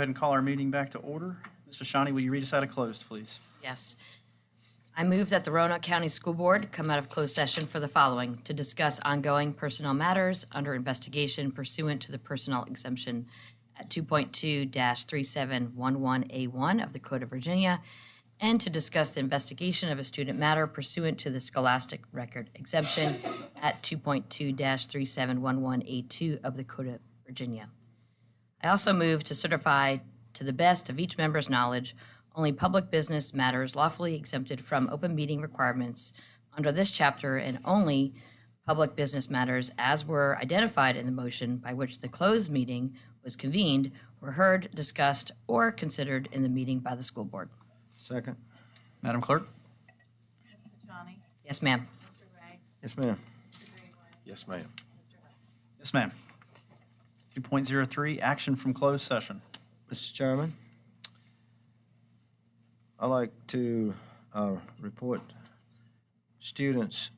ahead and call our meeting back to order. Mr. Shawnee, will you read us out of closed, please? Yes. I move that the Roanoke County School Board come out of closed session for the following: to discuss ongoing personnel matters under investigation pursuant to the personnel exemption at 2.2-3711A1 of the Code of Virginia, and to discuss the investigation of a student matter pursuant to the Scholastic Record exemption at 2.2-3711A2 of the Code of Virginia. I also move to certify to the best of each member's knowledge only public business matters lawfully exempted from open meeting requirements under this chapter, and only public business matters as were identified in the motion by which the closed meeting was convened were heard, discussed, or considered in the meeting by the school board. Second. Madam Clerk? Mr. Johnny? Yes, ma'am. Mr. Ray? Yes, ma'am. Mr. Greenway? Yes, ma'am. Mr. Hudson? Yes, ma'am. 2.03, action from closed session. Mr. Chairman, I'd like to report students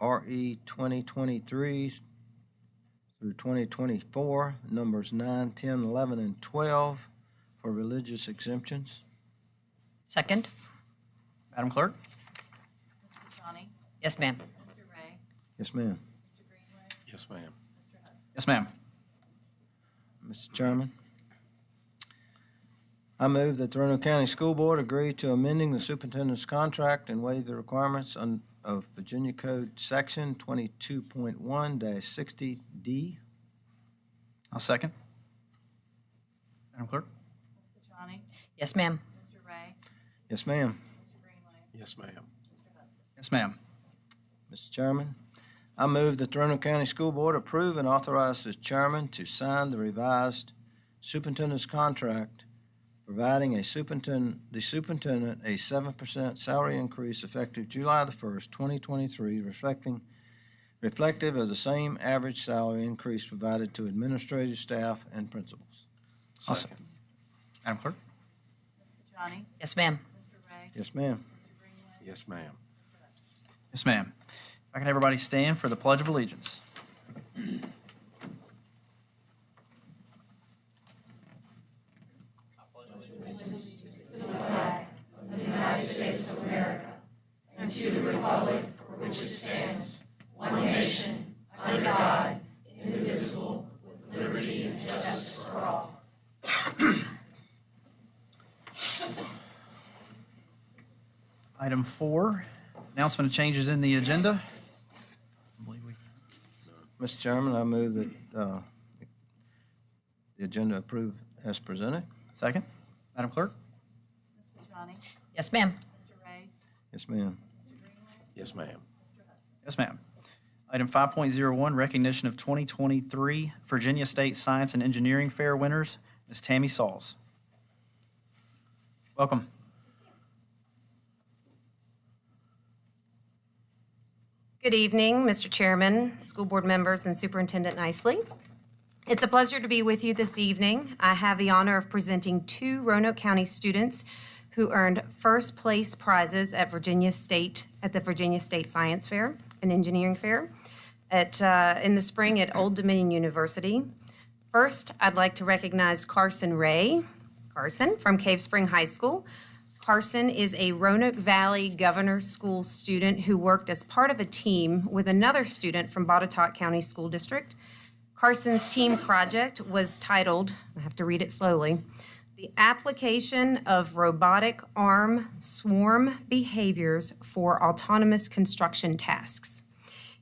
RE 2023 through 2024, numbers 9, 10, 11, and 12 for religious exemptions. Second? Madam Clerk? Mr. Johnny? Yes, ma'am. Mr. Ray? Yes, ma'am. Mr. Greenway? Yes, ma'am. Mr. Hudson? Yes, ma'am. Mr. Chairman, I move that the Roanoke County School Board agree to amending the superintendent's contract and waive the requirements of Virginia Code Section 22.1-60D. I'll second. Madam Clerk? Mr. Johnny? Yes, ma'am. Mr. Ray? Yes, ma'am. Mr. Greenway? Yes, ma'am. Mr. Hudson? Yes, ma'am. Mr. Chairman, I move that the Roanoke County School Board approve and authorize the chairman to sign the revised superintendent's contract, providing the superintendent a 7% salary increase effective July the 1st, 2023, reflective of the same average salary increase provided to administrative staff and principals. Second. Madam Clerk? Mr. Johnny? Yes, ma'am. Mr. Ray? Yes, ma'am. Mr. Greenway? Yes, ma'am. Mr. Hudson? Yes, ma'am. If I can have everybody stand for the Pledge of Allegiance. Item 4, announcement of changes in the agenda. I believe we- Mr. Chairman, I move that the agenda approved as presented. Second. Madam Clerk? Mr. Johnny? Yes, ma'am. Mr. Ray? Yes, ma'am. Mr. Greenway? Yes, ma'am. Mr. Hudson? Yes, ma'am. Item 5.01, recognition of 2023 Virginia State Science and Engineering Fair winners, Ms. Tammy Sauls. Welcome. Good evening, Mr. Chairman, school board members, and Superintendent Nicely. It's a pleasure to be with you this evening. I have the honor of presenting 2 Roanoke County students who earned first place prizes at the Virginia State Science Fair and Engineering Fair in the spring at Old Dominion University. First, I'd like to recognize Carson Ray. Carson from Cave Spring High School. Carson is a Roanoke Valley Governor's School student who worked as part of a team with another student from Botetourt County School District. Carson's team project was titled, I have to read it slowly, "The Application of Robotic Arm Swarm Behaviors for Autonomous Construction Tasks."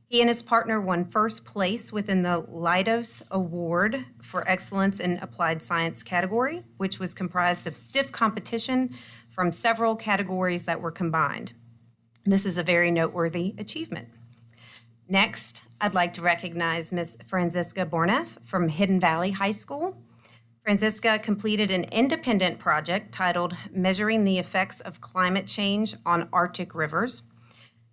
He and his partner won first place within the Leidos Award for Excellence in Applied Science category, which was comprised of stiff competition from several categories that were combined. This is a very noteworthy achievement. Next, I'd like to recognize Ms. Franziska Borneff from Hidden Valley High School. Franziska completed an independent project titled "Measuring the Effects of Climate Change on Arctic Rivers."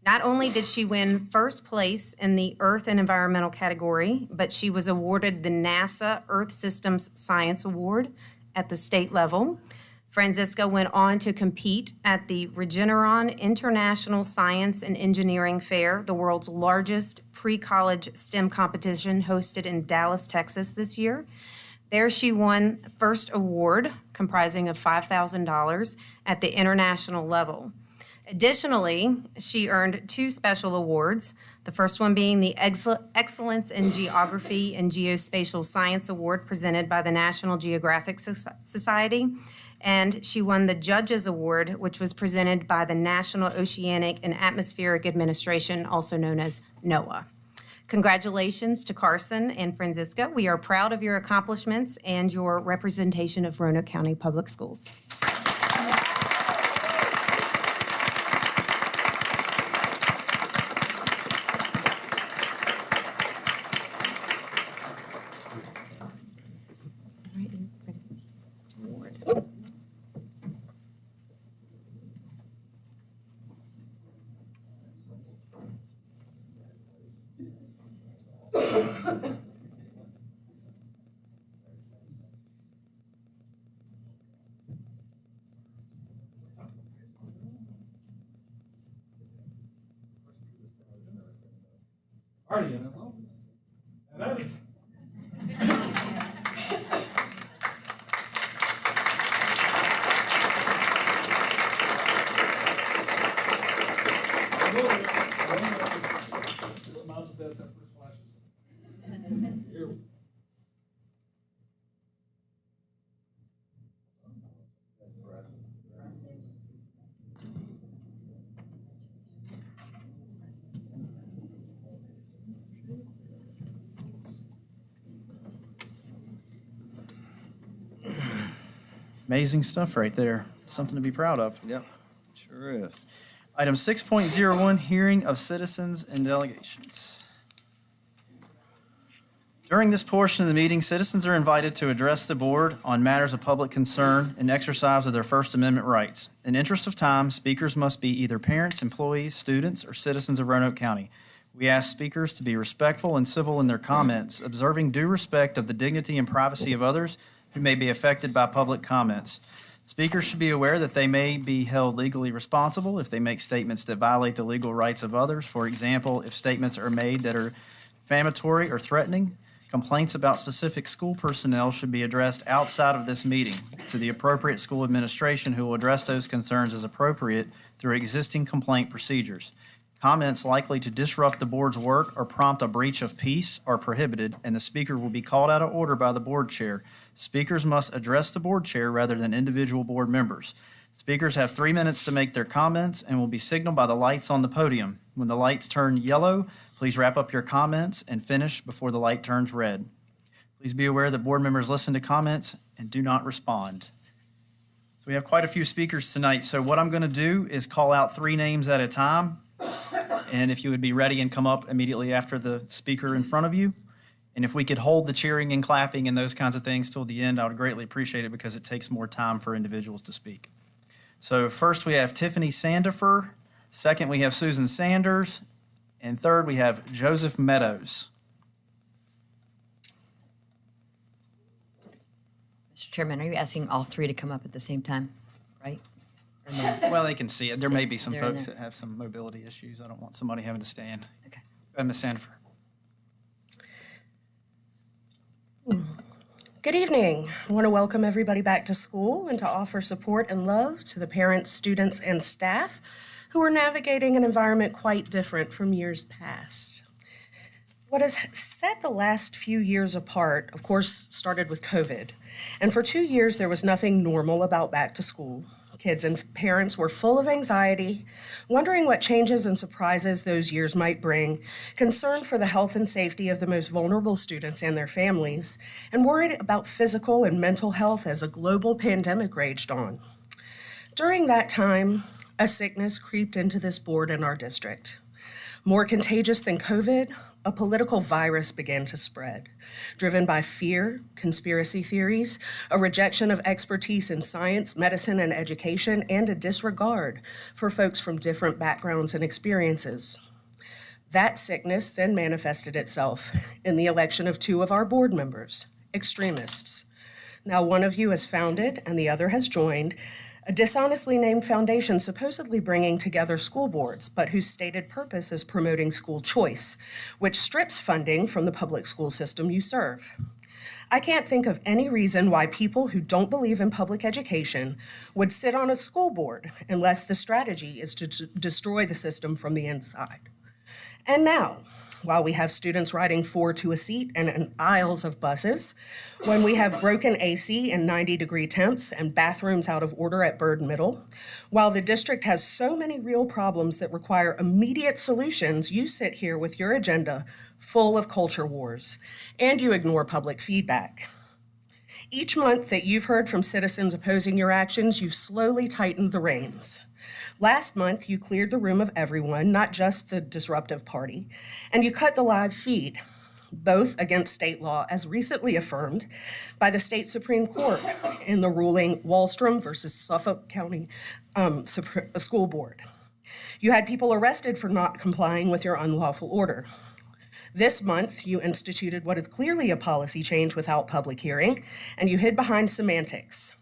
Not only did she win first place in the Earth and Environmental category, but she was awarded the NASA Earth Systems Science Award at the state level. Franziska went on to compete at the Regeneron International Science and Engineering Fair, the world's largest pre-college STEM competition hosted in Dallas, Texas this year. There she won first award comprising of $5,000 at the international level. Additionally, she earned 2 special awards, the first one being the Excellence in Geography and Geospatial Science Award presented by the National Geographic Society, and she won the Judges Award, which was presented by the National Oceanic and Atmospheric Administration, also known as NOAA. Congratulations to Carson and Francisca. We are proud of your accomplishments and your representation of Roanoke County Public Schools. Party in his office. And that is. Amazing stuff right there. Something to be proud of. Yep, sure is. Item 6.01, hearing of citizens and delegations. During this portion of the meeting, citizens are invited to address the board on matters of public concern and exercise of their First Amendment rights. In interest of time, speakers must be either parents, employees, students, or citizens of Roanoke County. We ask speakers to be respectful and civil in their comments, observing due respect of the dignity and privacy of others who may be affected by public comments. Speakers should be aware that they may be held legally responsible if they make statements that violate the legal rights of others. For example, if statements are made that are defamatory or threatening. Complaints about specific school personnel should be addressed outside of this meeting to the appropriate school administration, who will address those concerns as appropriate through existing complaint procedures. Comments likely to disrupt the board's work or prompt a breach of peace are prohibited, and the speaker will be called out of order by the board chair. Speakers must address the board chair rather than individual board members. Speakers have 3 minutes to make their comments and will be signaled by the lights on the podium. When the lights turn yellow, please wrap up your comments and finish before the light turns red. Please be aware that board members listen to comments and do not respond. So we have quite a few speakers tonight, so what I'm going to do is call out 3 names at a time. And if you would be ready and come up immediately after the speaker in front of you. And if we could hold the cheering and clapping and those kinds of things till the end, I would greatly appreciate it because it takes more time for individuals to speak. So first we have Tiffany Sandifer. Second, we have Susan Sanders. And third, we have Joseph Meadows. Mr. Chairman, are you asking all 3 to come up at the same time, right? Or no? Well, they can see it. There may be some They're in folks there. that have some mobility issues. I don't want somebody having to stand. Okay. Ms. Sandifer. Good evening. I want to welcome everybody back to school and to offer support and love to the parents, students, and staff who are navigating an environment quite different from years past. What has set the last few years apart, of course, started with COVID. And for 2 years, there was nothing normal about back to school. Kids and parents were full of anxiety, wondering what changes and surprises those years might bring, concerned for the health and safety of the most vulnerable students and their families, and worried about physical and mental health as a global pandemic raged on. During that time, a sickness creeped into this board in our district. More contagious than COVID, a political virus began to spread, driven by fear, conspiracy theories, a rejection of expertise in science, medicine, and education, and a disregard for folks from different backgrounds and experiences. That sickness then manifested itself in the election of 2 of our board members, extremists. Now, one of you has founded and the other has joined a dishonestly named foundation supposedly bringing together school boards, but whose stated purpose is promoting school choice, which strips funding from the public school system you serve. I can't think of any reason why people who don't believe in public education would sit on a school board unless the strategy is to destroy the system from the inside. And now, while we have students riding 4 to a seat and in aisles of buses, when we have broken AC in 90-degree temps and bathrooms out of order at Bird Middle, while the district has so many real problems that require immediate solutions, you sit here with your agenda full of culture wars, and you ignore public feedback. Each month that you've heard from citizens opposing your actions, you've slowly tightened the reins. Last month, you cleared the room of everyone, not just the disruptive party, and you cut the live feed, both against state law as recently affirmed by the state Supreme Court in the ruling Wallstrom versus Suffolk County School Board. You had people arrested for not complying with your unlawful order. This month, you instituted what is clearly a policy change without public hearing, and you hid behind semantics.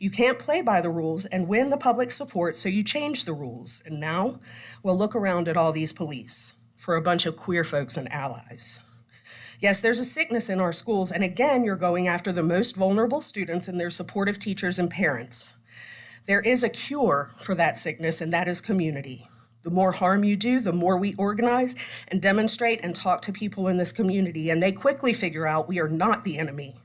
You can't play by the rules and win the public support, so you change the rules. And now, we'll look around at all these police for a bunch of queer folks and allies. Yes, there's a sickness in our schools, and again, you're going after the most vulnerable students and their supportive teachers and parents. There is a cure for that sickness, and that is community. The more harm you do, the more we organize and demonstrate and talk to people in this community, and they quickly figure out we are not the enemy.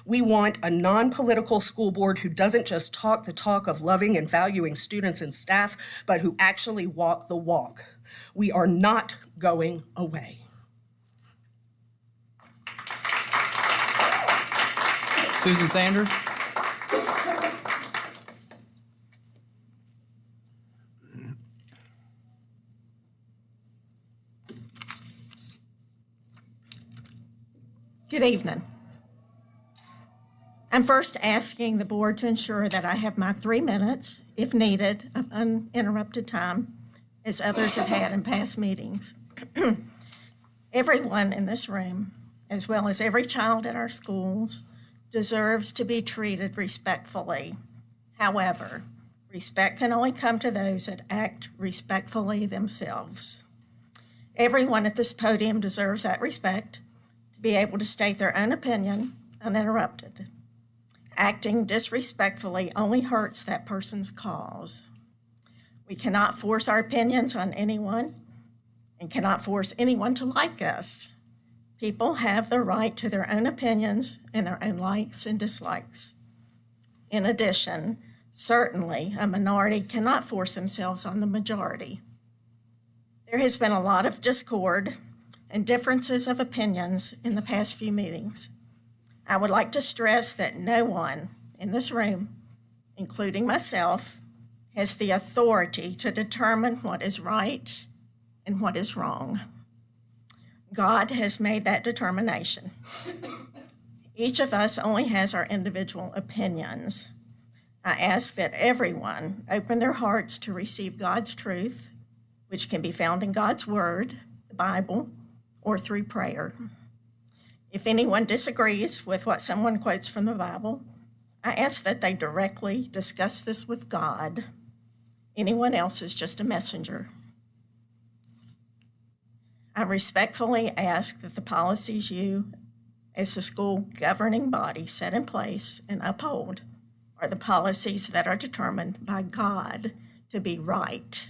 We want a non-political school board who doesn't just talk the talk of loving and valuing students and staff, but who actually walk the walk. We are not going away. Susan Sanders. Good evening. I'm first asking the board to ensure that I have my 3 minutes, if needed, of uninterrupted time, as others have had in past meetings. Everyone in this room, as well as every child in our schools, deserves to be treated respectfully. However, respect can only come to those that act respectfully themselves. Everyone at this podium deserves that respect, to be able to state their own opinion uninterrupted. Acting disrespectfully only hurts that person's cause. We cannot force our opinions on anyone and cannot force anyone to like us. People have the right to their own opinions and their own likes and dislikes. In addition, certainly a minority cannot force themselves on the majority. There has been a lot of discord and differences of opinions in the past few meetings. I would like to stress that no one in this room, including myself, has the authority to determine what is right and what is wrong. God has made that determination. Each of us only has our individual opinions. I ask that everyone open their hearts to receive God's truth, which can be found in God's Word, the Bible, or through prayer. If anyone disagrees with what someone quotes from the Bible, I ask that they directly discuss this with God. Anyone else is just a messenger. I respectfully ask that the policies you, as the school governing body, set in place and uphold are the policies that are determined by God to be right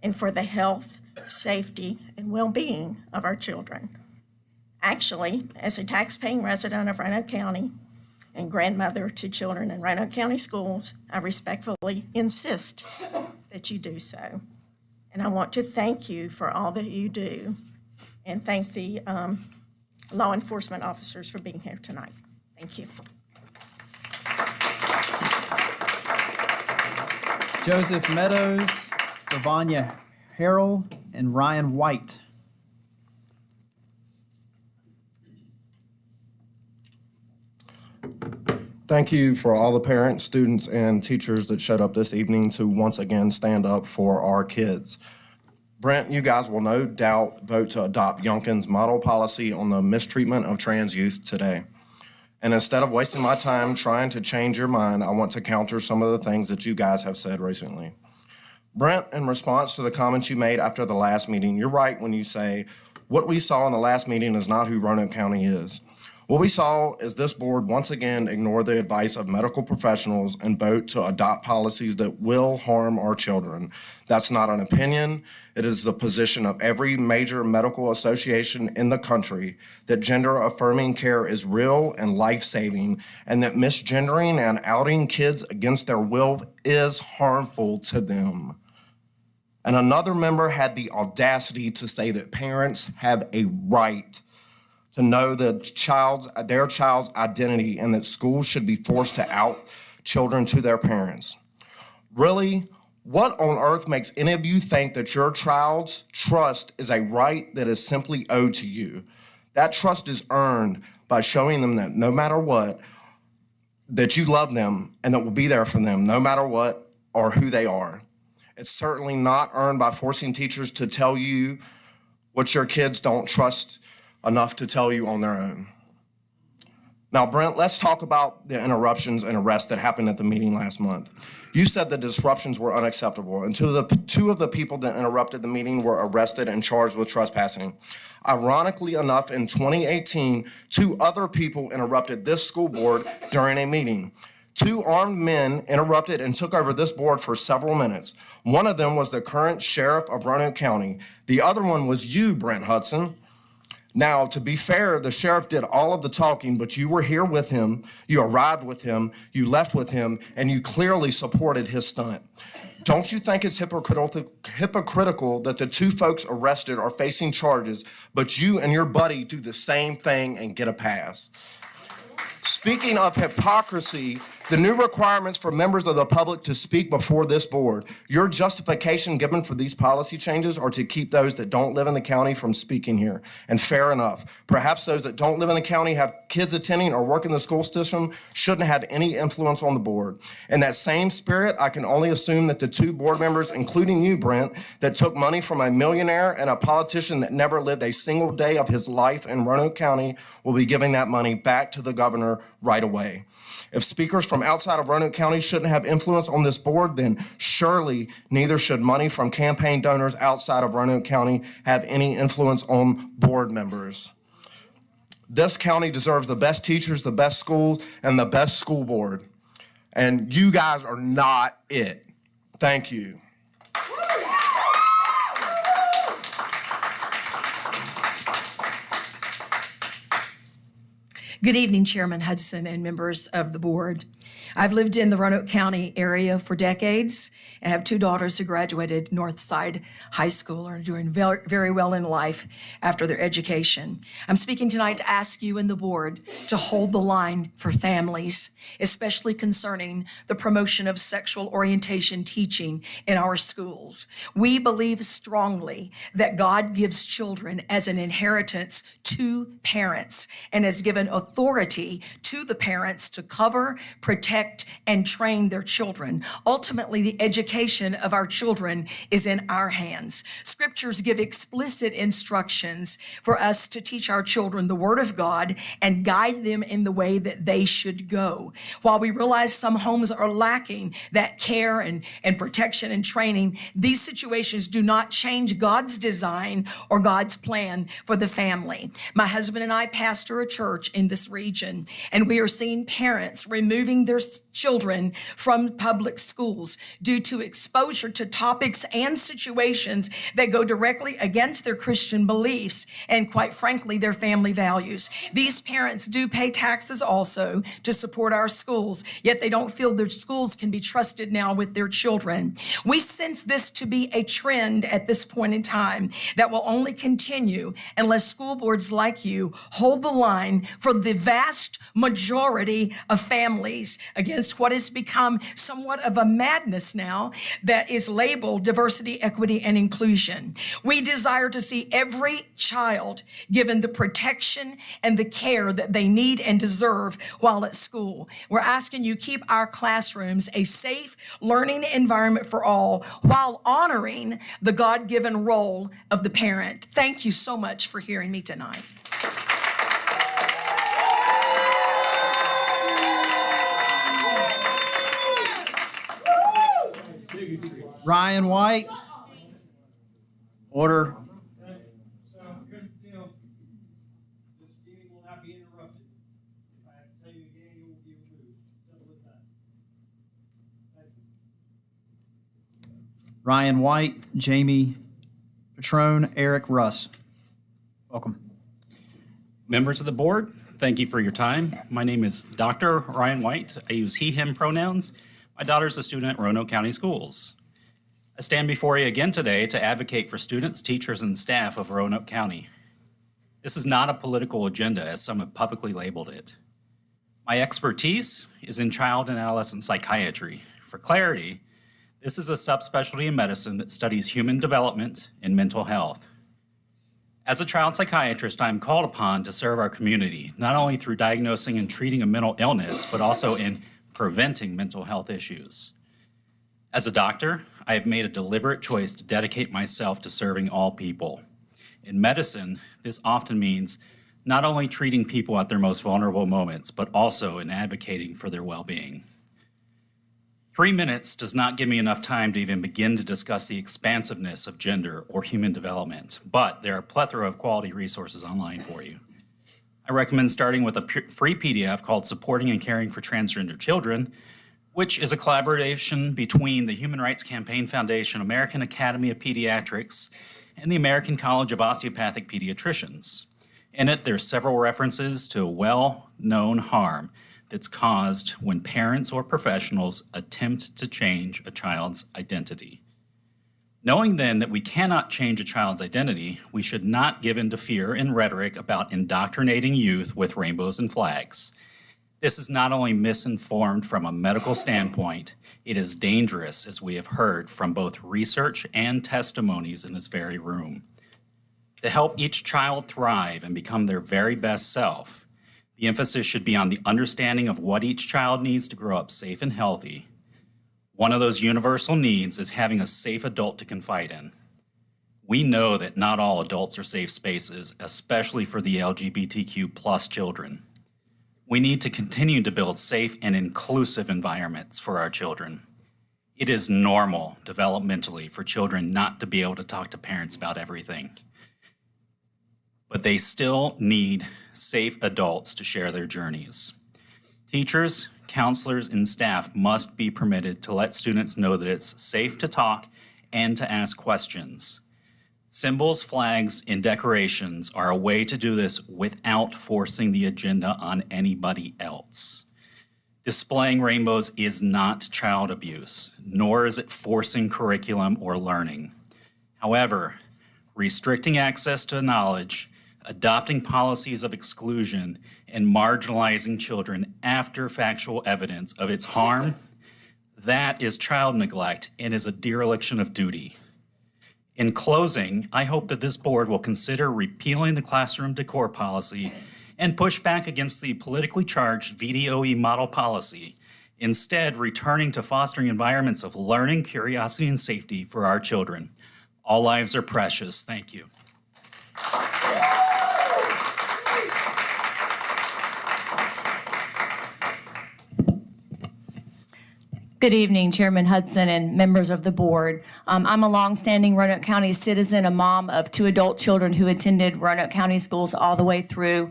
and for the health, safety, and well-being of our children. Actually, as a tax-paying resident of Roanoke County and grandmother to children in Roanoke County schools, I respectfully insist that you do so. And I want to thank you for all that you do and thank the law enforcement officers for being here tonight. Thank you. Joseph Meadows, Lavanya Harrell, and Ryan White. Thank you for all the parents, students, and teachers that showed up this evening to once again stand up for our kids. Brent, you guys will no doubt vote to adopt Youngkin's model policy on the mistreatment of trans youth today. And instead of wasting my time trying to change your mind, I want to counter some of the things that you guys have said recently. Brent, in response to the comments you made after the last meeting, you're right when you say, what we saw in the last meeting is not who Roanoke County is. What we saw is this board once again ignore the advice of medical professionals and vote to adopt policies that will harm our children. That's not an opinion. It is the position of every major medical association in the country that gender-affirming care is real and life-saving, and that misgendering and outing kids against their will is harmful to them. And another member had the audacity to say that parents have a right to know their child's identity and that schools should be forced to out children to their parents. Really, what on earth makes any of you think that your child's trust is a right that is simply owed to you? That trust is earned by showing them that no matter what, that you love them and that will be there for them no matter what or who they are. It's certainly not earned by forcing teachers to tell you what your kids don't trust enough to tell you on their own. Now, Brent, let's talk about the interruptions and arrests that happened at the meeting last month. You said the disruptions were unacceptable, and two of the people that interrupted the meeting were arrested and charged with trespassing. Ironically enough, in 2018, 2 other people interrupted this school board during a meeting. 2 armed men interrupted and took over this board for several minutes. One of them was the current sheriff of Roanoke County. The other one was you, Brent Hudson. Now, to be fair, the sheriff did all of the talking, but you were here with him, you arrived with him, you left with him, and you clearly supported his stunt. Don't you think it's hypocritical that the 2 folks arrested are facing charges, but you and your buddy do the same thing and get a pass? Speaking of hypocrisy, the new requirements for members of the public to speak before this board, your justification given for these policy changes are to keep those that don't live in the county from speaking here. And fair enough. Perhaps those that don't live in the county, have kids attending, or work in the school system shouldn't have any influence on the board. In that same spirit, I can only assume that the 2 board members, including you, Brent, that took money from a millionaire and a politician that never lived a single day of his life in Roanoke County, will be giving that money back to the governor right away. If speakers from outside of Roanoke County shouldn't have influence on this board, then surely neither should money from campaign donors outside of Roanoke County have any influence on board members. This county deserves the best teachers, the best schools, and the best school board. And you guys are not it. Thank you. Good evening, Chairman Hudson and members of the board. I've lived in the Roanoke County area for decades and have 2 daughters who graduated Northside High School and are doing very, very well in life after their education. I'm speaking tonight to ask you and the board to hold the line for families, especially concerning the promotion of sexual orientation teaching in our schools. We believe strongly that God gives children as an inheritance to parents and has given authority to the parents to cover, protect, and train their children. Ultimately, the education of our children is in our hands. Scriptures give explicit instructions for us to teach our children the Word of God and guide them in the way that they should go. While we realize some homes are lacking that care and protection and training, these situations do not change God's design or God's plan for the family. My husband and I pastor a church in this region, and we are seeing parents removing their children from public schools due to exposure to topics and situations that go directly against their Christian beliefs and, quite frankly, their family values. These parents do pay taxes also to support our schools, yet they don't feel their schools can be trusted now with their children. We sense this to be a trend at this point in time that will only continue unless school boards like you hold the line for the vast majority of families against what has become somewhat of a madness now that is labeled diversity, equity, and inclusion. We desire to see every child given the protection and the care that they need and deserve while at school. We're asking you keep our classrooms a safe learning environment for all while honoring the God-given role of the parent. Thank you so much for hearing me tonight. Ryan White. Order. So here's the deal. This meeting will not be interrupted. Ryan White, Jamie Petrone, Eric Russ. Welcome. Members of the board, thank you for your time. My name is Dr. Ryan White. I use he, him pronouns. My daughter's a student at Roanoke County Schools. I stand before you again today to advocate for students, teachers, and staff of Roanoke County. This is not a political agenda, as some have publicly labeled it. My expertise is in child and adolescent psychiatry. For clarity, this is a subspecialty in medicine that studies human development and mental health. As a child psychiatrist, I am called upon to serve our community, not only through diagnosing and treating a mental illness, but also in preventing mental health issues. As a doctor, I have made a deliberate choice to dedicate myself to serving all people. In medicine, this often means not only treating people at their most vulnerable moments, but also in advocating for their well-being. 3 minutes does not give me enough time to even begin to discuss the expansiveness of gender or human development, but there are a plethora of quality resources online for you. I recommend starting with a free PDF called Supporting and Caring for Transgender Children, which is a collaboration between the Human Rights Campaign Foundation, American Academy of Pediatrics, and the American College of Osteopathic Pediatricians. In it, there's several references to a well-known harm that's caused when parents or professionals attempt to change a child's identity. Knowing then that we cannot change a child's identity, we should not give in to fear and rhetoric about indoctrinating youth with rainbows and flags. This is not only misinformed from a medical standpoint, it is dangerous, as we have heard from both research and testimonies in this very room. To help each child thrive and become their very best self, the emphasis should be on the understanding of what each child needs to grow up safe and healthy. One of those universal needs is having a safe adult to confide in. We know that not all adults are safe spaces, especially for the LGBTQ+ children. We need to continue to build safe and inclusive environments for our children. It is normal developmentally for children not to be able to talk to parents about everything. But they still need safe adults to share their journeys. Teachers, counselors, and staff must be permitted to let students know that it's safe to talk and to ask questions. Symbols, flags, and decorations are a way to do this without forcing the agenda on anybody else. Displaying rainbows is not child abuse, nor is it forcing curriculum or learning. However, restricting access to knowledge, adopting policies of exclusion, and marginalizing children after factual evidence of its harm, that is child neglect and is a dereliction of duty. In closing, I hope that this board will consider repealing the classroom decor policy and push back against the politically charged VDOE model policy, instead returning to fostering environments of learning, curiosity, and safety for our children. All lives are precious. Thank you. Good evening, Chairman Hudson and members of the board. I'm a longstanding Roanoke County citizen, a mom of 2 adult children who attended Roanoke County schools all the way through.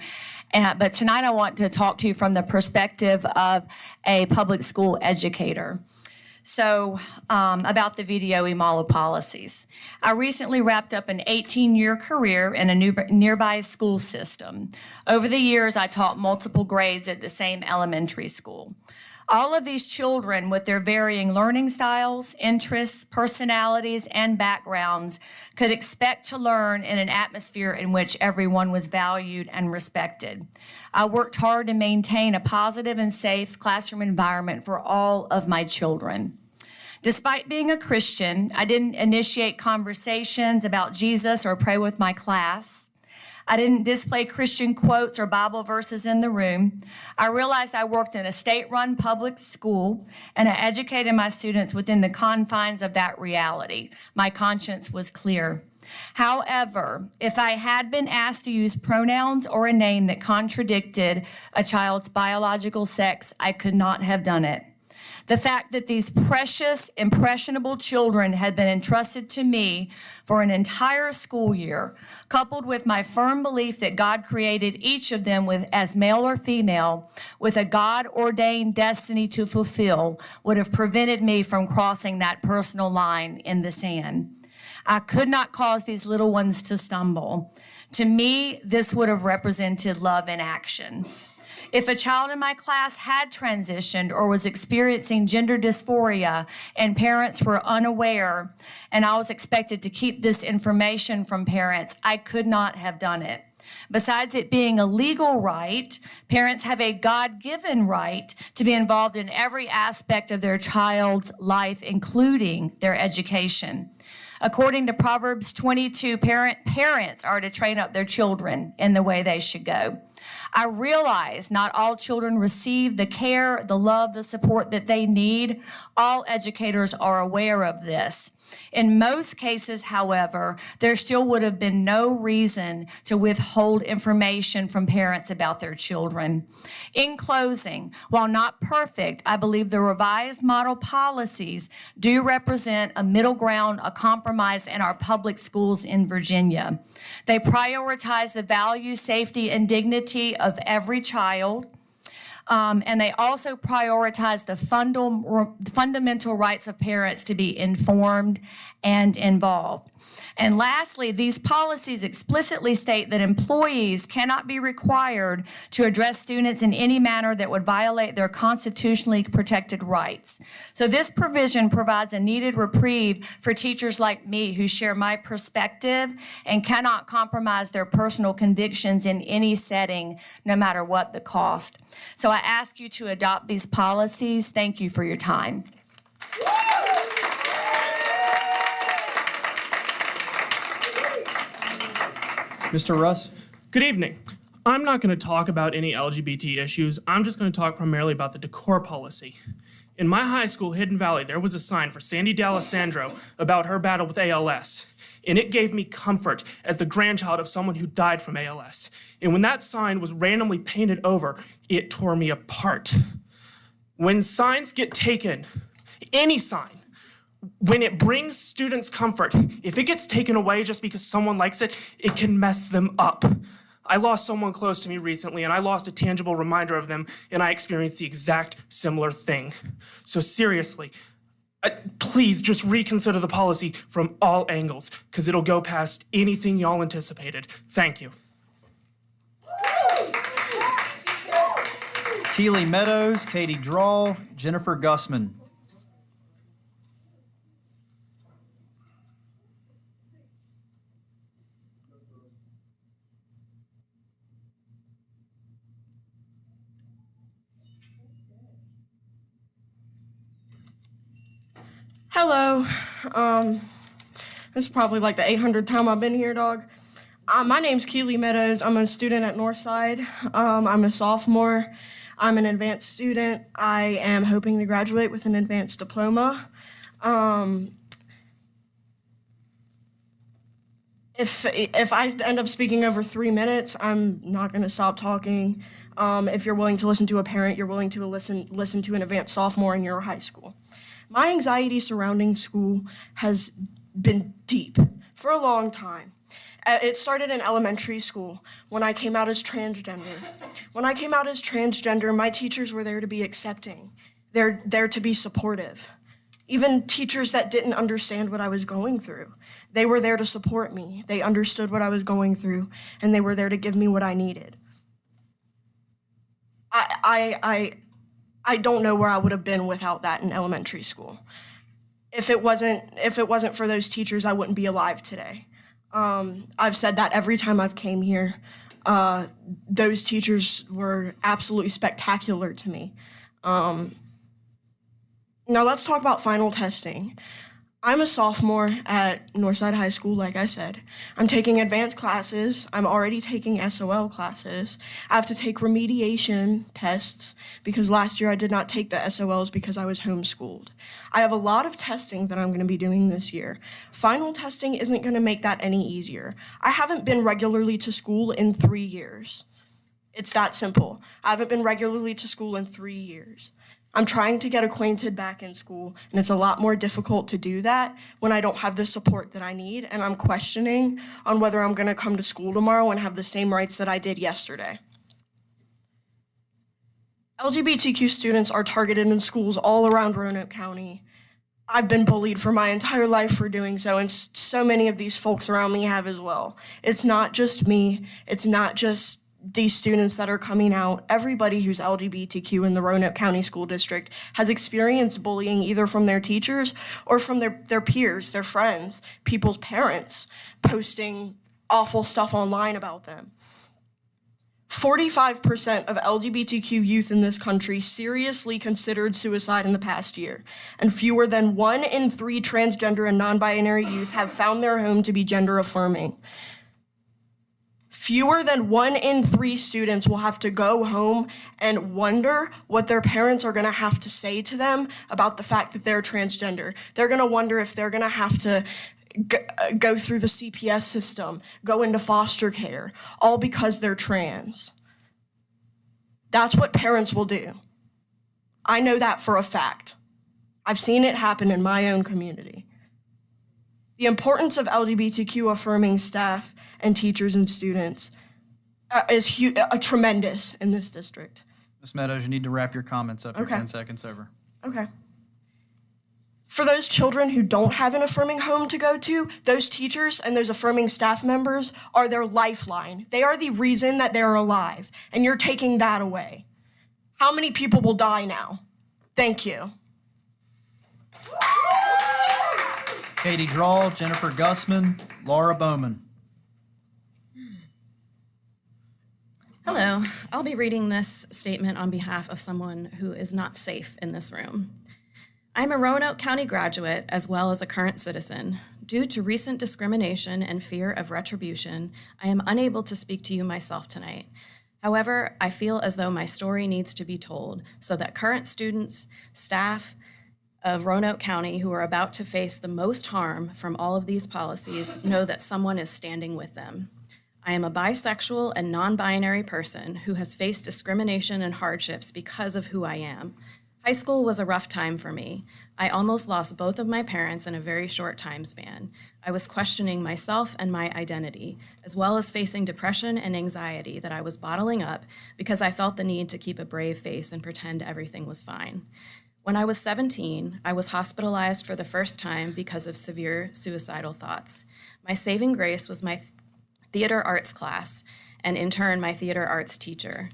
But tonight I want to talk to you from the perspective of a public school educator. So about the VDOE model policies. I recently wrapped up an 18-year career in a nearby school system. Over the years, I taught multiple grades at the same elementary school. All of these children, with their varying learning styles, interests, personalities, and backgrounds, could expect to learn in an atmosphere in which everyone was valued and respected. I worked hard to maintain a positive and safe classroom environment for all of my children. Despite being a Christian, I didn't initiate conversations about Jesus or pray with my class. I didn't display Christian quotes or Bible verses in the room. I realized I worked in a state-run public school, and I educated my students within the confines of that reality. My conscience was clear. However, if I had been asked to use pronouns or a name that contradicted a child's biological sex, I could not have done it. The fact that these precious, impressionable children had been entrusted to me for an entire school year, coupled with my firm belief that God created each of them as male or female, with a God-ordained destiny to fulfill, would have prevented me from crossing that personal line in the sand. I could not cause these little ones to stumble. To me, this would have represented love in action. If a child in my class had transitioned or was experiencing gender dysphoria and parents were unaware, and I was expected to keep this information from parents, I could not have done it. Besides it being a legal right, parents have a God-given right to be involved in every aspect of their child's life, including their education. According to Proverbs 22, parents are to train up their children in the way they should go. I realize not all children receive the care, the love, the support that they need. All educators are aware of this. In most cases, however, there still would have been no reason to withhold information from parents about their children. In closing, while not perfect, I believe the revised model policies do represent a middle ground, a compromise in our public schools in Virginia. They prioritize the value, safety, and dignity of every child. And they also prioritize the fundamental rights of parents to be informed and involved. And lastly, these policies explicitly state that employees cannot be required to address students in any manner that would violate their constitutionally protected rights. So this provision provides a needed reprieve for teachers like me who share my perspective and cannot compromise their personal convictions in any setting, no matter what the cost. So I ask you to adopt these policies. Thank you for your time. Mr. Russ? Good evening. I'm not going to talk about any LGBT issues. I'm just going to talk primarily about the decor policy. In my high school, Hidden Valley, there was a sign for Sandy D'Alessandro about her battle with ALS. And it gave me comfort as the grandchild of someone who died from ALS. And when that sign was randomly painted over, it tore me apart. When signs get taken, any sign, when it brings students comfort, if it gets taken away just because someone likes it, it can mess them up. I lost someone close to me recently, and I lost a tangible reminder of them, and I experienced the exact similar thing. So seriously, please just reconsider the policy from all angles, because it'll go past anything y'all anticipated. Thank you. Keely Meadows, Katie Drawl, Jennifer Gussman. Hello. This is probably like the 800th time I've been here, dog. My name's Keely Meadows. I'm a student at Northside. I'm a sophomore. I'm an advanced student. I am hoping to graduate with an advanced diploma. If I end up speaking over 3 minutes, I'm not going to stop talking. If you're willing to listen to a parent, you're willing to listen to an advanced sophomore in your high school. My anxiety surrounding school has been deep for a long time. It started in elementary school when I came out as transgender. When I came out as transgender, my teachers were there to be accepting. They're there to be supportive. Even teachers that didn't understand what I was going through, they were there to support me. They understood what I was going through, and they were there to give me what I needed. I don't know where I would have been without that in elementary school. If it wasn't for those teachers, I wouldn't be alive today. I've said that every time I've came here. Those teachers were absolutely spectacular to me. Now let's talk about final testing. I'm a sophomore at Northside High School, like I said. I'm taking advanced classes. I'm already taking SOL classes. I have to take remediation tests because last year I did not take the SOLs because I was homeschooled. I have a lot of testing that I'm going to be doing this year. Final testing isn't going to make that any easier. I haven't been regularly to school in 3 years. It's that simple. I haven't been regularly to school in 3 years. I'm trying to get acquainted back in school, and it's a lot more difficult to do that when I don't have the support that I need, and I'm questioning on whether I'm gonna come to school tomorrow and have the same rights that I did yesterday. LGBTQ students are targeted in schools all around Roanoke County. I've been bullied for my entire life for doing so, and so many of these folks around me have as well. It's not just me, it's not just these students that are coming out. Everybody who's LGBTQ in the Roanoke County School District has experienced bullying either from their teachers or from their peers, their friends, people's parents, posting awful stuff online about them. 45% of LGBTQ youth in this country seriously considered suicide in the past year, and fewer than 1 in 3 transgender and non-binary youth have found their home to be gender affirming. Fewer than 1 in 3 students will have to go home and wonder what their parents are gonna have to say to them about the fact that they're transgender. They're gonna wonder if they're gonna have to go through the CPS system, go into foster care, all because they're trans. That's what parents will do. I know that for a fact. I've seen it happen in my own community. The importance of LGBTQ affirming staff and teachers and students is tremendous in this district. Ms. Meadows, you need to wrap your comments up. You're Okay. 10 seconds over. Okay. For those children who don't have an affirming home to go to, those teachers and those affirming staff members are their lifeline. They are the reason that they're alive, and you're taking that away. How many people will die now? Thank you. Katie Drawl, Jennifer Gussman, Laura Bowman. Hello. I'll be reading this statement on behalf of someone who is not safe in this room. I'm a Roanoke County graduate as well as a current citizen. Due to recent discrimination and fear of retribution, I am unable to speak to you myself tonight. However, I feel as though my story needs to be told so that current students, staff of Roanoke County who are about to face the most harm from all of these policies know that someone is standing with them. I am a bisexual and non-binary person who has faced discrimination and hardships because of who I am. High school was a rough time for me. I almost lost both of my parents in a very short time span. I was questioning myself and my identity, as well as facing depression and anxiety that I was bottling up because I felt the need to keep a brave face and pretend everything was fine. When I was 17, I was hospitalized for the first time because of severe suicidal thoughts. My saving grace was my theater arts class, and in turn, my theater arts teacher.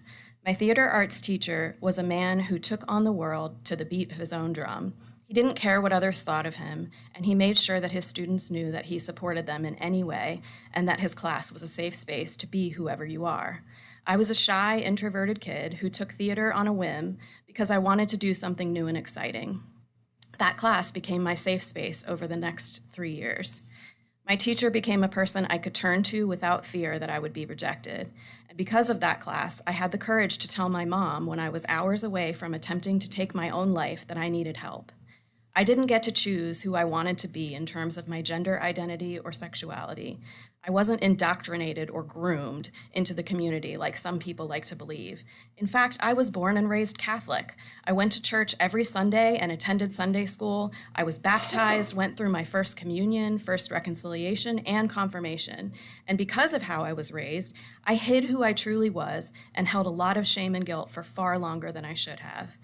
My theater arts teacher was a man who took on the world to the beat of his own drum. He didn't care what others thought of him, and he made sure that his students knew that he supported them in any way and that his class was a safe space to be whoever you are. I was a shy, introverted kid who took theater on a whim because I wanted to do something new and exciting. That class became my safe space over the next 3 years. My teacher became a person I could turn to without fear that I would be rejected. And because of that class, I had the courage to tell my mom when I was hours away from attempting to take my own life that I needed help. I didn't get to choose who I wanted to be in terms of my gender identity or sexuality. I wasn't indoctrinated or groomed into the community like some people like to believe. In fact, I was born and raised Catholic. I went to church every Sunday and attended Sunday school. I was baptized, went through my first communion, first reconciliation, and confirmation. And because of how I was raised, I hid who I truly was and held a lot of shame and guilt for far longer than I should have.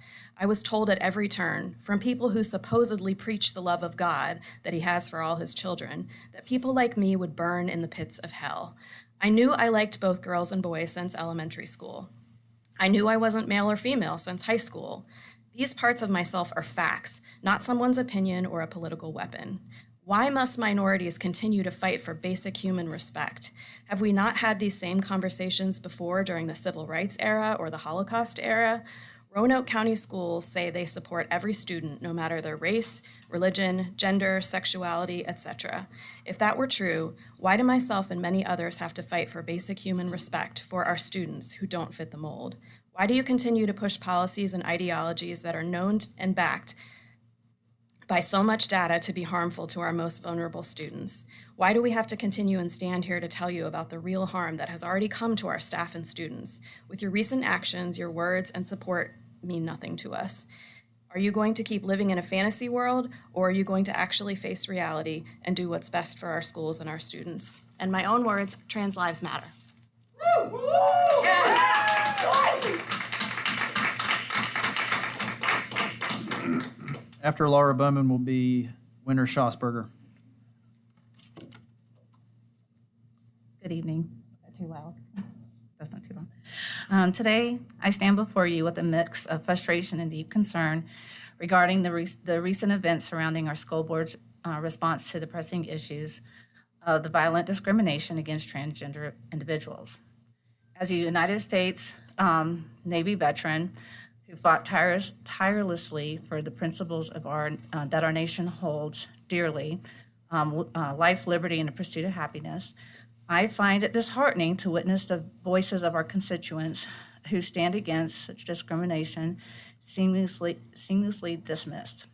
I was told at every turn, from people who supposedly preach the love of God that he has for all his children, that people like me would burn in the pits of hell. I knew I liked both girls and boys since elementary school. I knew I wasn't male or female since high school. These parts of myself are facts, not someone's opinion or a political weapon. Why must minorities continue to fight for basic human respect? Have we not had these same conversations before during the Civil Rights era or the Holocaust era? Roanoke County schools say they support every student, no matter their race, religion, gender, sexuality, etc. If that were true, why do myself and many others have to fight for basic human respect for our students who don't fit the mold? Why do you continue to push policies and ideologies that are known and backed by so much data to be harmful to our most vulnerable students? Why do we have to continue and stand here to tell you about the real harm that has already come to our staff and students? With your recent actions, your words and support mean nothing to us. Are you going to keep living in a fantasy world, or are you going to actually face reality and do what's best for our schools and our students? In my own words, trans lives matter. After Laura Bowman will be Winter Schosberger. Good evening. Is that too loud? That's not too loud. Today, I stand before you with a mix of frustration and deep concern regarding the recent events surrounding our school board's response to the pressing issues of the violent discrimination against transgender individuals. As a United States Navy veteran who fought tirelessly for the principles of that our nation holds dearly, life, liberty, and the pursuit of happiness, I find it disheartening to witness the voices of our constituents who stand against such discrimination seamlessly dismissed.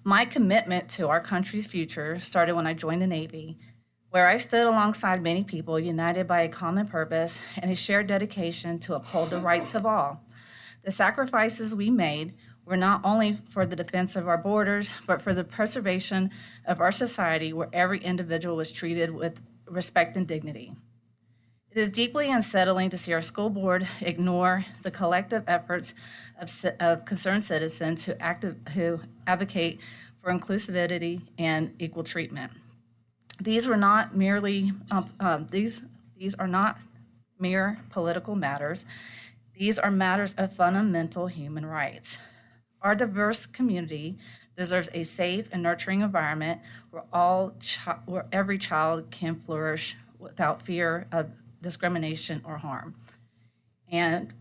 My commitment to our country's future started when I joined the Navy, where I stood alongside many people united by a common purpose and a shared dedication to uphold the rights of all. The sacrifices we made were not only for the defense of our borders, but for the preservation of our society where every individual was treated with respect and dignity. It is deeply unsettling to see our school board ignore the collective efforts of concerned citizens who advocate for inclusivity and equal treatment. These are not merely these are not mere political matters. These are matters of fundamental human rights. Our diverse community deserves a safe and nurturing environment where every child can flourish without fear of discrimination or harm. And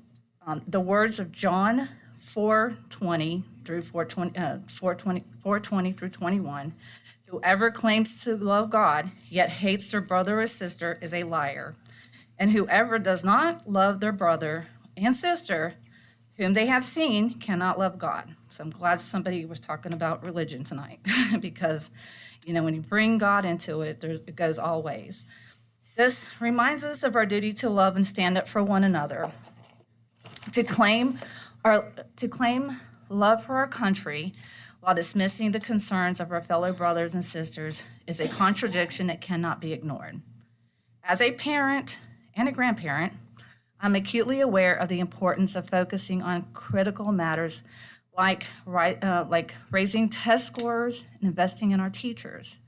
the words of John 4:20 through 4:20 through 21, whoever claims to love God yet hates their brother or sister is a liar. And whoever does not love their brother and sister whom they have seen cannot love God. So I'm glad somebody was talking about religion tonight because, when you bring God into it, it goes all ways. This reminds us of our duty to love and stand up for one another. To claim love for our country while dismissing the concerns of our fellow brothers and sisters is a contradiction that cannot be ignored. As a parent and a grandparent, I'm acutely aware of the importance of focusing on critical matters like raising test scores and investing in our teachers.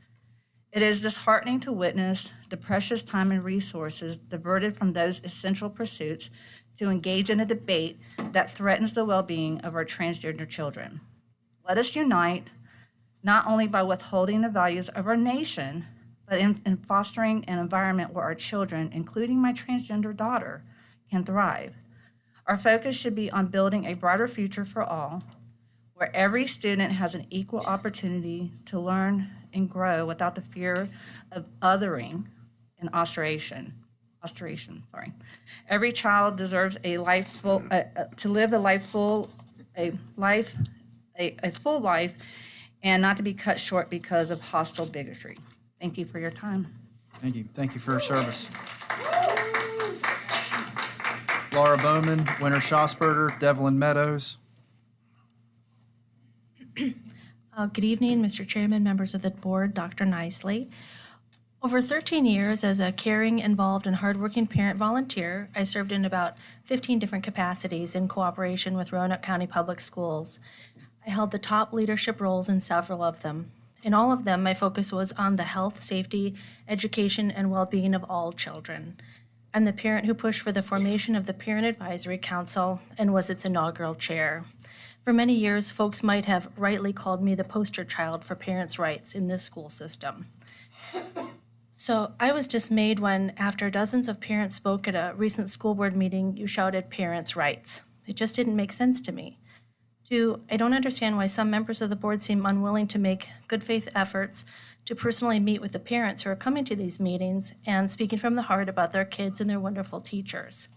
It is disheartening to witness the precious time and resources diverted from those essential pursuits to engage in a debate that threatens the well-being of our transgender children. Let us unite, not only by withholding the values of our nation, but in fostering an environment where our children, including my transgender daughter, can thrive. Our focus should be on building a brighter future for all, where every student has an equal opportunity to learn and grow without the fear of othering and ostracism. Every child deserves a full life, and not to be cut short because of hostile bigotry. Thank you for your time. Thank you. Thank you for your service. Laura Bowman, Winter Schosberger, Devlin Meadows. Good evening, Mr. Chairman, members of the board, Dr. Nicely. Over 13 years as a caring, involved, and hardworking parent volunteer, I served in about 15 different capacities in cooperation with Roanoke County Public Schools. I held the top leadership roles in several of them. In all of them, my focus was on the health, safety, education, and well-being of all children. I'm the parent who pushed for the formation of the Parent Advisory Council and was its inaugural chair. For many years, folks might have rightly called me the poster child for parents' rights in this school system. So I was dismayed when, after dozens of parents spoke at a recent school board meeting, you shouted parents' rights. It just didn't make sense to me. I don't understand why some members of the board seem unwilling to make good faith efforts to personally meet with the parents who are coming to these meetings and speaking from the heart about their kids and their wonderful teachers.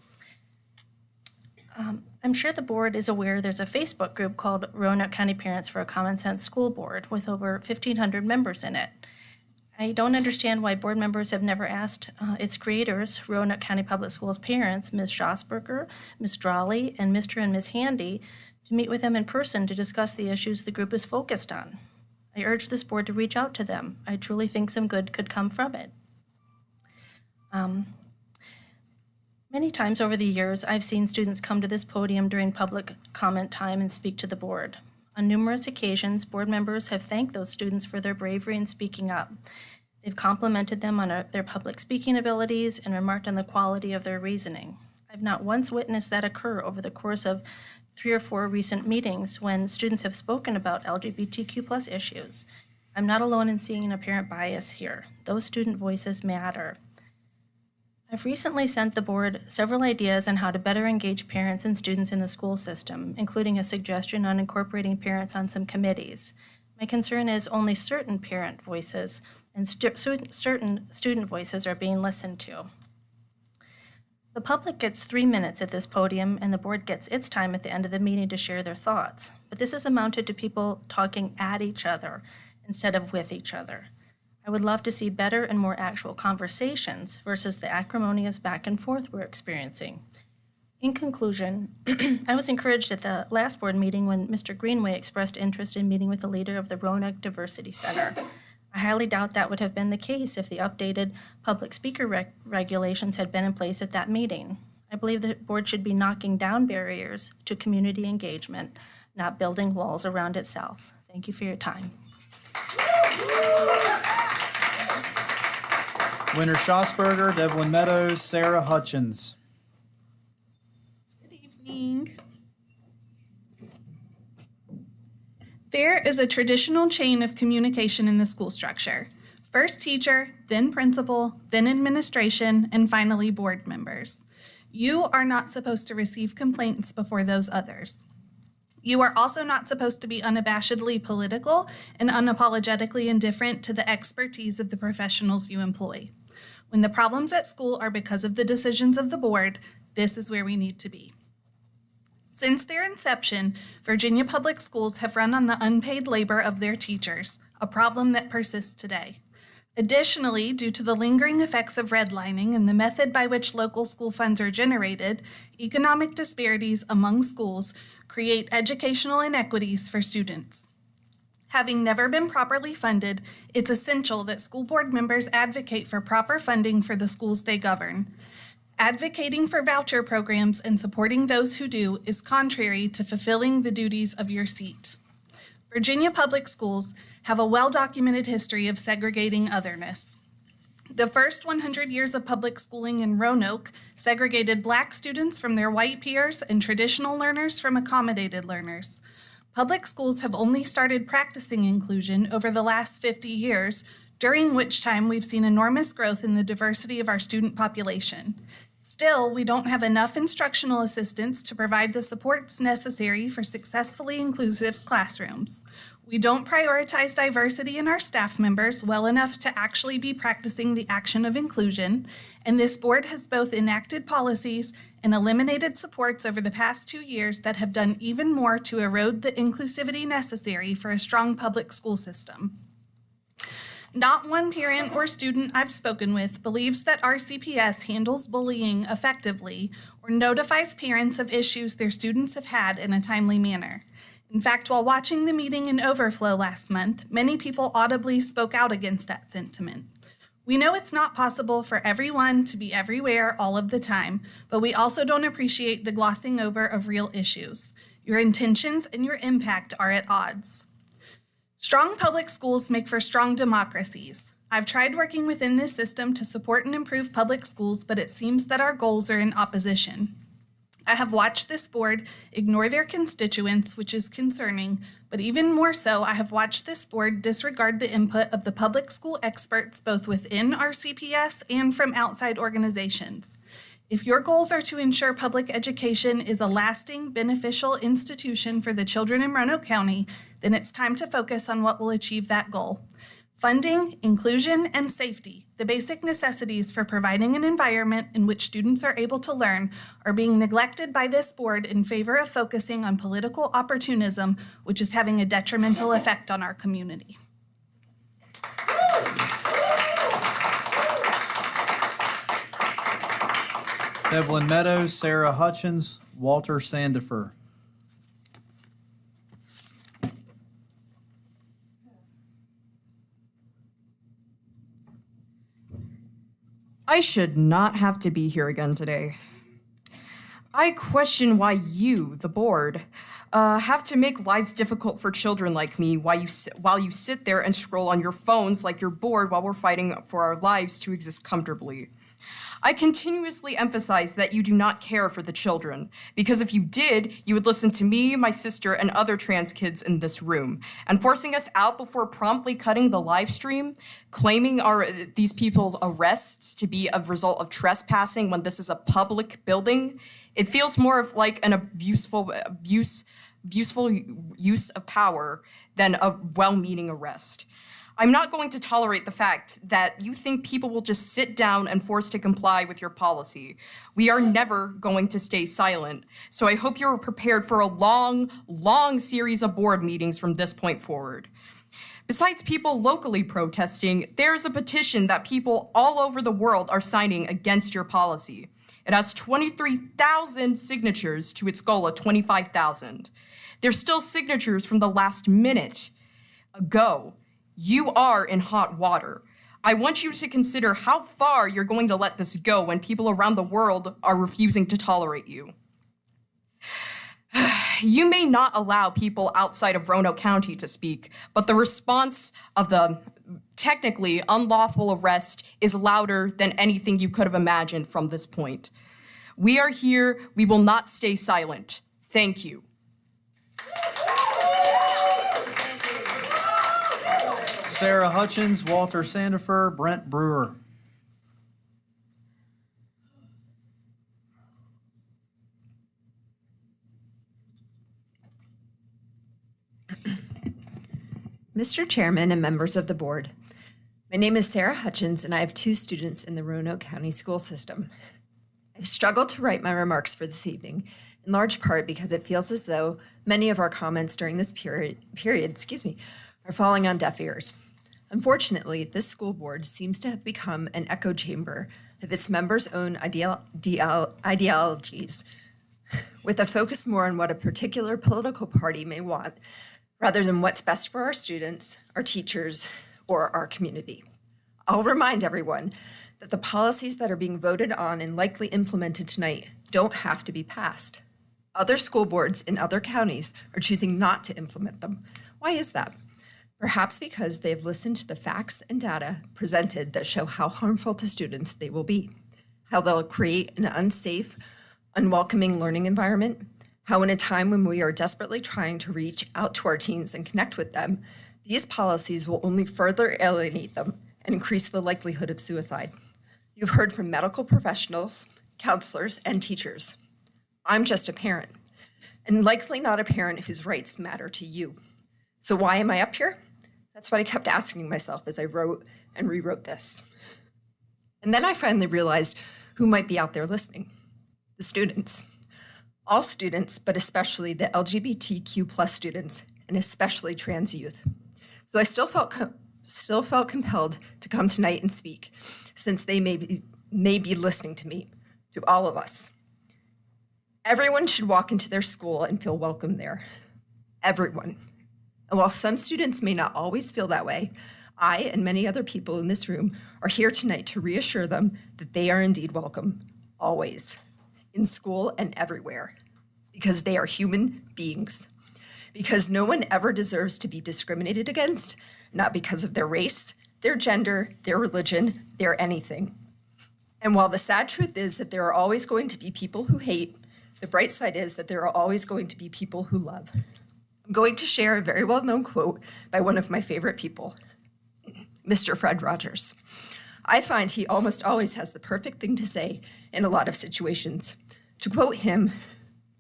I'm sure the board is aware there's a Facebook group called Roanoke County Parents for a Common Sense School Board with over 1,500 members in it. I don't understand why board members have never asked its creators, Roanoke County Public Schools parents, Ms. Schosberger, Ms. Drawley, and Mr. and Ms. Handy, to meet with them in person to discuss the issues the group is focused on. I urge this board to reach out to them. I truly think some good could come from it. Many times over the years, I've seen students come to this podium during public comment time and speak to the board. On numerous occasions, board members have thanked those students for their bravery in speaking up. They've complimented them on their public speaking abilities and remarked on the quality of their reasoning. I've not once witnessed that occur over the course of 3 or 4 recent meetings when students have spoken about LGBTQ+ issues. I'm not alone in seeing an apparent bias here. Those student voices matter. I've recently sent the board several ideas on how to better engage parents and students in the school system, including a suggestion on incorporating parents on some committees. My concern is only certain parent voices and certain student voices are being listened to. The public gets 3 minutes at this podium, and the board gets its time at the end of the meeting to share their thoughts. But this has amounted to people talking at each other instead of with each other. I would love to see better and more actual conversations versus the acrimonious back and forth we're experiencing. In conclusion, I was encouraged at the last board meeting when Mr. Greenway expressed interest in meeting with the leader of the Roanoke Diversity Center. I highly doubt that would have been the case if the updated public speaker regulations had been in place at that meeting. I believe the board should be knocking down barriers to community engagement, not building walls around itself. Thank you for your time. Winter Schosberger, Devlin Meadows, Sarah Hutchins. Good evening. There is a traditional chain of communication in the school structure. First teacher, then principal, then administration, and finally board members. You are not supposed to receive complaints before those others. You are also not supposed to be unabashedly political and unapologetically indifferent to the expertise of the professionals you employ. When the problems at school are because of the decisions of the board, this is where we need to be. Since their inception, Virginia Public Schools have run on the unpaid labor of their teachers, a problem that persists today. Additionally, due to the lingering effects of redlining and the method by which local school funds are generated, economic disparities among schools create educational inequities for students. Having never been properly funded, it's essential that school board members advocate for proper funding for the schools they govern. Advocating for voucher programs and supporting those who do is contrary to fulfilling the duties of your seat. Virginia Public Schools have a well-documented history of segregating otherness. The first 100 years of public schooling in Roanoke segregated Black students from their white peers and traditional learners from accommodated learners. Public schools have only started practicing inclusion over the last 50 years, during which time we've seen enormous growth in the diversity of our student population. Still, we don't have enough instructional assistants to provide the supports necessary for successfully inclusive classrooms. We don't prioritize diversity in our staff members well enough to actually be practicing the action of inclusion, and this board has both enacted policies and eliminated supports over the past 2 years that have done even more to erode the inclusivity necessary for a strong public school system. Not one parent or student I've spoken with believes that RCPS handles bullying effectively or notifies parents of issues their students have had in a timely manner. In fact, while watching the meeting in Overflow last month, many people audibly spoke out against that sentiment. We know it's not possible for everyone to be everywhere all of the time, but we also don't appreciate the glossing over of real issues. Your intentions and your impact are at odds. Strong public schools make for strong democracies. I've tried working within this system to support and improve public schools, but it seems that our goals are in opposition. I have watched this board ignore their constituents, which is concerning, but even more so, I have watched this board disregard the input of the public school experts both within RCPS and from outside organizations. If your goals are to ensure public education is a lasting, beneficial institution for the children in Roanoke County, then it's time to focus on what will achieve that goal. Funding, inclusion, and safety, the basic necessities for providing an environment in which students are able to learn, are being neglected by this board in favor of focusing on political opportunism, which is having a detrimental effect on our community. Devlin Meadows, Sarah Hutchins, Walter Sandifer. I should not have to be here again today. I question why you, the board, have to make lives difficult for children like me while you sit there and scroll on your phones like you're bored while we're fighting for our lives to exist comfortably. I continuously emphasize that you do not care for the children, because if you did, you would listen to me, my sister, and other trans kids in this room. And forcing us out before promptly cutting the live stream, claiming these people's arrests to be a result of trespassing when this is a public building, it feels more of like an abuseful use of power than a well-meaning arrest. I'm not going to tolerate the fact that you think people will just sit down and force to comply with your policy. We are never going to stay silent, so I hope you're prepared for a long, long series of board meetings from this point forward. Besides people locally protesting, there's a petition that people all over the world are signing against your policy. It has 23,000 signatures to its goal of 25,000. There's still signatures from the last minute ago. You are in hot water. I want you to consider how far you're going to let this go when people around the world are refusing to tolerate you. You may not allow people outside of Roanoke County to speak, but the response of the technically unlawful arrest is louder than anything you could have imagined from this point. We are here. We will not stay silent. Thank you. Sarah Hutchins, Walter Sandifer, Brent Brewer. Mr. Chairman and members of the board, my name is Sarah Hutchins and I have 2 students in the Roanoke County school system. I've struggled to write my remarks for this evening, in large part because it feels as though many of our comments during this period, are falling on deaf ears. Unfortunately, this school board seems to have become an echo chamber of its members' own ideologies, with a focus more on what a particular political party may want, rather than what's best for our students, our teachers, or our community. I'll remind everyone that the policies that are being voted on and likely implemented tonight don't have to be passed. Other school boards in other counties are choosing not to implement them. Why is that? Perhaps because they've listened to the facts and data presented that show how harmful to students they will be, how they'll create an unsafe, unwelcoming learning environment, how in a time when we are desperately trying to reach out to our teens and connect with them, these policies will only further alienate them and increase the likelihood of suicide. You've heard from medical professionals, counselors, and teachers. I'm just a parent, and likely not a parent whose rights matter to you. So why am I up here? That's what I kept asking myself as I wrote and rewrote this. And then I finally realized who might be out there listening. The students. All students, but especially the LGBTQ+ students, and especially trans youth. So I still felt compelled to come tonight and speak, since they may be listening to me, to all of us. Everyone should walk into their school and feel welcome there. Everyone. And while some students may not always feel that way, I and many other people in this room are here tonight to reassure them that they are indeed welcome, always, in school and everywhere, because they are human beings. Because no one ever deserves to be discriminated against, not because of their race, their gender, their religion, their anything. And while the sad truth is that there are always going to be people who hate, the bright side is that there are always going to be people who love. I'm going to share a very well-known quote by one of my favorite people, Mr. Fred Rogers. I find he almost always has the perfect thing to say in a lot of situations. To quote him,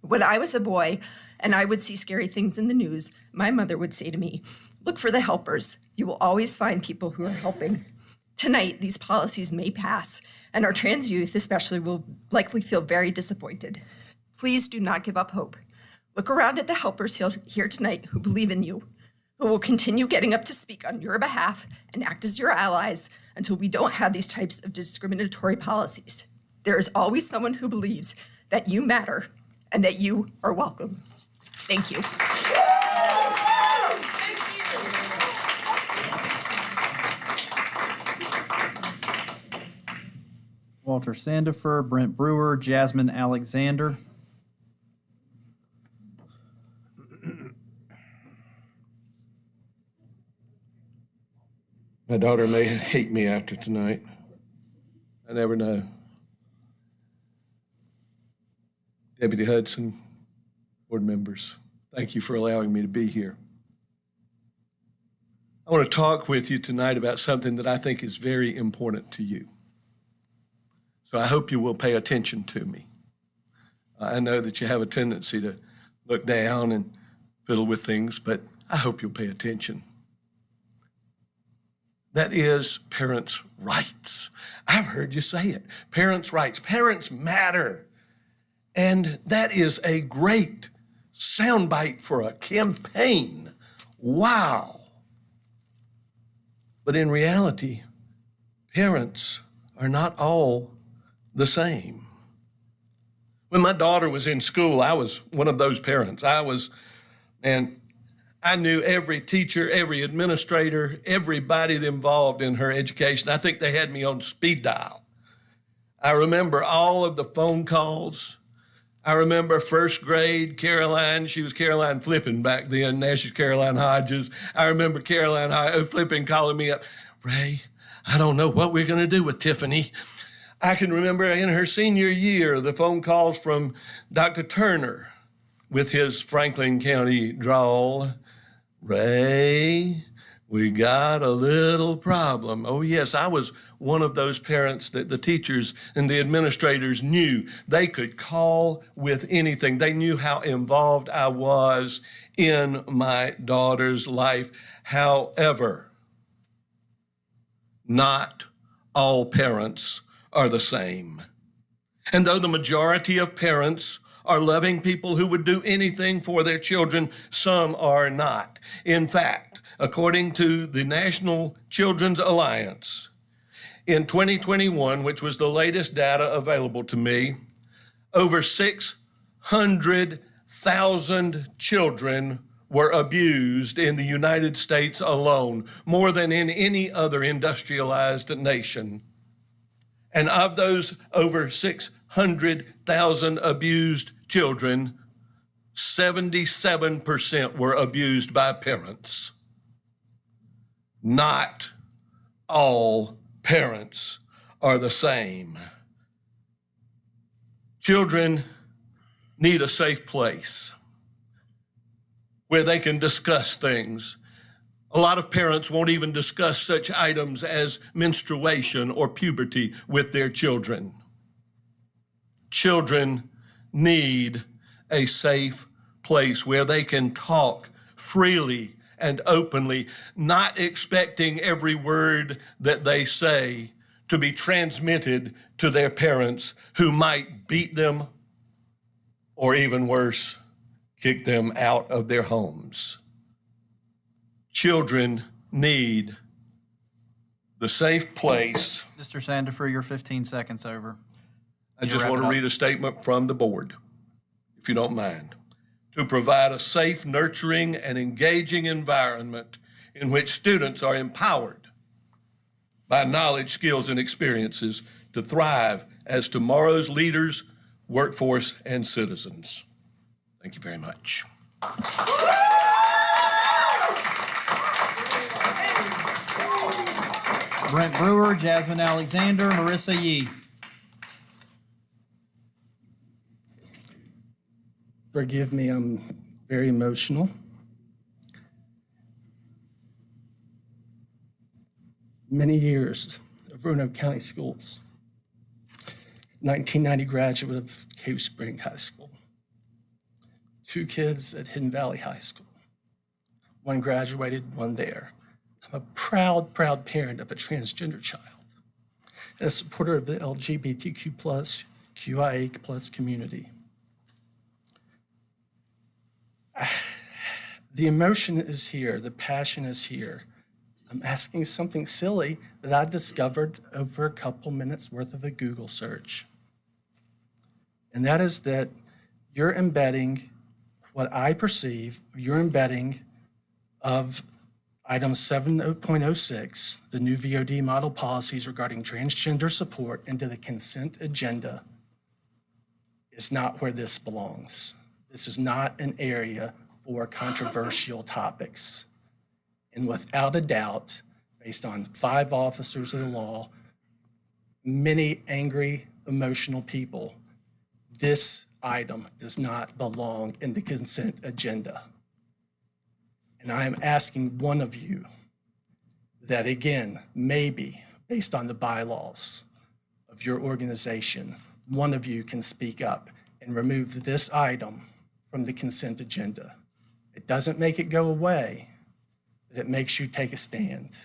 when I was a boy and I would see scary things in the news, my mother would say to me, "Look for the helpers. You will always find people who are helping." Tonight, these policies may pass, and our trans youth especially will likely feel very disappointed. Please do not give up hope. Look around at the helpers here tonight who believe in you, who will continue getting up to speak on your behalf and act as your allies until we don't have these types of discriminatory policies. There is always someone who believes that you matter and that you are welcome. Thank you. Walter Sandifer, Brent Brewer, Jasmine Alexander. My daughter may hate me after tonight. I never know. Deputy Hudson, board members, thank you for allowing me to be here. I want to talk with you tonight about something that I think is very important to you. So I hope you will pay attention to me. I know that you have a tendency to look down and fiddle with things, but I hope you'll pay attention. That is parents' rights. I've heard you say it. Parents' rights. Parents matter. And that is a great soundbite for a campaign. Wow. But in reality, parents are not all the same. When my daughter was in school, I was one of those parents. I knew every teacher, every administrator, everybody involved in her education. I think they had me on speed dial. I remember all of the phone calls. I remember first grade, Caroline, she was Caroline Flippin back then. Now she's Caroline Hodges. I remember Caroline Flippin calling me up, Ray, I don't know what we're going to do with Tiffany. I can remember in her senior year, the phone calls from Dr. Turner with his Franklin County drawl. Ray, we got a little problem. Oh, yes, I was one of those parents that the teachers and the administrators knew they could call with anything. They knew how involved I was in my daughter's life. However, not all parents are the same. And though the majority of parents are loving people who would do anything for their children, some are not. In fact, according to the National Children's Alliance, in 2021, which was the latest data available to me, over 600,000 children were abused in the United States alone, more than in any other industrialized nation. And of those over 600,000 abused children, 77% were abused by parents. Not all parents are the same. Children need a safe place where they can discuss things. A lot of parents won't even discuss such items as menstruation or puberty with their children. Children need a safe place where they can talk freely and openly, not expecting every word that they say to be transmitted to their parents, who might beat them or, even worse, kick them out of their homes. Children need the safe place. Mr. Sandifer, you're 15 seconds over. I just want to read a statement from the board, if you don't mind. To provide a safe, nurturing, and engaging environment in which students are empowered by knowledge, skills, and experiences to thrive as tomorrow's leaders, workforce, and citizens. Thank you very much. Brent Brewer, Jasmine Alexander, Marissa Yee. Forgive me, I'm very emotional. Many years of Roanoke County Schools. 1990 graduate of Cave Spring High School. 2 kids at Hidden Valley High School. 1 graduated, 1 there. I'm a proud parent of a transgender child and a supporter of the LGBTQ+, QIA+ community. The emotion is here, the passion is here. I'm asking something silly that I discovered over a couple minutes worth of a Google search. And that is that you're embedding what I perceive, you're embedding of Item 7.06, the new VOD model policies regarding transgender support into the consent agenda is not where this belongs. This is not an area for controversial topics. And without a doubt, based on 5 officers of the law, many angry, emotional people, this item does not belong in the consent agenda. And I am asking one of you that, again, maybe based on the bylaws of your organization, one of you can speak up and remove this item from the consent agenda. It doesn't make it go away, but it makes you take a stand.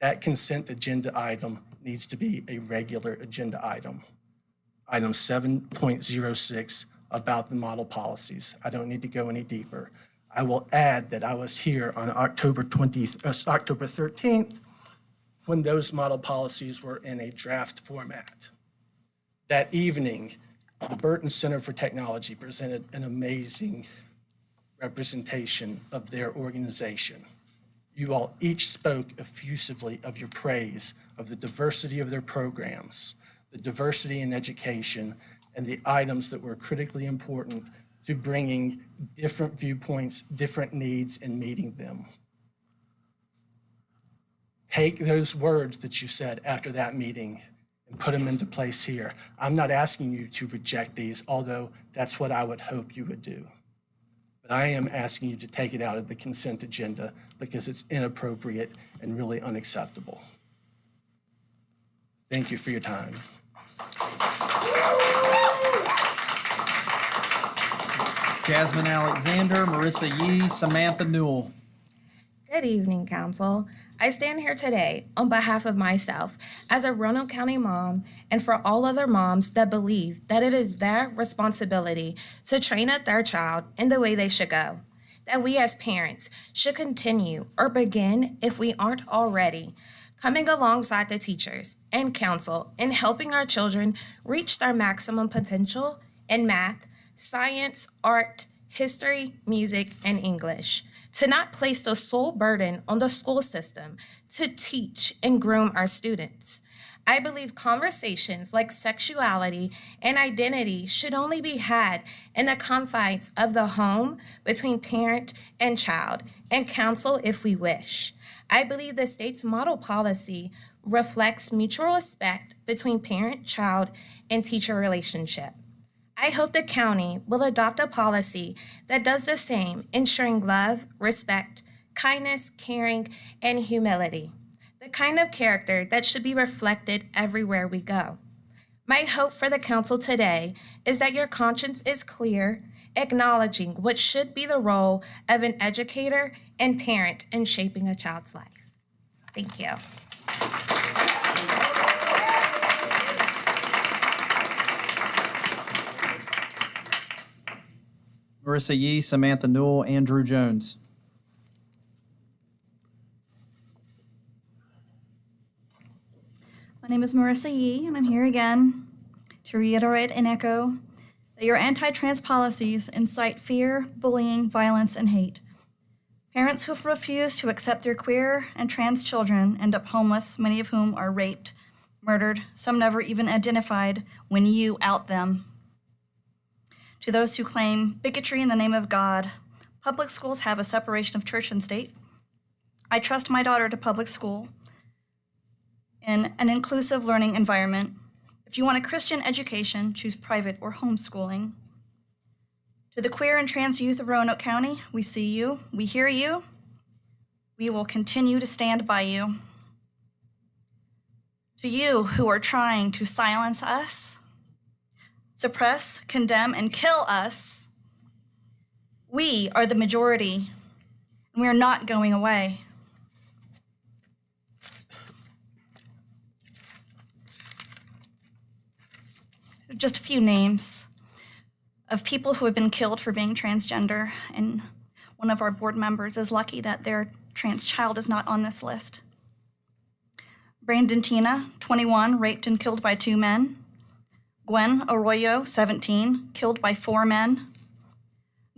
That consent agenda item needs to be a regular agenda item. Item 7.06 about the model policies. I don't need to go any deeper. I will add that I was here on October 13th when those model policies were in a draft format. That evening, the Burton Center for Technology presented an amazing representation of their organization. You all each spoke effusively of your praise of the diversity of their programs, the diversity in education, and the items that were critically important to bringing different viewpoints, different needs, and meeting them. Take those words that you said after that meeting and put them into place here. I'm not asking you to reject these, although that's what I would hope you would do. But I am asking you to take it out of the consent agenda because it's inappropriate and really unacceptable. Thank you for your time. Jasmine Alexander, Marissa Yee, Samantha Newell. Good evening, Council. I stand here today on behalf of myself as a Roanoke County mom and for all other moms that believe that it is their responsibility to train up their child in the way they should go. That we as parents should continue or begin, if we aren't already, coming alongside the teachers and council in helping our children reach their maximum potential in math, science, art, history, music, and English. To not place the sole burden on the school system to teach and groom our students. I believe conversations like sexuality and identity should only be had in the confines of the home between parent and child, and counsel if we wish. I believe the state's model policy reflects mutual respect between parent, child, and teacher relationship. I hope the county will adopt a policy that does the same, ensuring love, respect, kindness, caring, and humility, the kind of character that should be reflected everywhere we go. My hope for the council today is that your conscience is clear, acknowledging what should be the role of an educator and parent in shaping a child's life. Thank you. Marissa Yee, Samantha Newell, Andrew Jones. My name is Marissa Yee, and I'm here again to reiterate and echo that your anti-trans policies incite fear, bullying, violence, and hate. Parents who refuse to accept their queer and trans children end up homeless, many of whom are raped, murdered, some never even identified when you out them. To those who claim bigotry in the name of God, public schools have a separation of church and state. I trust my daughter to public school in an inclusive learning environment. If you want a Christian education, choose private or homeschooling. To the queer and trans youth of Roanoke County, we see you, we hear you, we will continue to stand by you. To you who are trying to silence us, suppress, condemn, and kill us, we are the majority, and we are not going away. Just a few names of people who have been killed for being transgender, and one of our board members is lucky that their trans child is not on this list. Brandon Tina, 21, raped and killed by 2 men. Gwen Arroyo, 17, killed by 4 men.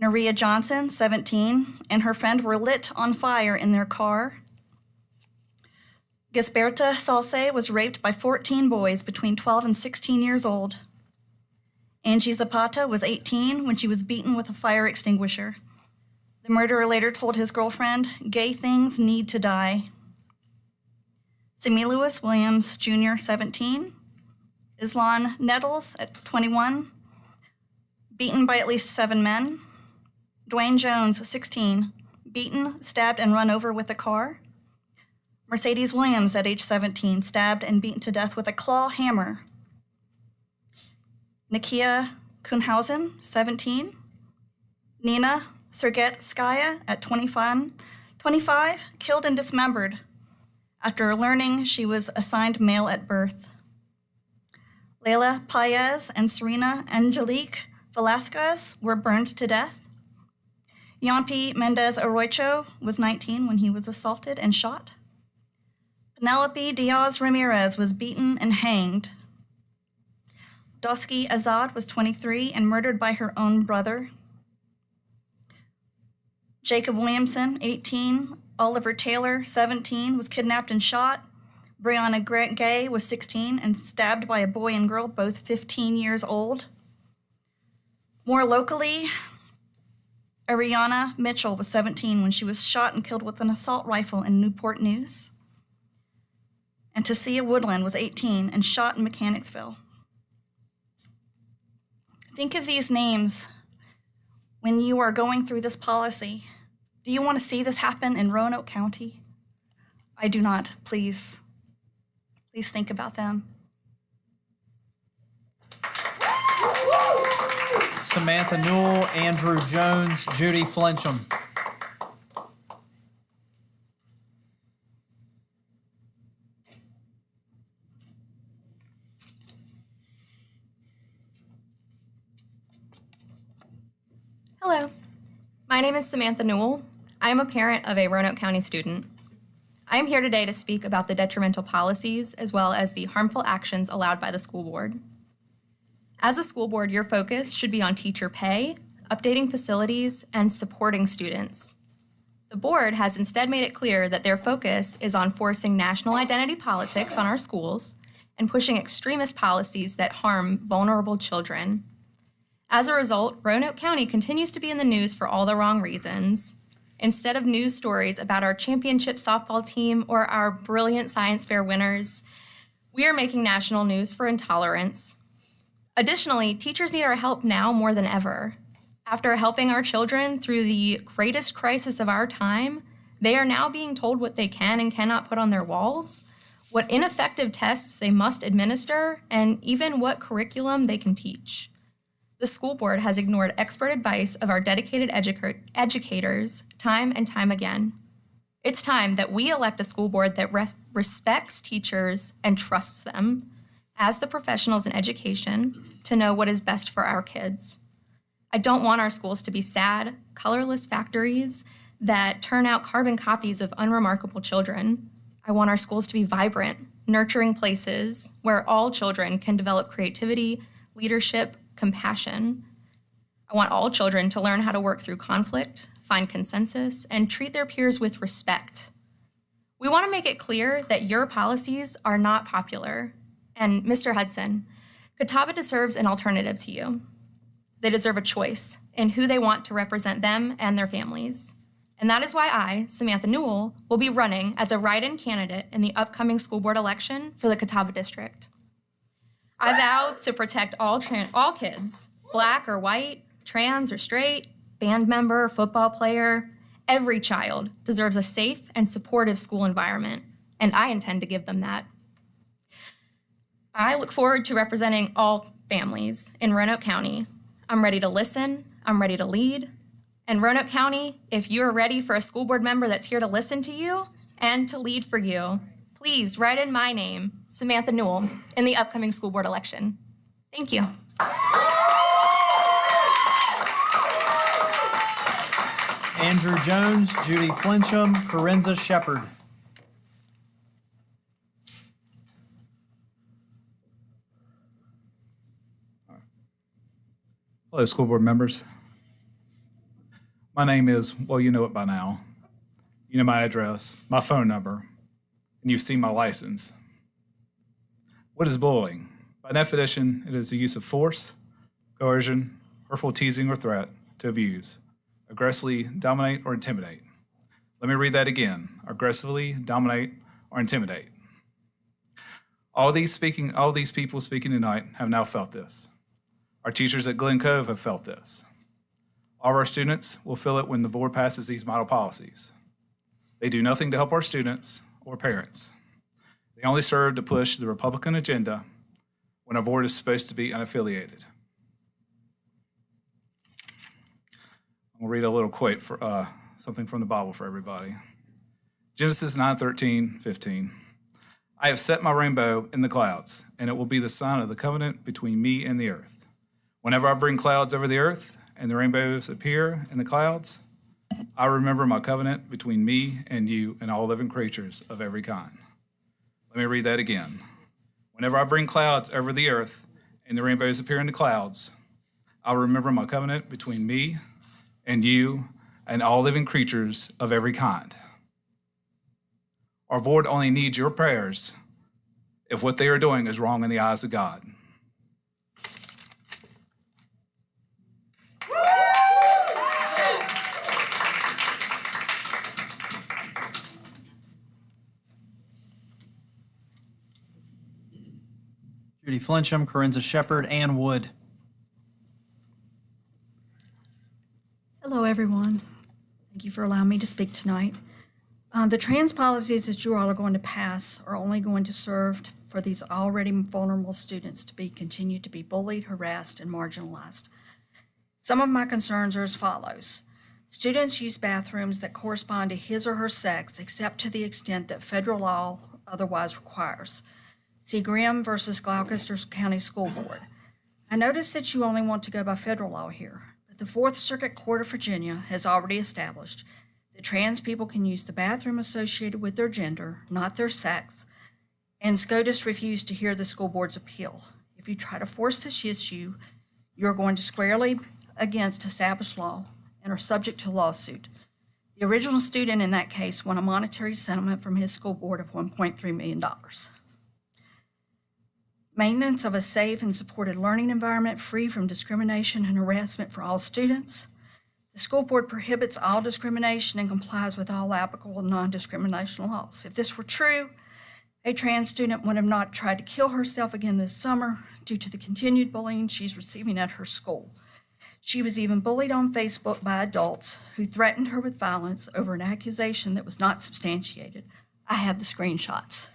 Naria Johnson, 17, and her friend were lit on fire in their car. Gisberta Salce was raped by 14 boys between 12 and 16 years old. Angie Zapata was 18 when she was beaten with a fire extinguisher. The murderer later told his girlfriend, "Gay things need to die." Simi Lewis Williams Jr., 17. Islan Nettles at 21, beaten by at least 7 men. Dwayne Jones, 16, beaten, stabbed, and run over with a car. Mercedes Williams at age 17, stabbed and beaten to death with a claw hammer. Nikia Kuhnhausen, 17. Nina Sergetskaya at 25, killed and dismembered after learning she was assigned male at birth. Leila Paez and Serena Angelique Velasquez were burned to death. Yampi Mendez Arroyo was 19 when he was assaulted and shot. Penelope Diaz Ramirez was beaten and hanged. Dosky Azad was 23 and murdered by her own brother. Jacob Williamson, 18. Oliver Taylor, 17, was kidnapped and shot. Brianna Gay was 16 and stabbed by a boy and girl, both 15 years old. More locally, Ariana Mitchell was 17 when she was shot and killed with an assault rifle in Newport News. And Tasia Woodland was 18 and shot in Mechanicsville. Think of these names when you are going through this policy. Do you want to see this happen in Roanoke County? I do not. Please think about them. Samantha Newell, Andrew Jones, Judy Flincham. Hello, my name is Samantha Newell. I am a parent of a Roanoke County student. I am here today to speak about the detrimental policies as well as the harmful actions allowed by the school board. As a school board, your focus should be on teacher pay, updating facilities, and supporting students. The board has instead made it clear that their focus is on forcing national identity politics on our schools and pushing extremist policies that harm vulnerable children. As a result, Roanoke County continues to be in the news for all the wrong reasons. Instead of news stories about our championship softball team or our brilliant science fair winners, we are making national news for intolerance. Additionally, teachers need our help now more than ever. After helping our children through the greatest crisis of our time, they are now being told what they can and cannot put on their walls, what ineffective tests they must administer, and even what curriculum they can teach. The school board has ignored expert advice of our dedicated educators time and time again. It's time that we elect a school board that respects teachers and trusts them as the professionals in education to know what is best for our kids. I don't want our schools to be sad, colorless factories that turn out carbon copies of unremarkable children. I want our schools to be vibrant, nurturing places where all children can develop creativity, leadership, compassion. I want all children to learn how to work through conflict, find consensus, and treat their peers with respect. We want to make it clear that your policies are not popular. And Mr. Hudson, Catawba deserves an alternative to you. They deserve a choice in who they want to represent them and their families. And that is why I, Samantha Newell, will be running as a write-in candidate in the upcoming school board election for the Catawba District. I vow to protect all kids, black or white, trans or straight, band member, football player. Every child deserves a safe and supportive school environment, and I intend to give them that. I look forward to representing all families in Roanoke County. I'm ready to listen, I'm ready to lead. And Roanoke County, if you're ready for a school board member that's here to listen to you and to lead for you, please write in my name, Samantha Newell, in the upcoming school board election. Thank you. Andrew Jones, Judy Flincham, Corinza Shepard. Hello, school board members. My name is, well, you know it by now. You know my address, my phone number, and you've seen my license. What is bullying? By definition, it is the use of force, coercion, hurtful teasing or threat to abuse, aggressively dominate or intimidate. Let me read that again. Aggressively dominate or intimidate. All these people speaking tonight have now felt this. Our teachers at Glen Cove have felt this. All of our students will feel it when the board passes these model policies. They do nothing to help our students or parents. They only serve to push the Republican agenda when our board is supposed to be unaffiliated. I'll read a little quote for something from the Bible for everybody. Genesis 9:13-15. I have set my rainbow in the clouds, and it will be the sign of the covenant between me and the earth. Whenever I bring clouds over the earth and the rainbows appear in the clouds, I remember my covenant between me and you and all living creatures of every kind. Let me read that again. Whenever I bring clouds over the earth and the rainbows appear in the clouds, I'll remember my covenant between me and you and all living creatures of every kind. Our board only needs your prayers if what they are doing is wrong in the eyes of God. Judy Flincham, Corinza Shepherd, Ann Wood. Hello, everyone. Thank you for allowing me to speak tonight. The trans policies that you all are going to pass are only going to serve for these already vulnerable students to be continued to be bullied, harassed, and marginalized. Some of my concerns are as follows. Students use bathrooms that correspond to his or her sex except to the extent that federal law otherwise requires. See Grimm versus Gloucester County School Board. I notice that you only want to go by federal law here, but the Fourth Circuit Court of Virginia has already established that trans people can use the bathroom associated with their gender, not their sex, and SCOTUS refused to hear the school board's appeal. If you try to force this issue, you're going to squarely against established law and are subject to lawsuit. The original student in that case won a monetary settlement from his school board of $1.3 million. Maintenance of a safe and supported learning environment free from discrimination and harassment for all students. The school board prohibits all discrimination and complies with all applicable non-discrimination laws. If this were true, a trans student would have not tried to kill herself again this summer due to the continued bullying she's receiving at her school. She was even bullied on Facebook by adults who threatened her with violence over an accusation that was not substantiated. I have the screenshots.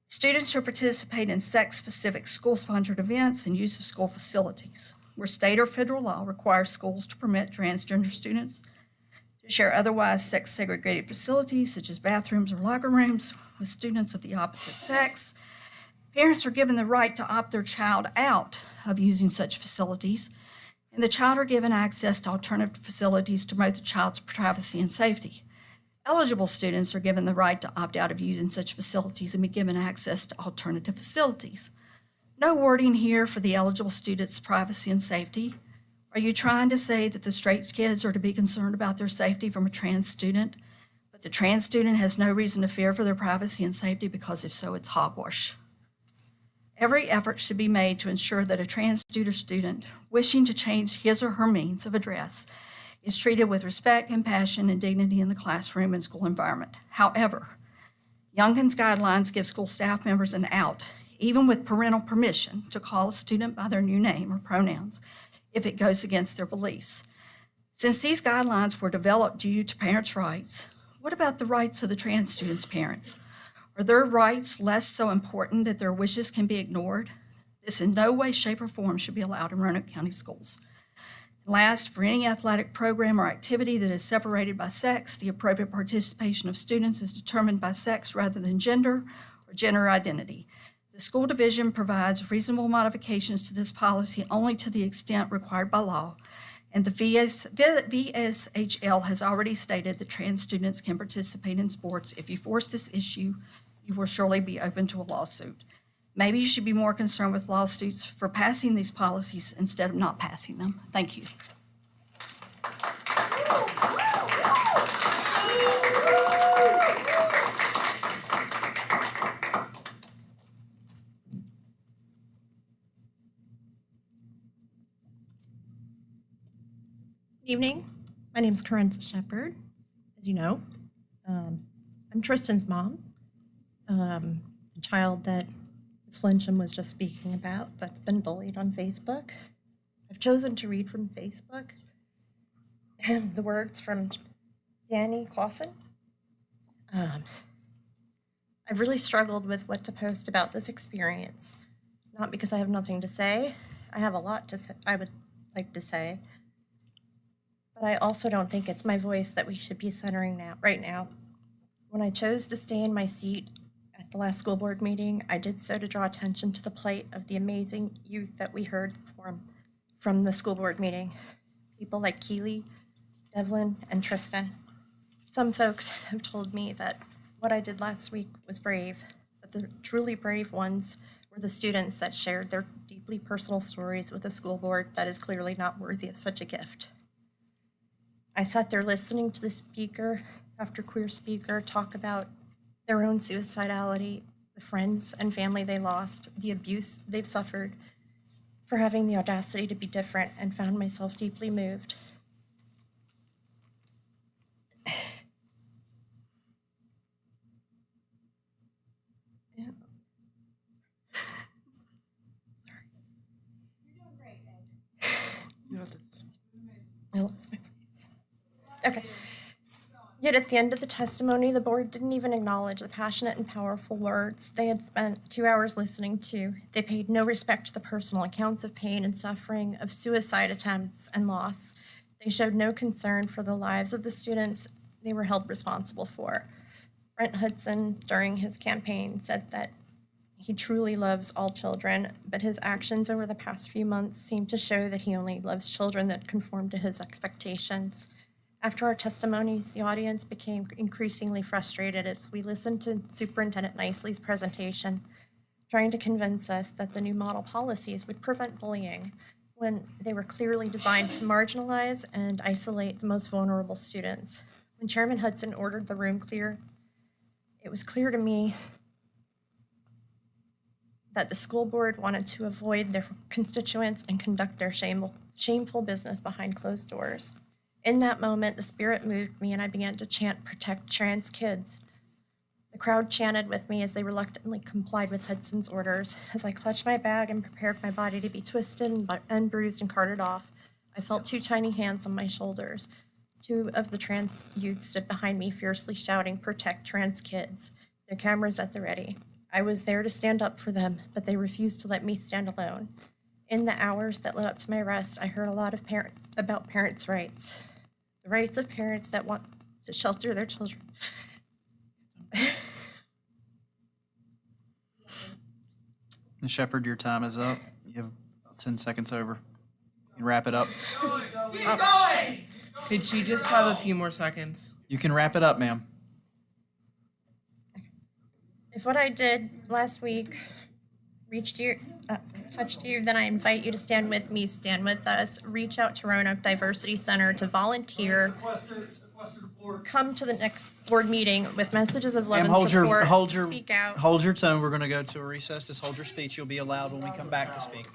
Students who participate in sex-specific school-sponsored events and use of school facilities, where state or federal law requires schools to permit transgender students to share otherwise sex-segregated facilities such as bathrooms or locker rooms with students of the opposite sex. Parents are given the right to opt their child out of using such facilities, and the child are given access to alternative facilities to promote the child's privacy and safety. Eligible students are given the right to opt out of using such facilities and be given access to alternative facilities. No wording here for the eligible students' privacy and safety. Are you trying to say that the straight kids are to be concerned about their safety from a trans student, but the trans student has no reason to fear for their privacy and safety because if so, it's hogwash? Every effort should be made to ensure that a transgender student wishing to change his or her means of address is treated with respect, compassion, and dignity in the classroom and school environment. However, Youngkin's guidelines give school staff members an out, even with parental permission, to call a student by their new name or pronouns if it goes against their beliefs. Since these guidelines were developed due to parents' rights, what about the rights of the trans students' parents? Are their rights less so important that their wishes can be ignored? This in no way, shape, or form should be allowed in Roanoke County schools. Last, for any athletic program or activity that is separated by sex, the appropriate participation of students is determined by sex rather than gender or gender identity. The school division provides reasonable modifications to this policy only to the extent required by law, and the VSHL has already stated that trans students can participate in sports. If you force this issue, you will surely be open to a lawsuit. Maybe you should be more concerned with lawsuits for passing these policies instead of not passing them. Thank you. Good evening. My name is Corinne Shepard, as you know. I'm Tristan's mom, the child that Ms. Flincham was just speaking about that's been bullied on Facebook. I've chosen to read from Facebook the words from Danny Clausen. I've really struggled with what to post about this experience, not because I have nothing to say. I have a lot to say, I would like to say. But I also don't think it's my voice that we should be centering right now. When I chose to stay in my seat at the last school board meeting, I did so to draw attention to the plight of the amazing youth that we heard from the school board meeting. People like Keely, Devlin, and Tristan. Some folks have told me that what I did last week was brave, but the truly brave ones were the students that shared their deeply personal stories with a school board that is clearly not worthy of such a gift. I sat there listening to the speaker after queer speaker talk about their own suicidality, the friends and family they lost, the abuse they've suffered for having the audacity to be different, and found myself deeply moved. Yeah. Sorry. You're doing great, Ed. You have this. I lost my place. Okay. Yet at the end of the testimony, the board didn't even acknowledge the passionate and powerful words they had spent 2 hours listening to. They paid no respect to the personal accounts of pain and suffering, of suicide attempts and loss. They showed no concern for the lives of the students they were held responsible for. Brent Hudson, during his campaign, said that he truly loves all children, but his actions over the past few months seem to show that he only loves children that conform to his expectations. After our testimonies, the audience became increasingly frustrated as we listened to Superintendent Nicely's presentation, trying to convince us that the new model policies would prevent bullying when they were clearly designed to marginalize and isolate the most vulnerable students. When Chairman Hudson ordered the room clear, it was clear to me that the school board wanted to avoid their constituents and conduct their shameful business behind closed doors. In that moment, the spirit moved me and I began to chant, "Protect trans kids." The crowd chanted with me as they reluctantly complied with Hudson's orders. As I clutched my bag and prepared my body to be twisted and bruised and carted off, I felt two tiny hands on my shoulders. Two of the trans youths stood behind me, fiercely shouting, "Protect trans kids." Their cameras at the ready. I was there to stand up for them, but they refused to let me stand alone. In the hours that led up to my arrest, I heard a lot of about parents' rights. The rights of parents that want to shelter their children. Ms. Shepard, your time is up. You have about 10 seconds over. You can wrap it up. Keep going! Could she just have a few more seconds? You can wrap it up, ma'am. If what I did last week touched you, then I invite you to stand with me, stand with us, reach out to Roanoke Diversity Center to volunteer, come to the next board meeting with messages of love Ma'am, and support, speak out. Hold your tone. We're going to go to a recess. Just hold your speech. You'll be allowed when we come back to speak.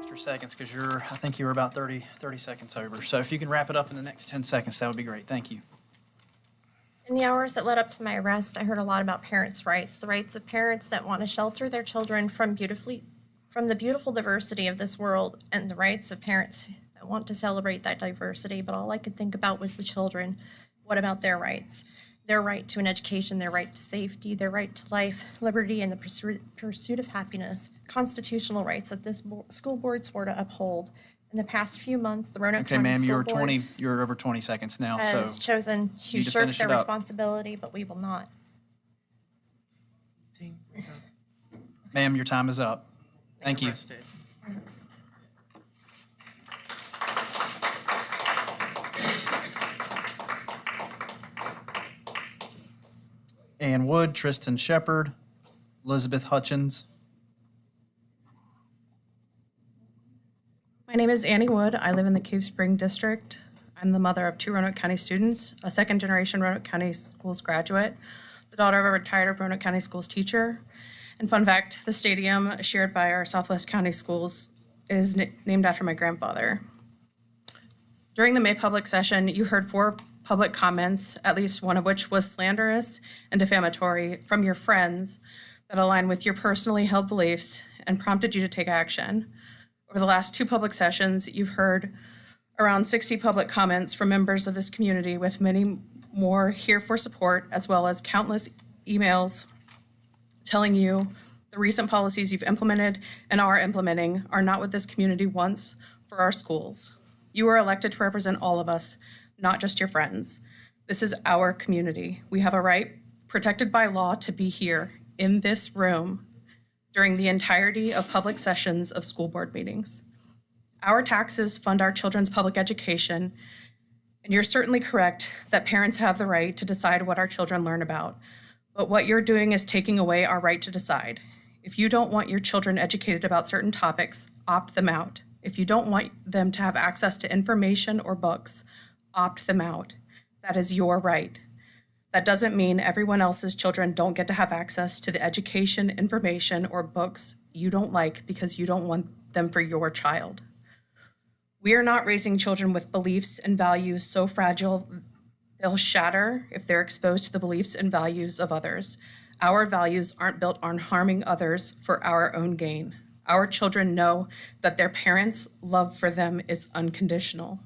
extra seconds because I think you were about 30 seconds over. So if you can wrap it up in the next 10 seconds, that would be great. Thank you. In the hours that led up to my arrest, I heard a lot about parents' rights, the rights of parents that want to shelter their children from the beautiful diversity of this world, and the rights of parents that want to celebrate that diversity. But all I could think about was the children. What about their rights? Their right to an education, their right to safety, their right to life, liberty, and the pursuit of happiness, constitutional rights that this school board swore to uphold. In the past few months, the Roanoke Okay, County ma'am, School Board you're over 20 seconds now, has so chosen to need to shirk finish their it up. responsibility, but we will not. ma'am, your time is up. Thank you. Ann Wood, Tristan Shepard, Elizabeth Hutchins. My name is Annie Wood. I live in the Cave Spring District. I'm the mother of 2 Roanoke County students, a second-generation Roanoke County Schools graduate, the daughter of a retired Roanoke County Schools teacher. And fun fact, the stadium shared by our Southwest County Schools is named after my grandfather. During the May public session, you heard 4 public comments, at least one of which was slanderous and defamatory from your friends that align with your personally held beliefs and prompted you to take action. Over the last 2 public sessions, you've heard around 60 public comments from members of this community, with many more here for support, as well as countless emails telling you the recent policies you've implemented and are implementing are not what this community wants for our schools. You are elected to represent all of us, not just your friends. This is our community. We have a right, protected by law, to be here in this room during the entirety of public sessions of school board meetings. Our taxes fund our children's public education, and you're certainly correct that parents have the right to decide what our children learn about. But what you're doing is taking away our right to decide. If you don't want your children educated about certain topics, opt them out. If you don't want them to have access to information or books, opt them out. That is your right. That doesn't mean everyone else's children don't get to have access to the education, information, or books you don't like because you don't want them for your child. We are not raising children with beliefs and values so fragile they'll shatter if they're exposed to the beliefs and values of others. Our values aren't built on harming others for our own gain. Our children know that their parents' love for them is unconditional.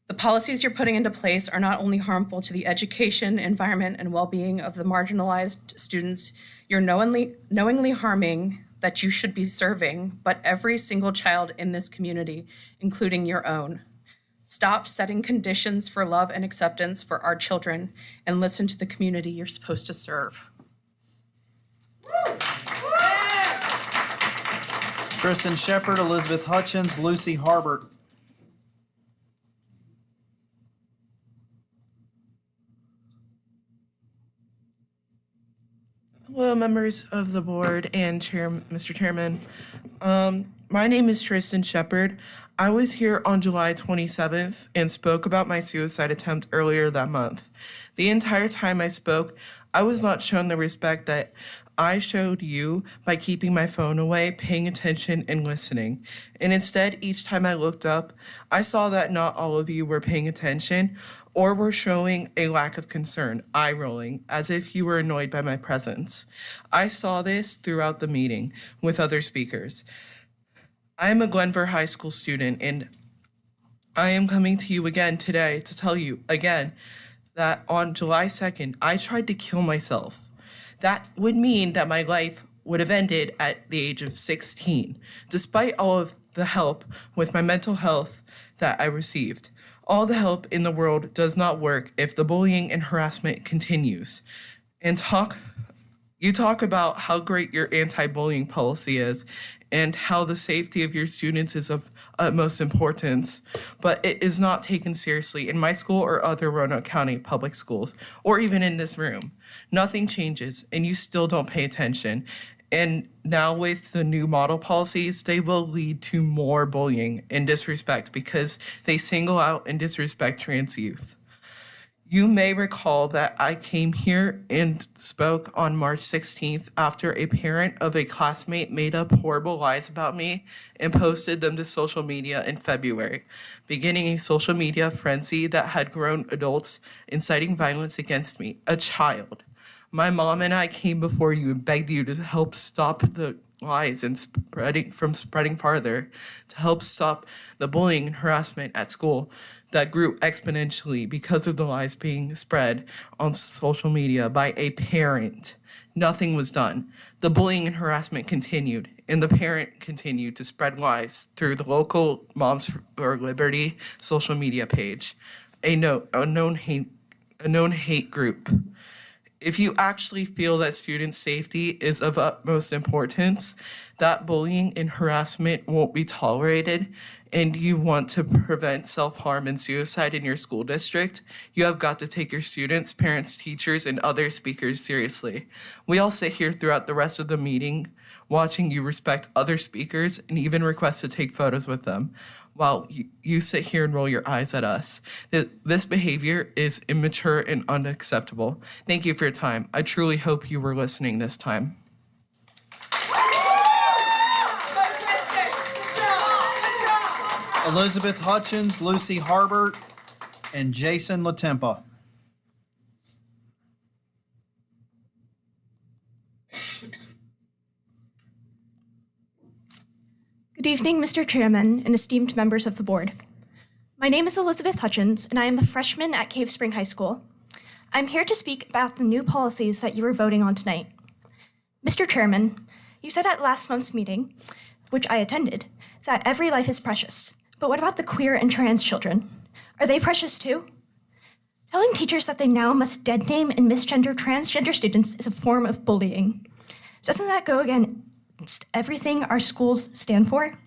The policies you're putting into place are not only harmful to the education, environment, and well-being of the marginalized students you're knowingly harming that you should be serving, but every single child in this community, including your own. Stop setting conditions for love and acceptance for our children and listen to the community you're supposed to serve. Tristan Shepard, Elizabeth Hutchins, Lucy Harbert. Hello, members of the board and Mr. Chairman. My name is Tristan Shepard. I was here on July 27th and spoke about my suicide attempt earlier that month. The entire time I spoke, I was not shown the respect that I showed you by keeping my phone away, paying attention, and listening. And instead, each time I looked up, I saw that not all of you were paying attention or were showing a lack of concern, eye rolling, as if you were annoyed by my presence. I saw this throughout the meeting with other speakers. I am a Glenver High School student, and I am coming to you again today to tell you again that on July 2nd, I tried to kill myself. That would mean that my life would have ended at the age of 16, despite all of the help with my mental health that I received. All the help in the world does not work if the bullying and harassment continues. And you talk about how great your anti-bullying policy is and how the safety of your students is of utmost importance, but it is not taken seriously in my school or other Roanoke County public schools, or even in this room. Nothing changes, and you still don't pay attention. And now with the new model policies, they will lead to more bullying and disrespect because they single out and disrespect trans youth. You may recall that I came here and spoke on March 16th after a parent of a classmate made up horrible lies about me and posted them to social media in February, beginning a social media frenzy that had grown adults inciting violence against me, a child. My mom and I came before you and begged you to help stop the lies and spreading farther, to help stop the bullying and harassment at school that grew exponentially because of the lies being spread on social media by a parent. Nothing was done. The bullying and harassment continued, and the parent continued to spread lies through the local Moms for Liberty social media page, a known hate group. If you actually feel that student safety is of utmost importance, that bullying and harassment won't be tolerated, and you want to prevent self-harm and suicide in your school district, you have got to take your students, parents, teachers, and other speakers seriously. We all sit here throughout the rest of the meeting watching you respect other speakers and even request to take photos with them, while you sit here and roll your eyes at us. This behavior is immature and unacceptable. Thank you for your time. I truly hope you were listening this time. Elizabeth Hutchins, Lucy Harbert, and Jason Latempa. Good evening, Mr. Chairman and esteemed members of the board. My name is Elizabeth Hutchins, and I am a freshman at Cave Spring High School. I'm here to speak about the new policies that you are voting on tonight. Mr. Chairman, you said at last month's meeting, which I attended, that every life is precious. But what about the queer and trans children? Are they precious too? Telling teachers that they now must dead name and misgender transgender students is a form of bullying. Doesn't that go against everything our schools stand for?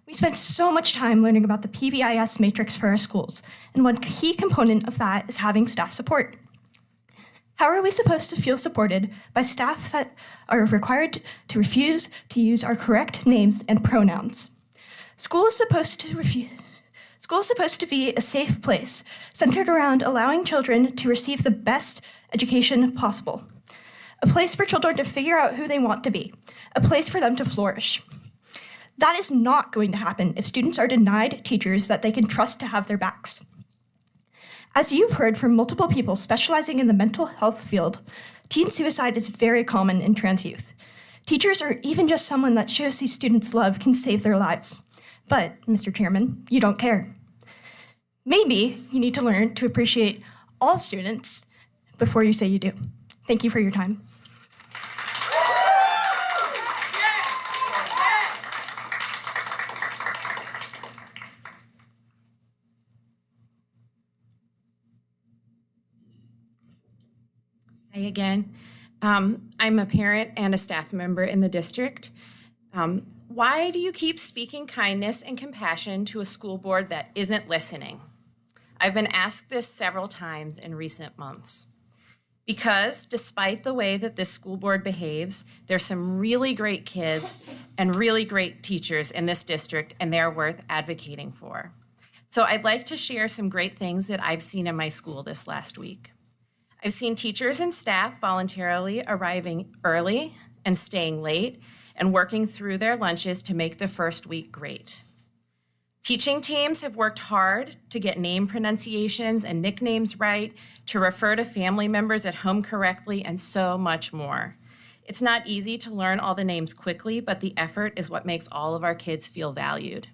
We spent so much time learning about the PBIS matrix for our schools, and one key component of that is having staff support. How are we supposed to feel supported by staff that are required to refuse to use our correct names and pronouns? School is supposed to be a safe place, centered around allowing children to receive the best education possible. A place for children to figure out who they want to be, a place for them to flourish. That is not going to happen if students are denied teachers that they can trust to have their backs. As you've heard from multiple people specializing in the mental health field, teen suicide is very common in trans youth. Teachers or even just someone that shows these students love can save their lives. But, Mr. Chairman, you don't care. Maybe you need to learn to appreciate all students before you say you do. Thank you for your time. Hi again. I'm a parent and a staff member in the district. Why do you keep speaking kindness and compassion to a school board that isn't listening? I've been asked this several times in recent months. Because despite the way that this school board behaves, there's some really great kids and really great teachers in this district, and they're worth advocating for. So I'd like to share some great things that I've seen in my school this last week. I've seen teachers and staff voluntarily arriving early and staying late and working through their lunches to make the first week great. Teaching teams have worked hard to get name pronunciations and nicknames right, to refer to family members at home correctly, and so much more. It's not easy to learn all the names quickly, but the effort is what makes all of our kids feel valued.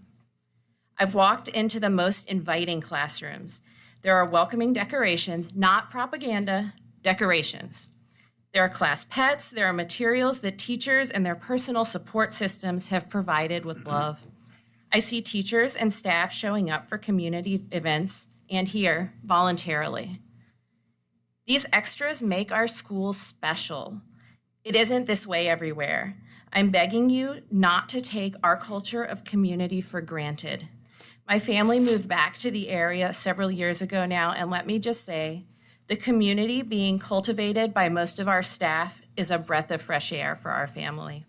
I've walked into the most inviting classrooms. There are welcoming decorations, not propaganda, decorations. There are class pets, there are materials that teachers and their personal support systems have provided with love. I see teachers and staff showing up for community events and here voluntarily. These extras make our schools special. It isn't this way everywhere. I'm begging you not to take our culture of community for granted. My family moved back to the area several years ago now, and let me just say, the community being cultivated by most of our staff is a breath of fresh air for our family.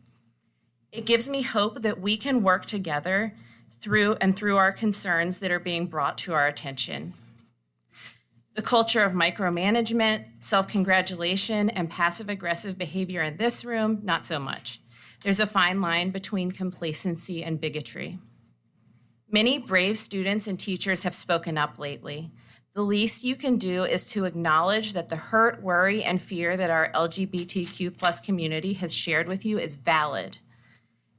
It gives me hope that we can work together through our concerns that are being brought to our attention. The The culture of micromanagement, self-congratulation, and passive-aggressive behavior in this room, not so much. There's a fine line between complacency and bigotry. Many brave students and teachers have spoken up lately. The least you can do is to acknowledge that the hurt, worry, and fear that our LGBTQ+ community has shared with you is valid.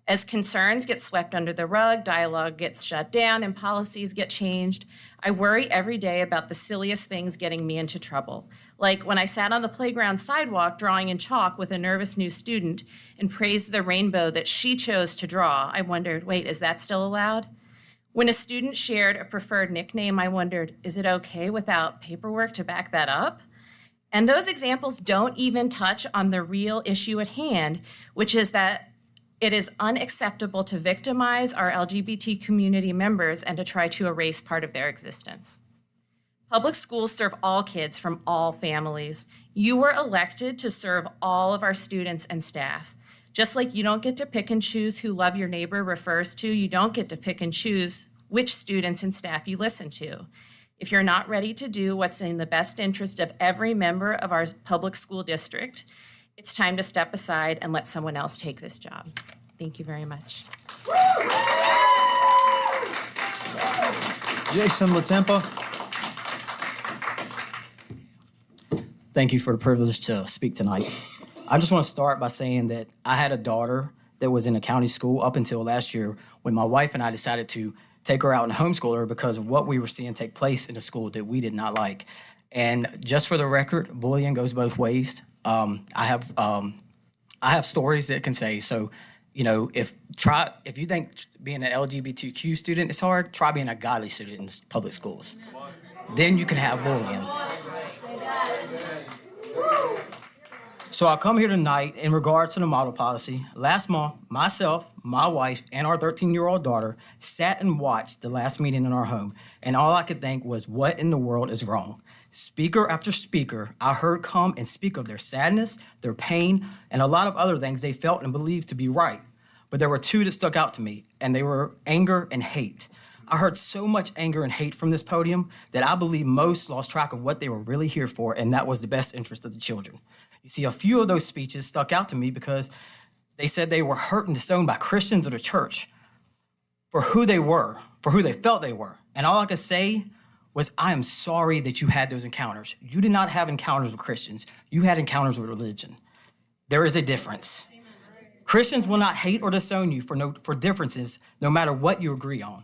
As concerns get swept under the rug, dialogue gets shut down, and policies get changed, I worry every day about the silliest things getting me into trouble. Like when I sat on the playground sidewalk drawing in chalk with a nervous new student and praised the rainbow that she chose to draw, I wondered, wait, is that still allowed? When a student shared a preferred nickname, I wondered, is it okay without paperwork to back that up? And those examples don't even touch on the real issue at hand, which is that it is unacceptable to victimize our LGBT community members and to try to erase part of their existence. Public schools serve all kids from all families. You were elected to serve all of our students and staff. Just like you don't get to pick and choose who Love Your Neighbor refers to, you don't get to pick and choose which students and staff you listen to. If you're not ready to do what's in the best interest of every member of our public school district, it's time to step aside and let someone else take this job. Thank you very much. Jason Latempa. Thank you for the privilege to speak tonight. I just want to start by saying that I had a daughter that was in a county school up until last year when my wife and I decided to take her out and homeschool her because of what we were seeing take place in the school that we did not like. And just for the record, bullying goes both ways. I have stories that can say, so, you know, if you think being an LGBTQ student is hard, try being a godly student in public schools. Then you can have bullying. So I come here tonight in regards to the model policy. Last month, myself, my wife, and our 13-year-old daughter sat and watched the last meeting in our home, and all I could think was, what in the world is wrong? Speaker after speaker, I heard come and speak of their sadness, their pain, and a lot of other things they felt and believed to be right. But there were two that stuck out to me, and they were anger and hate. I heard so much anger and hate from this podium that I believe most lost track of what they were really here for, and that was the best interest of the children. You see, a few of those speeches stuck out to me because they said they were hurt and disowned by Christians or the church for who they were, for who they felt they were. And all I could say was, I am sorry that you had those encounters. You did not have encounters with Christians. You had encounters with religion. There is a difference. Christians will not hate or disown you for differences, no matter what you agree on.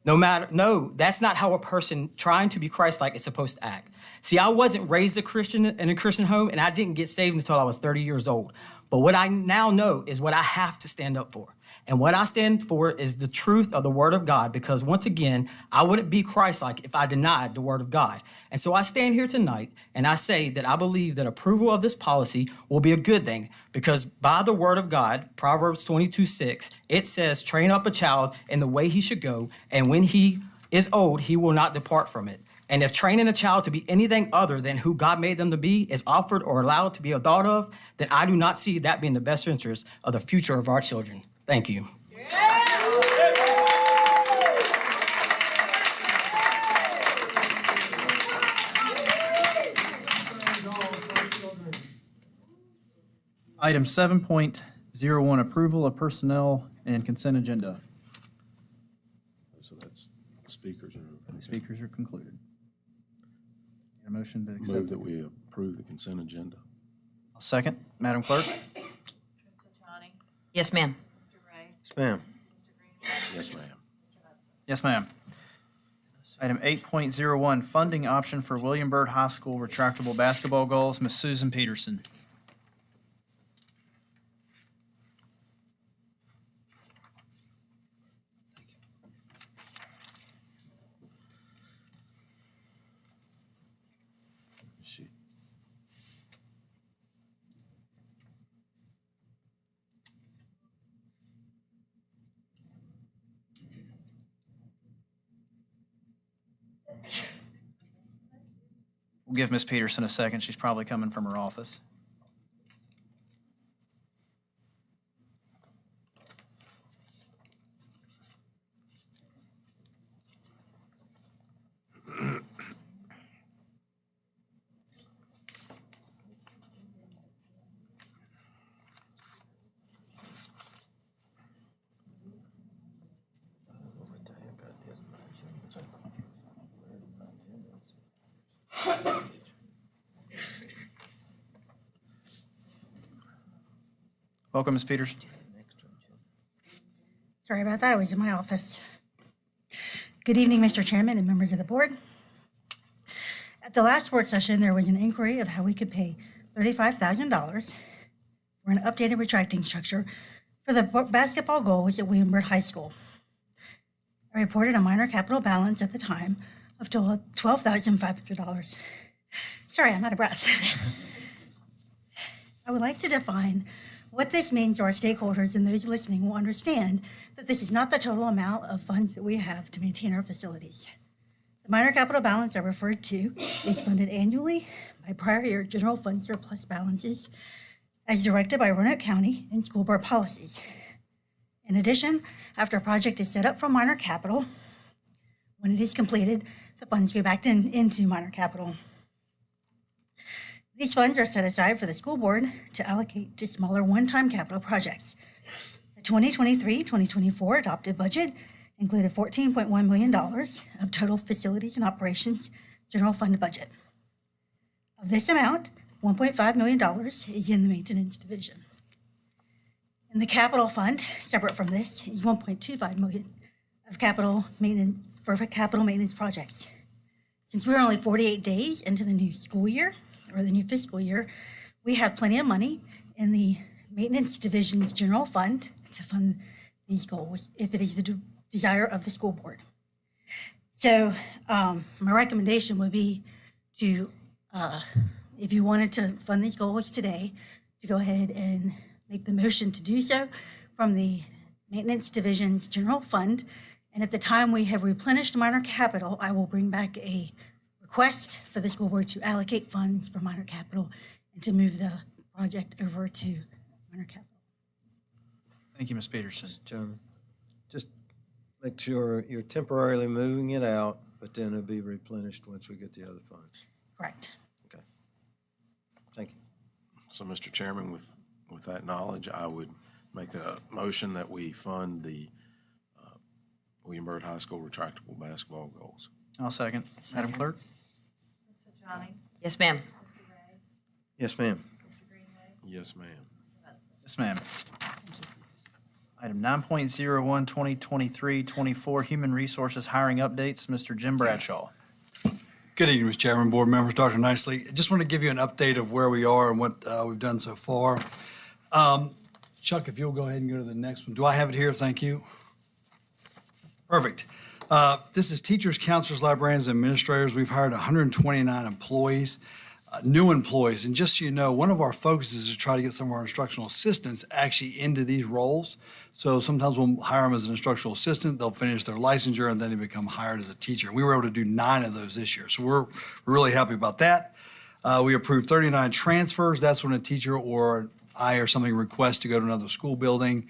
No, that's not how a person trying to be Christ-like is supposed to act. See, I wasn't raised a Christian in a Christian home, and I didn't get saved until I was 30 years old. But what I now know is what I have to stand up for. And what I stand for is the truth of the Word of God, because once again, I wouldn't be Christ-like if I denied the Word of God. And so I stand here tonight and I say that I believe that approval of this policy will be a good thing, because by the Word of God, Proverbs 22:6, it says, train up a child in the way he should go, and when he is old, he will not depart from it. And if training a child to be anything other than who God made them to be is offered or allowed to be a thought of, then I do not see that being the best interest of the future of our children. Thank you. Item 7.01, approval of personnel and consent agenda. So that's speakers are. The speakers are concluded. A motion to accept. Move that we approve the consent agenda. I'll second. Madam Clerk? Yes, ma'am. Yes, ma'am. Yes, ma'am. Yes, ma'am. Item 8.01, funding option for William Byrd High School retractable basketball goals. Ms. Susan Peterson. We'll give Ms. Peterson a second. She's probably coming from her office. Welcome, Ms. Peters. Sorry about that, I was in my office. Good evening, Mr. Chairman and members of the board. At the last work session, there was an inquiry of how we could pay $35,000 for an updated retracting structure for the basketball goals at William Byrd High School. I reported a minor capital balance at the time of $12,500. Sorry, I'm out of breath. I would like to define what this means to our stakeholders, and those listening will understand that this is not the total amount of funds that we have to maintain our facilities. The minor capital balance I referred to is funded annually by prior year general fund surplus balances as directed by Roanoke County and school board policies. In addition, after a project is set up for minor capital, when it is completed, the funds go back into minor capital. These funds are set aside for the school board to allocate to smaller one-time capital projects. The 2023-2024 adopted budget included $14.1 million of total facilities and operations general fund budget. Of this amount, $1.5 million is in the maintenance division. In the capital fund, separate from this, is $1.25 million of capital maintenance for capital maintenance projects. Since we're only 48 days into the new school year, or the new fiscal year, we have plenty of money in the maintenance division's general fund to fund these goals if it is the desire of the school board. So my recommendation would be to, if you wanted to fund these goals today, to go ahead and make the motion to do so from the maintenance division's general fund. And at the time we have replenished minor capital, I will bring back a request for the school board to allocate funds for minor capital and to move the project over to minor capital. Thank you, Ms. Peterson. Chairman, just make sure you're temporarily moving it out, but then it'll be replenished once we get the other funds. Correct. Okay. Thank you. So, Mr. Chairman, with that knowledge, I would make a motion that we fund the William Byrd High School retractable basketball goals. I'll second. Madam Clerk? Yes, ma'am. Yes, ma'am. Yes, ma'am. Yes, ma'am. Item 9.01, 2023-24, Human Resources Hiring Updates, Mr. Jim Bradshaw. Good evening, Mr. Chairman, board members, Dr. Nicely. I just want to give you an update of where we are and what we've done so far. Chuck, if you'll go ahead and go to the next one. Do I have it here? Thank you. Perfect. This is teachers, counselors, librarians, and administrators. We've hired 129 employees, new employees. And just so you know, one of our focuses is to try to get some of our instructional assistants actually into these roles. So sometimes we'll hire them as an instructional assistant, they'll finish their licensure, and then they become hired as a teacher. We were able to do 9 of those this year. So we're really happy about that. We approved 39 transfers. That's when a teacher or I or something requests to go to another school building.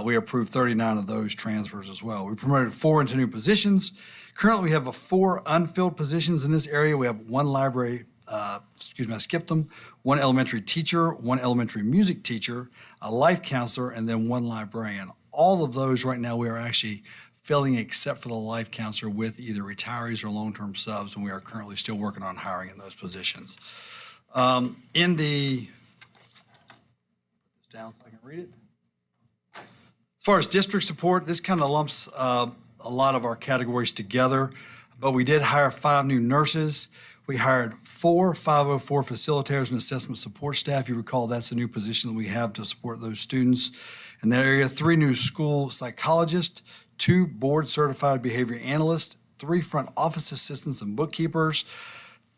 We approved 39 of those transfers as well. We promoted 4 into new positions. Currently, we have 4 unfilled positions in this area. We have 1 library, I skipped them, 1 elementary teacher, 1 elementary music teacher, a life counselor, and then 1 librarian. All of those right now we are actually filling except for the life counselor with either retirees or long-term subs, and we are currently still working on hiring in those positions. Down so I can read it. As far as district support, this kind of lumps a lot of our categories together, but we did hire 5 new nurses. We hired 4 504 facilitators and assessment support staff. You recall that's a new position that we have to support those students in that area. 3 new school psychologists, 2 board certified behavior analysts, 3 front office assistants and bookkeepers,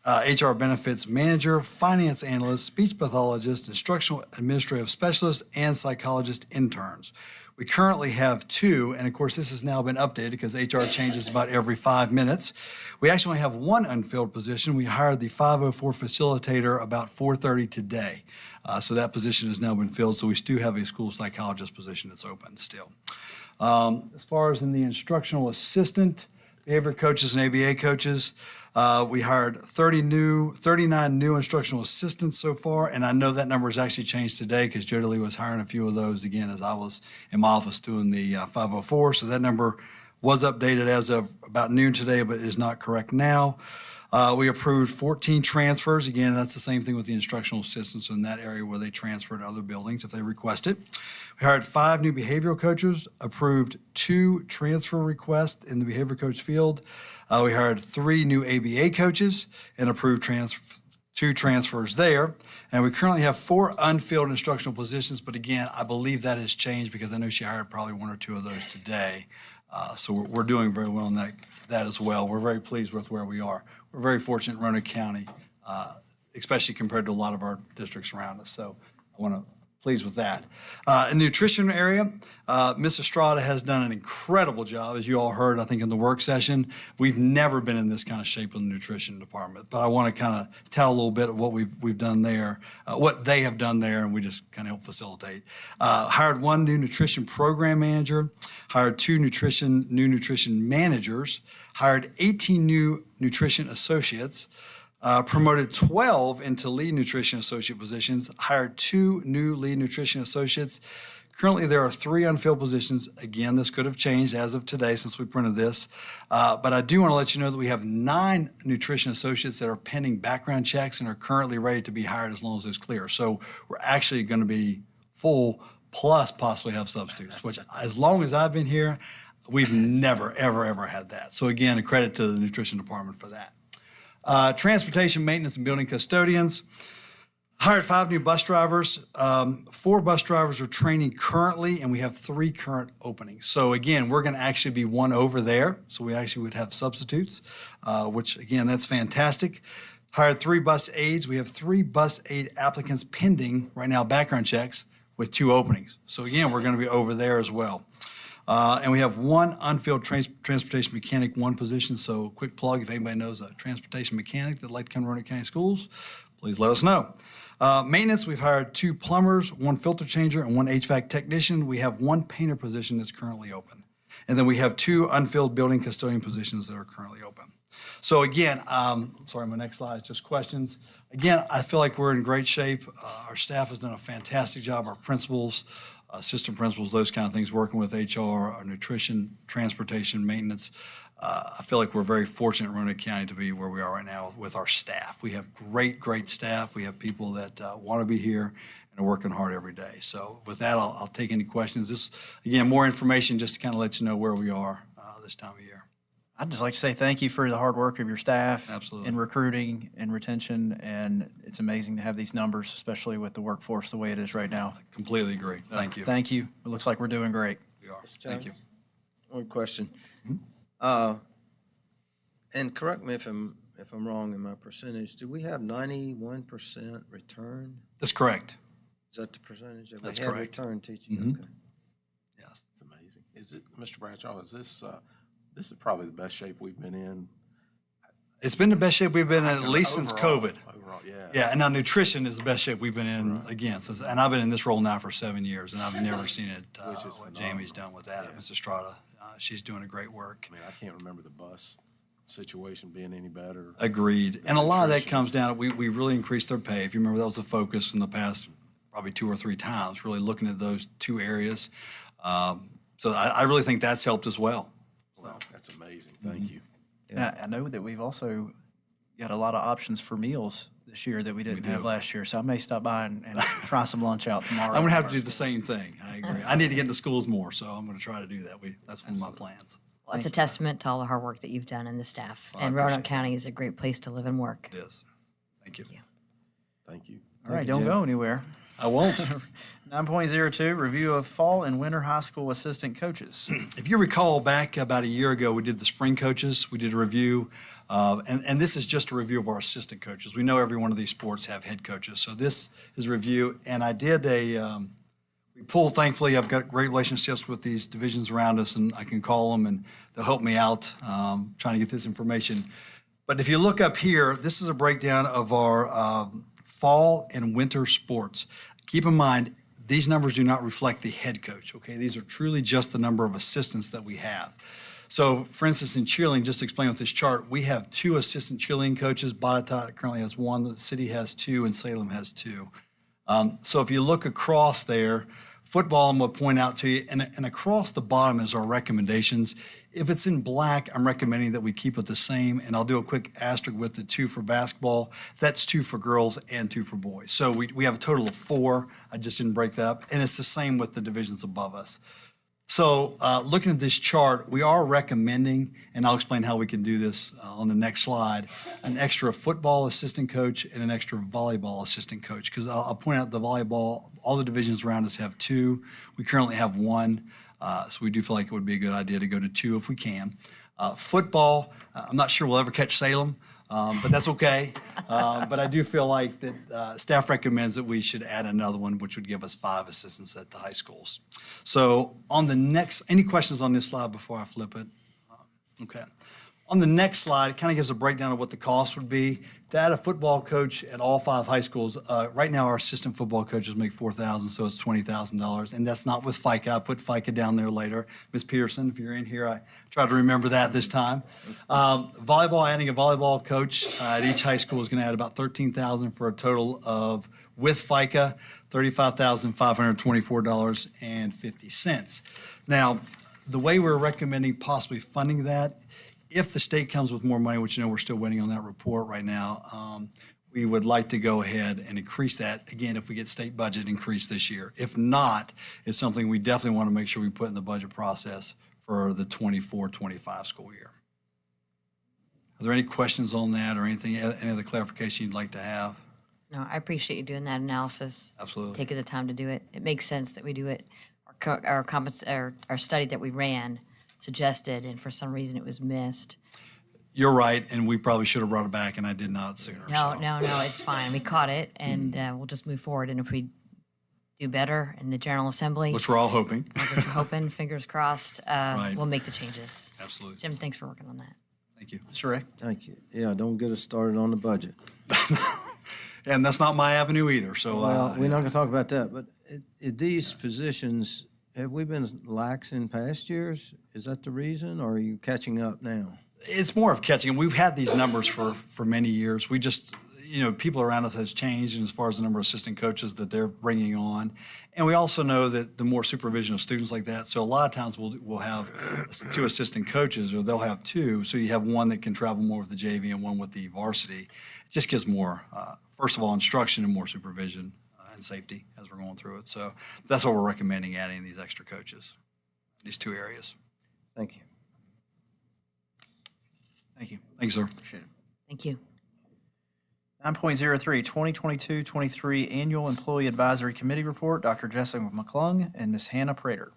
HR benefits manager, finance analyst, speech pathologist, instructional administrative specialist, and psychologist interns. We currently have 2, and of course this has now been updated because HR changes about every 5 minutes. We actually only have 1 unfilled position. We hired the 504 facilitator about 4:30 today. So that position has now been filled, so we do have a school psychologist position that's open still. As far as in the instructional assistant, behavior coaches and ABA coaches, we hired 39 new instructional assistants so far, and I know that number has actually changed today because Jody Lee was hiring a few of those again as I was in my office doing the 504. So that number was updated as of about noon today, but is not correct now. We approved 14 transfers. Again, that's the same thing with the instructional assistants in that area where they transfer to other buildings if they request it. We hired 5 new behavioral coaches, approved 2 transfer requests in the behavior coach field. We hired 3 new ABA coaches and approved 2 transfers there. And we currently have 4 unfilled instructional positions, but again, I believe that has changed because I know she hired probably 1 or 2 of those today. So we're doing very well in that as well. We're very pleased with where we are. We're very fortunate in Roanoke County, especially compared to a lot of our districts around us. So I want to pleased with that. In the nutrition area, Ms. Estrada has done an incredible job, as you all heard, I think, in the work session. We've never been in this kind of shape in the nutrition department, but I want to kind of tell a little bit of what we've done there, what they have done there, and we just kind of help facilitate. Hired 1 new nutrition program manager, hired 2 new nutrition managers, hired 18 new nutrition associates, promoted 12 into lead nutrition associate positions, hired 2 new lead nutrition associates. Currently, there are 3 unfilled positions. Again, this could have changed as of today since we printed this. But I do want to let you know that we have 9 nutrition associates that are pending background checks and are currently ready to be hired as long as it's clear. So we're actually going to be full, plus possibly have substitutes, which as long as I've been here, we've never, ever had that. So again, a credit to the nutrition department for that. Transportation, maintenance, and building custodians. Hired 5 new bus drivers. 4 bus drivers are training currently, and we have 3 current openings. So again, we're going to actually be 1 over there. So we actually would have substitutes, which again, that's fantastic. Hired 3 bus aides. We have 3 bus aide applicants pending right now, background checks, with 2 openings. So again, we're going to be over there as well. And we have 1 unfilled transportation mechanic, 1 position. So quick plug, if anybody knows a transportation mechanic that'd like to come to Roanoke County Schools, please let us know. Maintenance, we've hired 2 plumbers, 1 filter changer, and 1 HVAC technician. We have 1 painter position that's currently open. And then we have 2 unfilled building custodian positions that are currently open. So again, sorry, my next slide is just questions. Again, I feel like we're in great shape. Our staff has done a fantastic job. Our principals, assistant principals, those kind of things, working with HR, our nutrition, transportation, maintenance. I feel like we're very fortunate in Roanoke County to be where we are right now with our staff. We have great staff. We have people that want to be here and are working hard every day. So with that, I'll take any questions. This, again, more information just to kind of let you know where we are this time of year. I'd just like to say thank you for the hard work of your staff. Absolutely. In recruiting and retention, and it's amazing to have these numbers, especially with the workforce the way it is right now. I completely agree. Thank you. Thank you. It looks like we're doing great. We are. Thank you. One question. And correct me if I'm wrong in my percentage. Do we have 91% return? That's correct. Is that the percentage that That's we have correct. return teaching? Mhm. Okay. Yes. It's amazing. Is it, Mr. Bradshaw, is this is probably the best shape we've been in? It's been the best shape we've been in at least since COVID. Overall, yeah. Yeah, and now nutrition is the best shape we've been in again since, and I've been in this role now for 7 years, and I've never seen it. What Jamie's done with that, Ms. Estrada, she's doing a great work. I mean, I can't remember the bus situation being any better. Agreed, and a lot of that comes down. We really increased their pay. If you remember, that was a focus in the past, probably 2 or 3 times, really looking at those 2 areas. So I really think that's helped as well. Wow, that's amazing. Thank you. And I know that we've also got a lot of options for meals this year that we didn't have last year. So I may stop by and try some lunch out tomorrow. I'm going to have to do the same thing. I agree. I need to get into schools more, so I'm going to try to do that. That's one of my plans. Well, it's a testament to all the hard work that you've done and the staff. And Roanoke County is a great place to live and work. It is. Thank you. Thank you. All right, don't go anywhere. I won't. 9.02, review of fall and winter high school assistant coaches. If you recall back about a year ago, we did the spring coaches. We did a review, and this is just a review of our assistant coaches. We know every one of these sports have head coaches. So this is a review, and I did we pulled, thankfully, I've got great relationships with these divisions around us, and I can call them, and they'll help me out trying to get this information. But if you look up here, this is a breakdown of our fall and winter sports. Keep in mind, these numbers do not reflect the head coach, okay? These are truly just the number of assistants that we have. So, for instance, in cheerleading, just to explain with this chart, we have 2 assistant cheerleading coaches. Botetourt currently has 1, the city has 2, and Salem has 2. So if you look across there, Football, I'm going to point out to you, and across the bottom is our recommendations. If it's in black, I'm recommending that we keep it the same, and I'll do a quick asterisk with the 2 for basketball. That's 2 for girls and 2 for boys. So we have a total of 4. I just didn't break that up, and it's the same with the divisions above us. So looking at this chart, we are recommending, and I'll explain how we can do this on the next slide, an extra football assistant coach and an extra volleyball assistant coach. Because I'll point out the volleyball, all the divisions around us have 2. We currently have 1. So we do feel like it would be a good idea to go to 2 if we can. Football, I'm not sure we'll ever catch Salem, but that's okay. But I do feel like that staff recommends that we should add another one, which would give us 5 assistants at the high schools. So on the next, any questions on this slide before I flip it? Okay. On the next slide, it kind of gives a breakdown of what the cost would be. To add a football coach at all 5 high schools, right now our assistant football coaches make $4,000, so it's $20,000, and that's not with FICA. I put FICA down there later. Ms. Pearson, if you're in here, I tried to remember that this time. Volleyball, adding a volleyball coach at each high school is going to add about $13,000 for a total of, with FICA, $35,524.50. Now, the way we're recommending possibly funding that, if the state comes with more money, which we're still waiting on that report right now, we would like to go ahead and increase that. Again, if we get state budget increase this year. If not, it's something we definitely want to make sure we put in the budget process for the 24-25 school year. Are there any questions on that or any other clarification you'd like to have? No, I appreciate you doing that analysis. Absolutely. Taking the time to do it. It makes sense that we do it. Our study that we ran suggested, and for some reason it was missed. You're right, and we probably should have brought it back, and I did not sooner. No, it's fine. We caught it, and we'll just move forward. And if we do better in the General Assembly, which we're all hoping, fingers crossed, right, we'll make the changes. Absolutely. Jim, thanks for working on that. Thank you. Mr. Ray? Thank you. Yeah, don't get us started on the budget. And that's not my avenue either, so. Well, we're not going to talk about that, but these positions, have we been lax in past years? Is that the reason, or are you catching up now? It's more of catching. We've had these numbers for many years. We just, people around us has changed as far as the number of assistant coaches that they're bringing on. And we also know that the more supervision of students like that, so a lot of times we'll have 2 assistant coaches, or they'll have 2. So you have one that can travel more with the JV and one with the varsity. It just gives more, first of all, instruction and more supervision and safety as we're going through it. So that's what we're recommending, adding these extra coaches, these 2 areas. Thank you. Thank you. Thank you, sir. Appreciate it. Thank you. 9.03, 2022-23 Annual Employee Advisory Committee Report, Dr. Jessica McClung and Ms. Hannah Prater.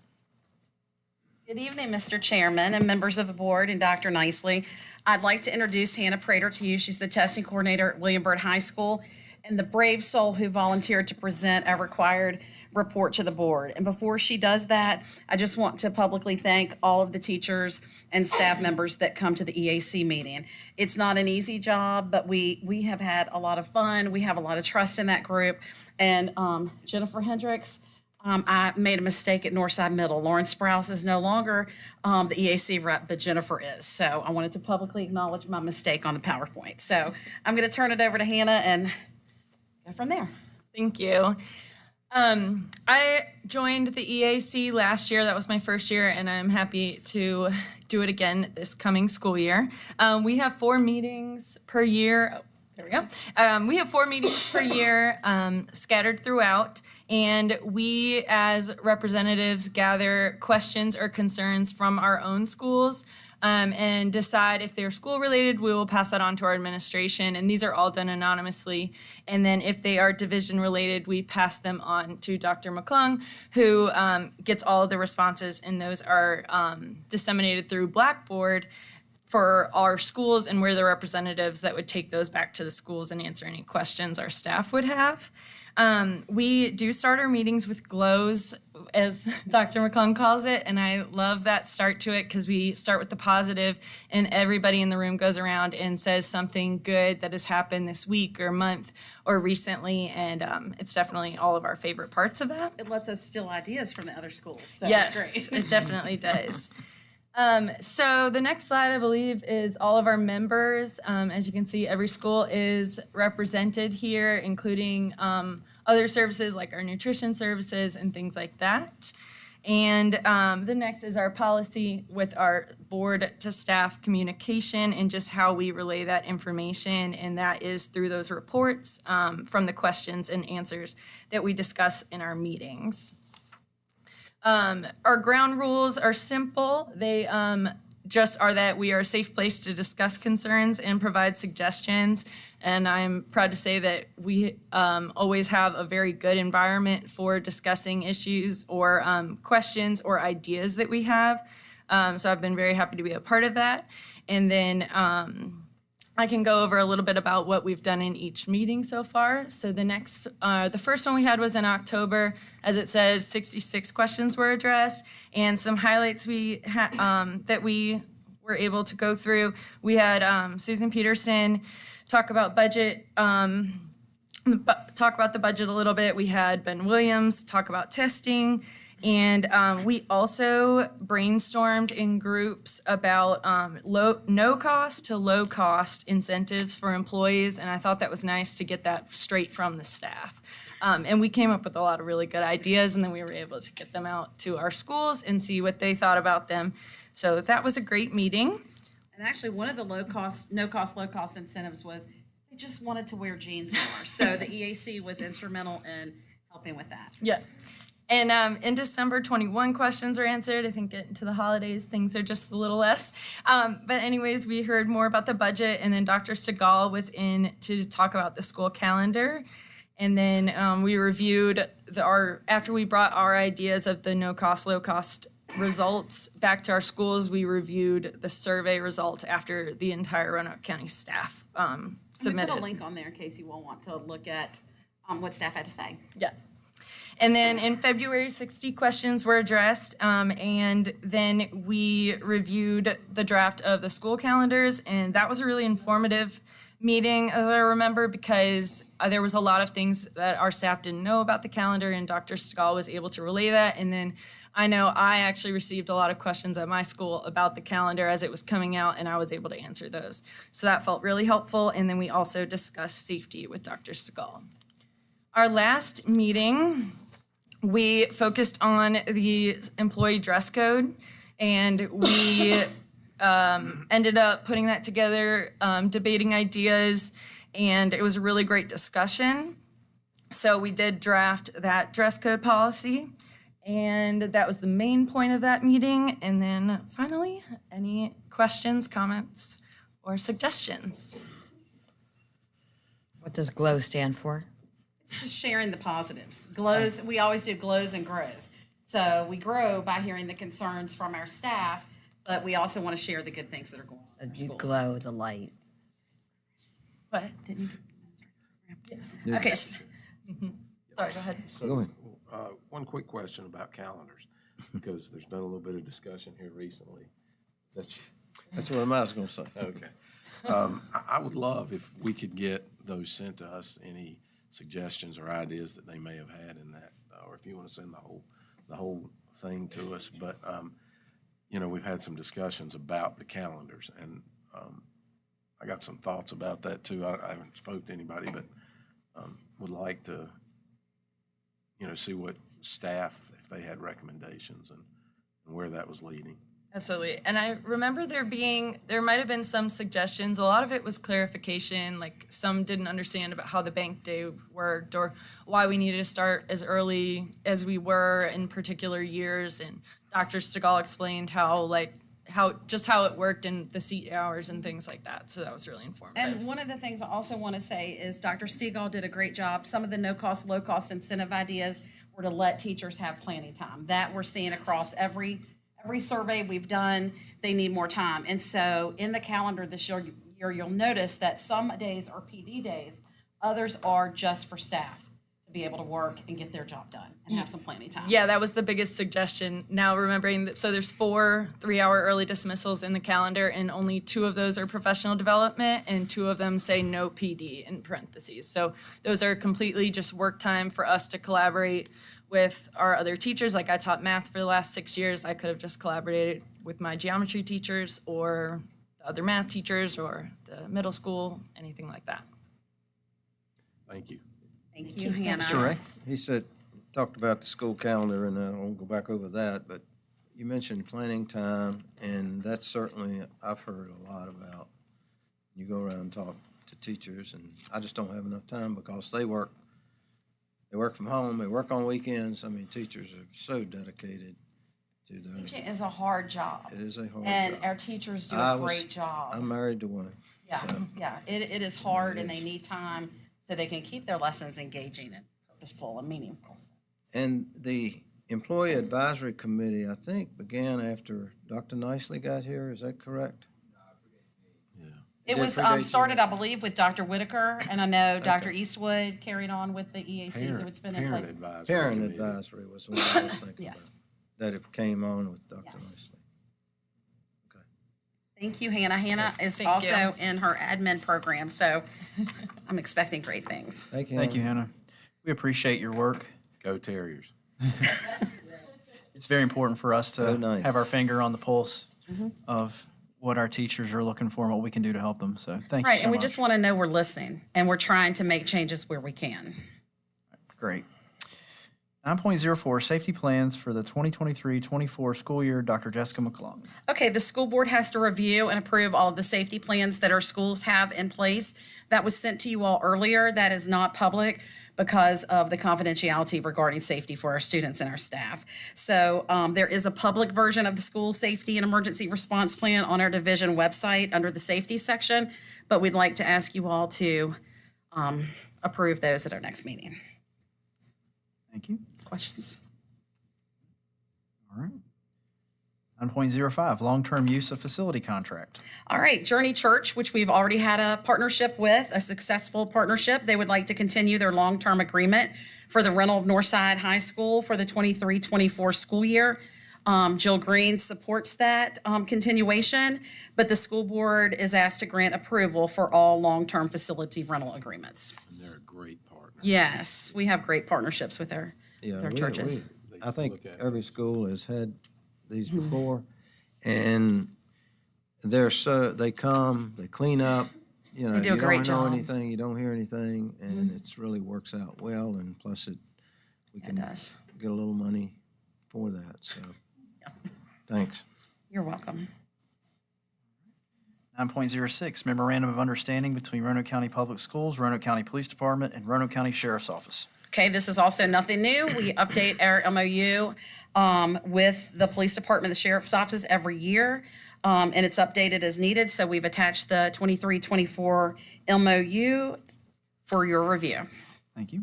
Good evening, Mr. Chairman and members of the board and Dr. Nicely. I'd like to introduce Hannah Prater to you. She's the testing coordinator at William Byrd High School and the brave soul who volunteered to present a required report to the board. And before she does that, I just want to publicly thank all of the teachers and staff members that come to the EAC meeting. It's not an easy job, but we have had a lot of fun. We have a lot of trust in that group. And Jennifer Hendricks, I made a mistake at Northside Middle. Lauren Sprouse is no longer the EAC rep, but Jennifer is. So I wanted to publicly acknowledge my mistake on the PowerPoint. So I'm going to turn it over to Hannah and go from there. Thank you. I joined the EAC last year. That was my first year, and I'm happy to do it again this coming school year. We have 4 meetings per year. Oh, there we go. We have 4 meetings per year scattered throughout, and we as representatives gather questions or concerns from our own schools and decide if they're school related. We will pass that on to our administration, and these are all done anonymously. And then if they are division related, we pass them on to Dr. McClung, who gets all of the responses, and those are disseminated through Blackboard for our schools, and we're the representatives that would take those back to the schools and answer any questions our staff would have. We do start our meetings with glows, as Dr. McClung calls it, and I love that start to it because we start with the positive, and everybody in the room goes around and says something good that has happened this week or month or recently, and it's definitely all of our favorite parts of that. It lets us steal ideas from the other schools, so Yes, it's great. it definitely does. So the next slide, I believe, is all of our members. As you can see, every school is represented here, including other services like our nutrition services and things like that. And the next is our policy with our board to staff communication and just how we relay that information. And that is through those reports from the questions and answers that we discuss in our meetings. Our ground rules are simple. They just are that we are a safe place to discuss concerns and provide suggestions. And I'm proud to say that we always have a very good environment for discussing issues or questions or ideas that we have. So I've been very happy to be a part of that. And then I can go over a little bit about what we've done in each meeting so far. So the first one we had was in October. As it says, 66 questions were addressed, and some highlights that we were able to go through. We had Susan Peterson talk about budget, talk about the budget a little bit. We had Ben Williams talk about testing. And we also brainstormed in groups about no cost to low cost incentives for employees. And I thought that was nice to get that straight from the staff. And we came up with a lot of really good ideas, and then we were able to get them out to our schools and see what they thought about them. So that was a great meeting. And actually, one of the low cost, low cost incentives was they just wanted to wear jeans more. So the EAC was instrumental in helping with that. Yeah. And in December, 21 questions were answered. I think getting to the holidays, things are just a little less. But anyways, we heard more about the budget, and then Dr. Segal was in to talk about the school calendar. And then we reviewed after we brought our ideas of the no cost, low cost results back to our schools, we reviewed the survey results after the entire Roanoke County staff submitted. We put a link on there in case you all want to look at what staff had to say. Yeah. And then in February, 60 questions were addressed, and then we reviewed the draft of the school calendars, and that was a really informative meeting, as I remember, because there was a lot of things that our staff didn't know about the calendar, and Dr. Segal was able to relay that. And then I know I actually received a lot of questions at my school about the calendar as it was coming out, and I was able to answer those. So that felt really helpful, and then we also discussed safety with Dr. Segal. Our last meeting, we focused on the employee dress code, and we ended up putting that together, debating ideas, and it was a really great discussion. So we did draft that dress code policy, and that was the main point of that meeting. And then finally, any questions, comments, or suggestions? What does GLOW stand for? It's just sharing the positives. GLOWs, we always do GLOWs and GROWs. So we grow by hearing the concerns from our staff, but we also want to share the good things that are going on in our schools. GLOW, the light. What? Didn't you? Okay. Sorry, go ahead. So, one quick question about calendars, because there's been a little bit of discussion here recently. Is that you? That's what I was going to say. Okay. I would love if we could get those sent to us, any suggestions or ideas that they may have had in that, or if you want to send the whole thing to us. But, we've had some discussions about the calendars, and I got some thoughts about that too. I haven't spoke to anybody, but would like to, see what staff, if they had recommendations and where that was leading. Absolutely. And I remember there might have been some suggestions. A lot of it was clarification, like some didn't understand about how the bank day worked or why we needed to start as early as we were in particular years. And Dr. Segal explained how it worked and the seat hours and things like that. So that was really informative. And one of the things I also want to say is Dr. Segal did a great job. Some of the no-cost, low-cost incentive ideas were to let teachers have planning time. That we're seeing across every survey we've done, they need more time. And so in the calendar this year, you'll notice that some days are PD days, others are just for staff to be able to work and get their job done and have some planning time. Yeah, that was the biggest suggestion. Now remembering that, so there's 4 3-hour early dismissals in the calendar, and only 2 of those are professional development, and 2 of them say no PD in parentheses. So those are completely just work time for us to collaborate with our other teachers. Like I taught math for the last 6 years. I could have just collaborated with my geometry teachers or the other math teachers or the middle school, anything like that. Thank you. Thank you, Hannah. Mr. Ray? He said, talked about the school calendar, and I won't go back over that, but you mentioned planning time, and that's certainly, I've heard a lot about. You go around and talk to teachers, and I just don't have enough time because they work from home, they work on weekends. I mean, teachers are so dedicated to their. Teaching is a hard job. It is a hard job. And our teachers do a great job. I'm married to one. Yeah, so. yeah, it is hard and they need time so they can keep their lessons engaging and purposeful and meaningful. And the Employee Advisory Committee, I think, began after Dr. Nicely got here. Is that correct? It Did was predate you? started, I believe, with Dr. Whitaker, and I know Dr. Eastwood carried on with the EAC, so it's been in place. Parent Advisory was what I was thinking Yes. about. That it came on with Dr. Yes. Nicely. Thank you, Hannah. Hannah is Thank also in her admin program, so I'm expecting great things. Thank you. Thank you, Hannah. We appreciate your work. Go Terriers. It's very important for us Oh, to nice. have our finger on the pulse of what our teachers are looking for and what we can do to help them. So thank you Right, so and we much. just want to know we're listening, and we're trying to make changes where we can. Great. 9.04, safety plans for the 2023-24 school year. Dr. Jessica McClung. Okay, the school board has to review and approve all of the safety plans that our schools have in place. That was sent to you all earlier. That is not public because of the confidentiality regarding safety for our students and our staff. So there is a public version of the school safety and emergency response plan on our division website under the safety section, but we'd like to ask you all to approve those at our next meeting. Thank you. Questions? All right. 9.05, long-term use of facility contract. All right, Journey Church, which we've already had a partnership with, a successful partnership. They would like to continue their long-term agreement for the rental of Northside High School for the 23-24 school year. Jill Green supports that continuation, but the school board is asked to grant approval for all long-term facility rental agreements. And they're a great partner. Yes, we have great partnerships with our churches. I think every school has had these before, and they come, they clean up, you know, They do a you great don't know job. anything, you don't hear anything, and it's really works out well, and plus we can does. get a little money for that, so, thanks. You're welcome. 9.06, memorandum of understanding between Roanoke County Public Schools, Roanoke County Police Department, and Roanoke County Sheriff's Office. Okay, this is also nothing new. We update our MOU with the police department, the sheriff's office every year, and it's updated as needed. So we've attached the 23-24 MOU for your review. Thank you.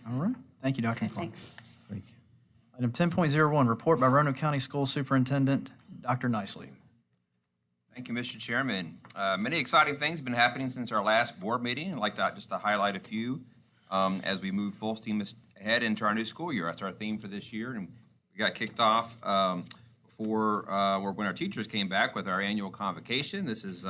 All right. Thank you, Dr. McClung. Thanks. Thank you. Item 10.01, report by Roanoke County School Superintendent, Dr. Nicely. Thank you, Mr. Chairman. Many exciting things have been happening since our last board meeting. I'd like to just to highlight a few as we move full steam ahead into our new school year. That's our theme for this year, and we got kicked off before when our teachers came back with our annual convocation. This has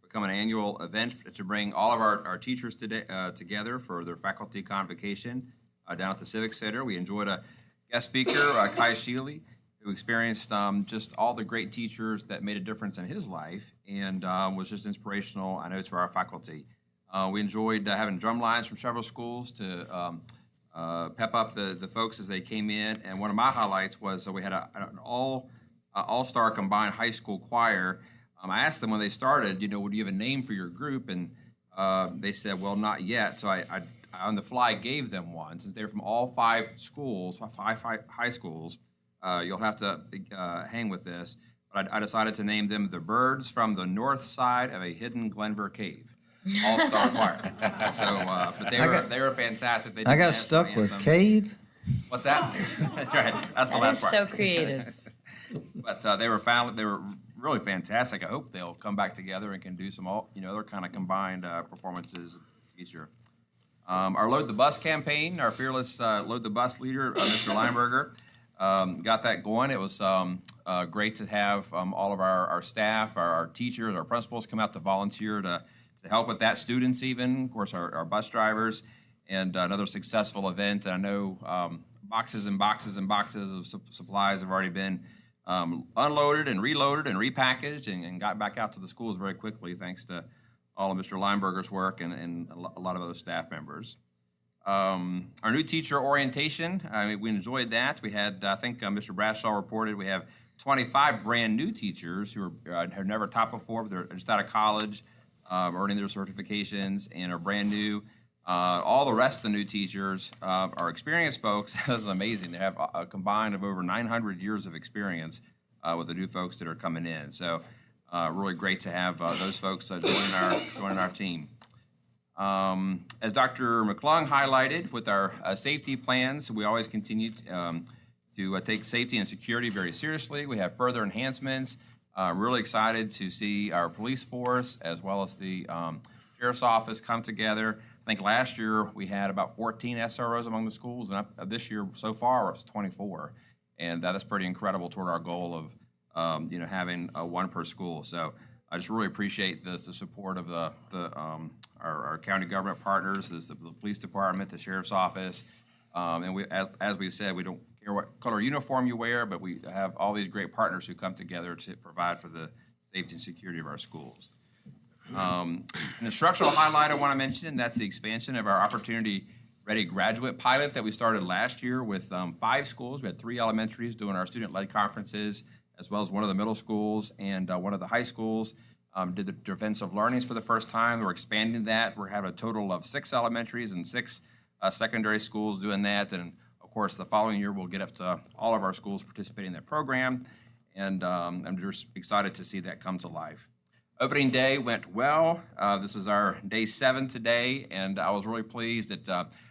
become an annual event to bring all of our teachers together for their faculty convocation down at the Civic Center. We enjoyed a guest speaker, Kai Sheely, who experienced just all the great teachers that made a difference in his life and was just inspirational, I know, to our faculty. We enjoyed having drum lines from several schools to pep up the folks as they came in. And one of my highlights was we had an all-star combined high school choir. I asked them when they started, would you have a name for your group? And they said, well, not yet. So I on the fly gave them one. Since they're from all five schools, five high schools, you'll have to hang with this. But I decided to name them the Birds from the North Side of a Hidden Glenver Cave. All-star choir. So, but they were fantastic. They did I got the stuck national with anthem. cave. What's that? That's right. That's the That last is part. so creative. But they were really fantastic. I hope they'll come back together and can do some other kind of combined performances in the future. Our Load the Bus campaign, our fearless Load the Bus leader, Mr. Lineberger, got that going. It was great to have all of our staff, our teachers, our principals come out to volunteer to help with that, students even, of course, our bus drivers, and another successful event. And I know boxes and boxes and boxes of supplies have already been unloaded and reloaded and repackaged and got back out to the schools very quickly thanks to all of Mr. Lineberger's work and a lot of other staff members. Our new teacher orientation, we enjoyed that. We had, I think Mr. Bradshaw reported, we have 25 brand-new teachers who have never taught before, but they're just out of college, earning their certifications and are brand new. All the rest of the new teachers are experienced folks. This is amazing. They have a combined of over 900 years of experience with the new folks that are coming in. So really great to have those folks joining our team. As Dr. McClung highlighted with our safety plans, we always continue to take safety and security very seriously. We have further enhancements. Really excited to see our police force as well as the Sheriff's Office come together. I think last year we had about 14 SROs among the schools, and this year so far we're up to 24. And that is pretty incredible toward our goal of having one per school. So I just really appreciate the support of our county government partners, the police department, the Sheriff's Office. And we, as we've said, we don't care what color uniform you wear, but we have all these great partners who come together to provide for the safety and security of our schools. An instructional highlight I want to mention, and that's the expansion of our Opportunity Ready Graduate Pilot that we started last year with 5 schools. We had 3 elementaries doing our student-led conferences, as well as one of the middle schools and one of the high schools. Did the defensive learnings for the first time. We're expanding that. We're having a total of 6 elementaries and 6 secondary schools doing that. And of course, the following year, we'll get up to all of our schools participating in that program. And I'm just excited to see that come to life. Opening day went well. This was our day 7 today, and I was really pleased that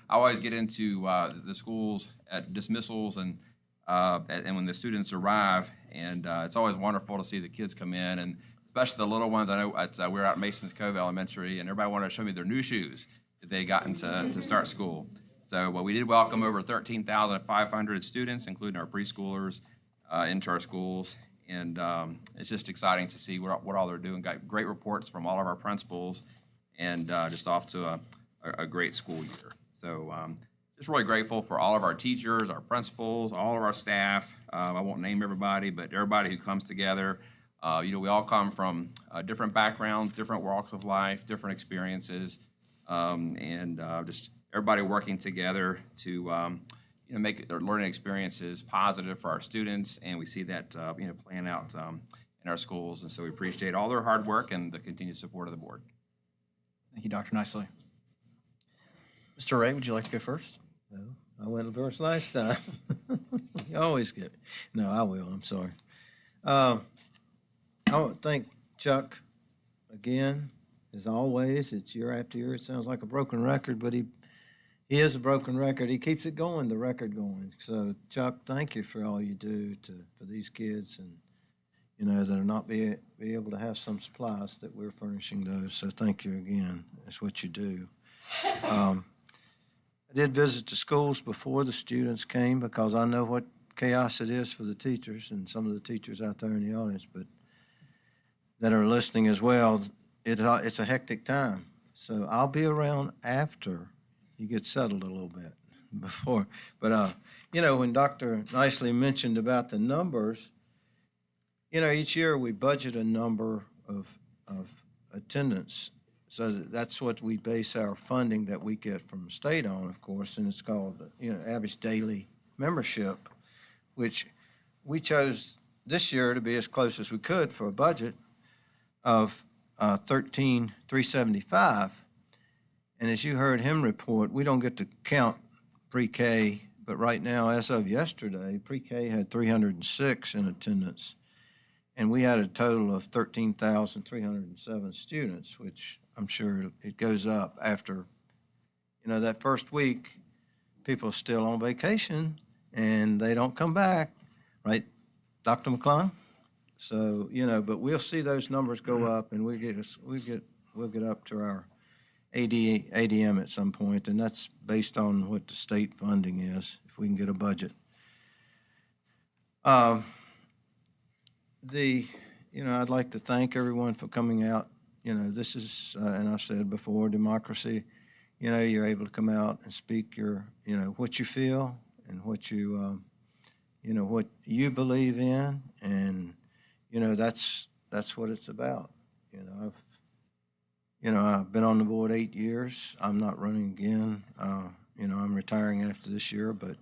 I always get into the schools at dismissals and when the students arrive, and it's always wonderful to see the kids come in, and especially the little ones. I know we were out at Masons Cove Elementary, and everybody wanted to show me their new shoes that they gotten to start school. So we did welcome over 13,500 students, including our preschoolers, into our schools. And it's just exciting to see what all they're doing. Got great reports from all of our principals, and just off to a great school year. So just really grateful for all of our teachers, our principals, all of our staff. I won't name everybody, but everybody who comes together. We all come from different backgrounds, different walks of life, different experiences, and just everybody working together to make their learning experiences positive for our students, and we see that playing out in our schools. And so we appreciate all their hard work and the continued support of the board. Thank you, Dr. Nicely. Mr. Ray, would you like to go first? No, I went first last time. You always get it. No, I will. I'm sorry. I want to thank Chuck again, as always. It's year after year. It sounds like a broken record, but he is a broken record. He keeps it going, the record going. So, Chuck, thank you for all you do for these kids, and that are not be able to have some supplies that we're furnishing those. So, thank you again. That's what you do. I did visit the schools before the students came because I know what chaos it is for the teachers and some of the teachers out there in the audience, but that are listening as well. It's a hectic time. So I'll be around after you get settled a little bit before. But, when Dr. Nicely mentioned about the numbers, each year we budget a number of attendance. So that's what we base our funding that we get from the state on, of course, and it's called, average daily membership, which we chose this year to be as close as we could for a budget of $13,375. And as you heard him report, we don't get to count pre-K, but right now, as of yesterday, pre-K had 306 in attendance, and we had a total of 13,307 students, which I'm sure it goes up after, that first week, people are still on vacation, and they don't come back, right, Dr. McClung? So, but we'll see those numbers go up, and we'll get up to our ADM at some point, and that's based on what the state funding is, if we can get a budget. I'd like to thank everyone for coming out. This is, and I've said before, democracy. You're able to come out and speak your, what you feel and what you, what you believe in, and that's what it's about. I've been on the board 8 years. I'm not running again. I'm retiring after this year, but,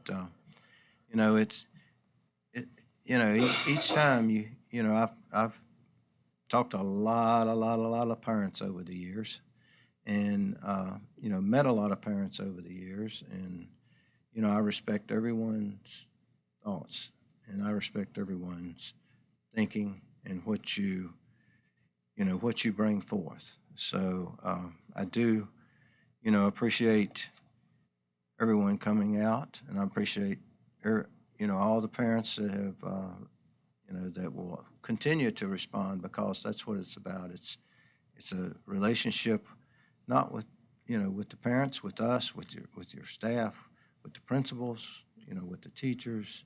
each time I've talked to a lot of parents over the years and, met a lot of parents over the years. And, I respect everyone's thoughts and I respect everyone's thinking and what you bring forth. So I do, appreciate everyone coming out, and I appreciate, all the parents that have, that will continue to respond, because that's what it's about. It's a relationship, not with, with the parents, with us, with your staff, with the principals, with the teachers,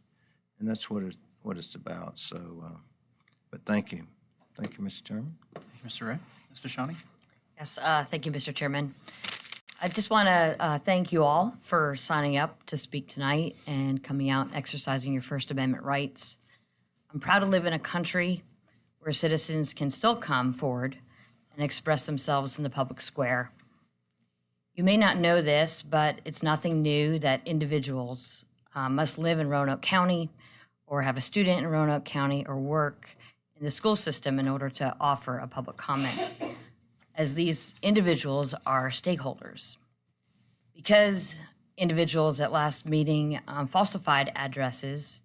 and that's what it's about. So, but thank you. Thank you, Mr. Chairman. Mr. Ray. Ms. Vashani? Yes, thank you, Mr. Chairman. I just want to thank you all for signing up to speak tonight and coming out and exercising your First Amendment rights. I'm proud to live in a country where citizens can still come forward and express themselves in the public square. You may not know this, but it's nothing new that individuals must live in Roanoke County or have a student in Roanoke County or work in the school system in order to offer a public comment, as these individuals are stakeholders. Because individuals at last meeting falsified addresses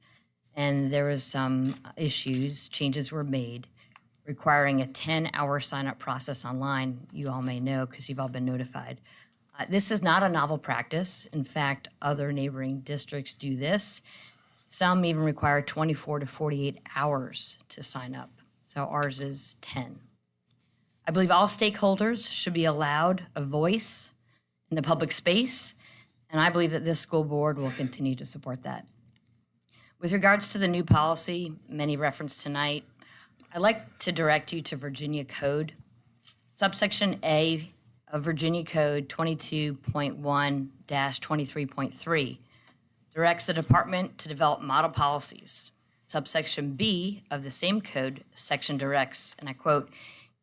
and there was some issues, changes were made requiring a 10-hour sign-up process online, you all may know because you've all been notified. This is not a novel practice. In fact, other neighboring districts do this. Some even require 24 to 48 hours to sign up. So ours is 10. I believe all stakeholders should be allowed a voice in the public space, and I believe that this school board will continue to support that. With regards to the new policy, many referenced tonight, I'd like to direct you to Virginia Code. Subsection A of Virginia Code 22.1-23.3 directs the department to develop model policies. Subsection B of the same code section directs, and I quote,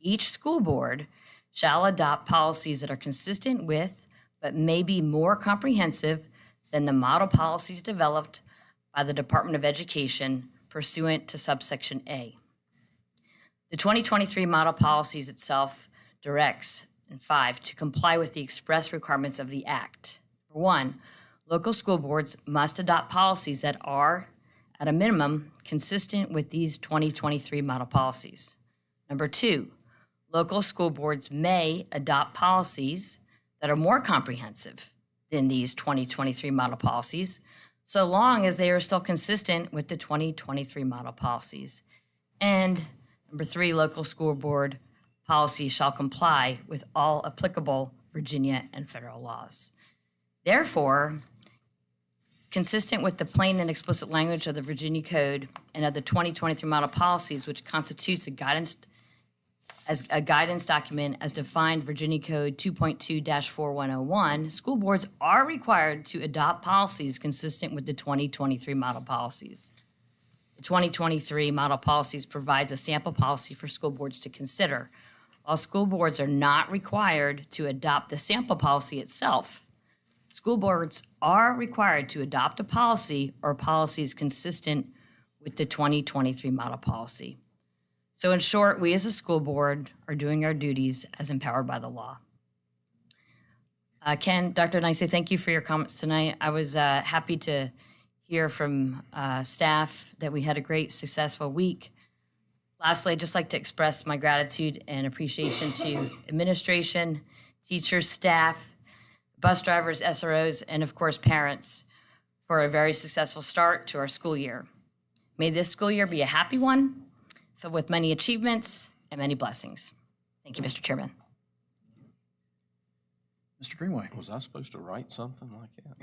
each school board shall adopt policies that are consistent with, but may be more comprehensive than the model policies developed by the Department of Education pursuant to subsection A. The 2023 model policies itself directs, in 5, to comply with the express requirements of the Act. Number 1, local school boards must adopt policies that are, at a minimum, consistent with these 2023 model policies. Number 2, local school boards may adopt policies that are more comprehensive than these 2023 model policies, so long as they are still consistent with the 2023 model policies. And number 3, local school board policies shall comply with all applicable Virginia and federal laws. Therefore, consistent with the plain and explicit language of the Virginia Code and of the 2023 model policies, which constitutes a guidance document as defined Virginia Code 2.2-4101, school boards are required to adopt policies consistent with the 2023 model policies. The 2023 model policies provides a sample policy for school boards to consider. While school boards are not required to adopt the sample policy itself, school boards are required to adopt a policy or policies consistent with the 2023 model policy. So in short, we as a school board are doing our duties as empowered by the law. Ken, Dr. Nicely, thank you for your comments tonight. I was happy to hear from staff that we had a great, successful week. Lastly, I'd just like to express my gratitude and appreciation to administration, teachers, staff, bus drivers, SROs, and of course, parents for a very successful start to our school year. May this school year be a happy one, filled with many achievements and many blessings. Thank you, Mr. Chairman. Mr. Greenway. Was I supposed to write something like that?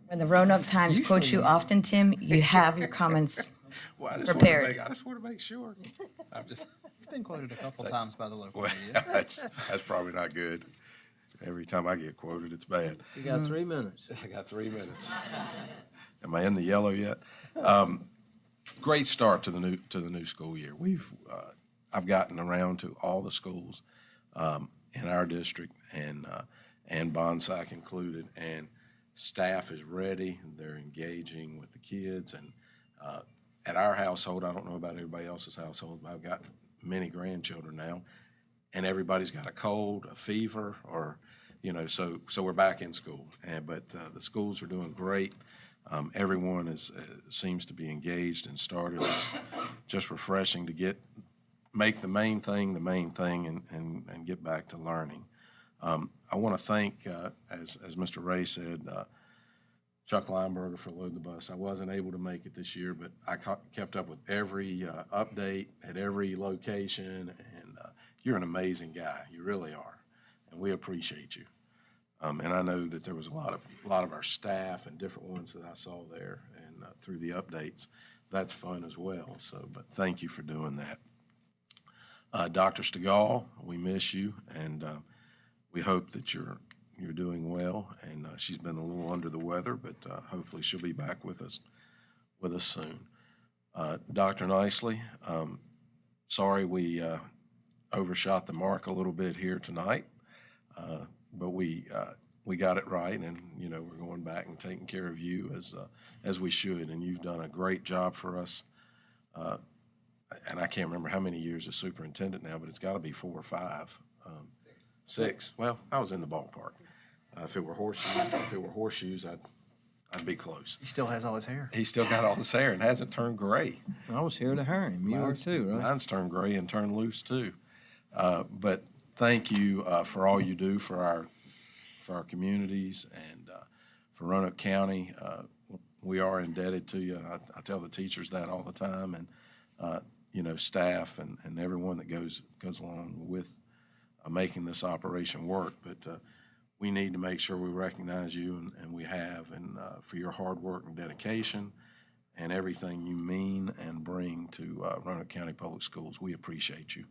When the Roanoke Times quotes you often, Tim, you have your comments Well, I prepared. just want to make sure. You've been quoted a couple times by the local Well, media. that's probably not good. Every time I get quoted, it's bad. You got 3 minutes. I got 3 minutes. Am I in the yellow yet? Great start to the new school year. We've I've gotten around to all the schools in our district and Bonsack included, and staff is ready. They're engaging with the kids, and at our household, I don't know about everybody else's household, but I've got many grandchildren now, and everybody's got a cold, a fever, or so we're back in school. But the schools are doing great. Everyone seems to be engaged and started. It's just refreshing to make the main thing and get back to learning. I want to thank, as Mr. Ray said, Chuck Lineberger for loading the bus. I wasn't able to make it this year, but I kept up with every update at every location, and you're an amazing guy. You really are, and we appreciate you. And I know that there was a lot of our staff and different ones that I saw there, and through the updates, that's fun as well. So, but thank you for doing that. Dr. Stegall, we miss you, and we hope that you're doing well. And she's been a little under the weather, but hopefully she'll be back with us soon. Dr. Nicely, sorry we overshot the mark a little bit here tonight, but we got it right, and we're going back and taking care of you as we should. And you've done a great job for us. And I can't remember how many years as superintendent now, but it's got to be 4 or 5. 6. Well, I was in the ballpark. If it were horseshoes, I'd be close. He still has all his hair. He's still got all his hair and hasn't turned gray. I was here to hire him. You were too, right? Mine's turned gray and turned loose too. But thank you for all you do for our communities and for Roanoke County. We are indebted to you. I tell the teachers that all the time, and staff and everyone that goes along with making this operation work. But we need to make sure we recognize you, and we have, and for your hard work and dedication and everything you mean and bring to Roanoke County Public Schools. We appreciate you.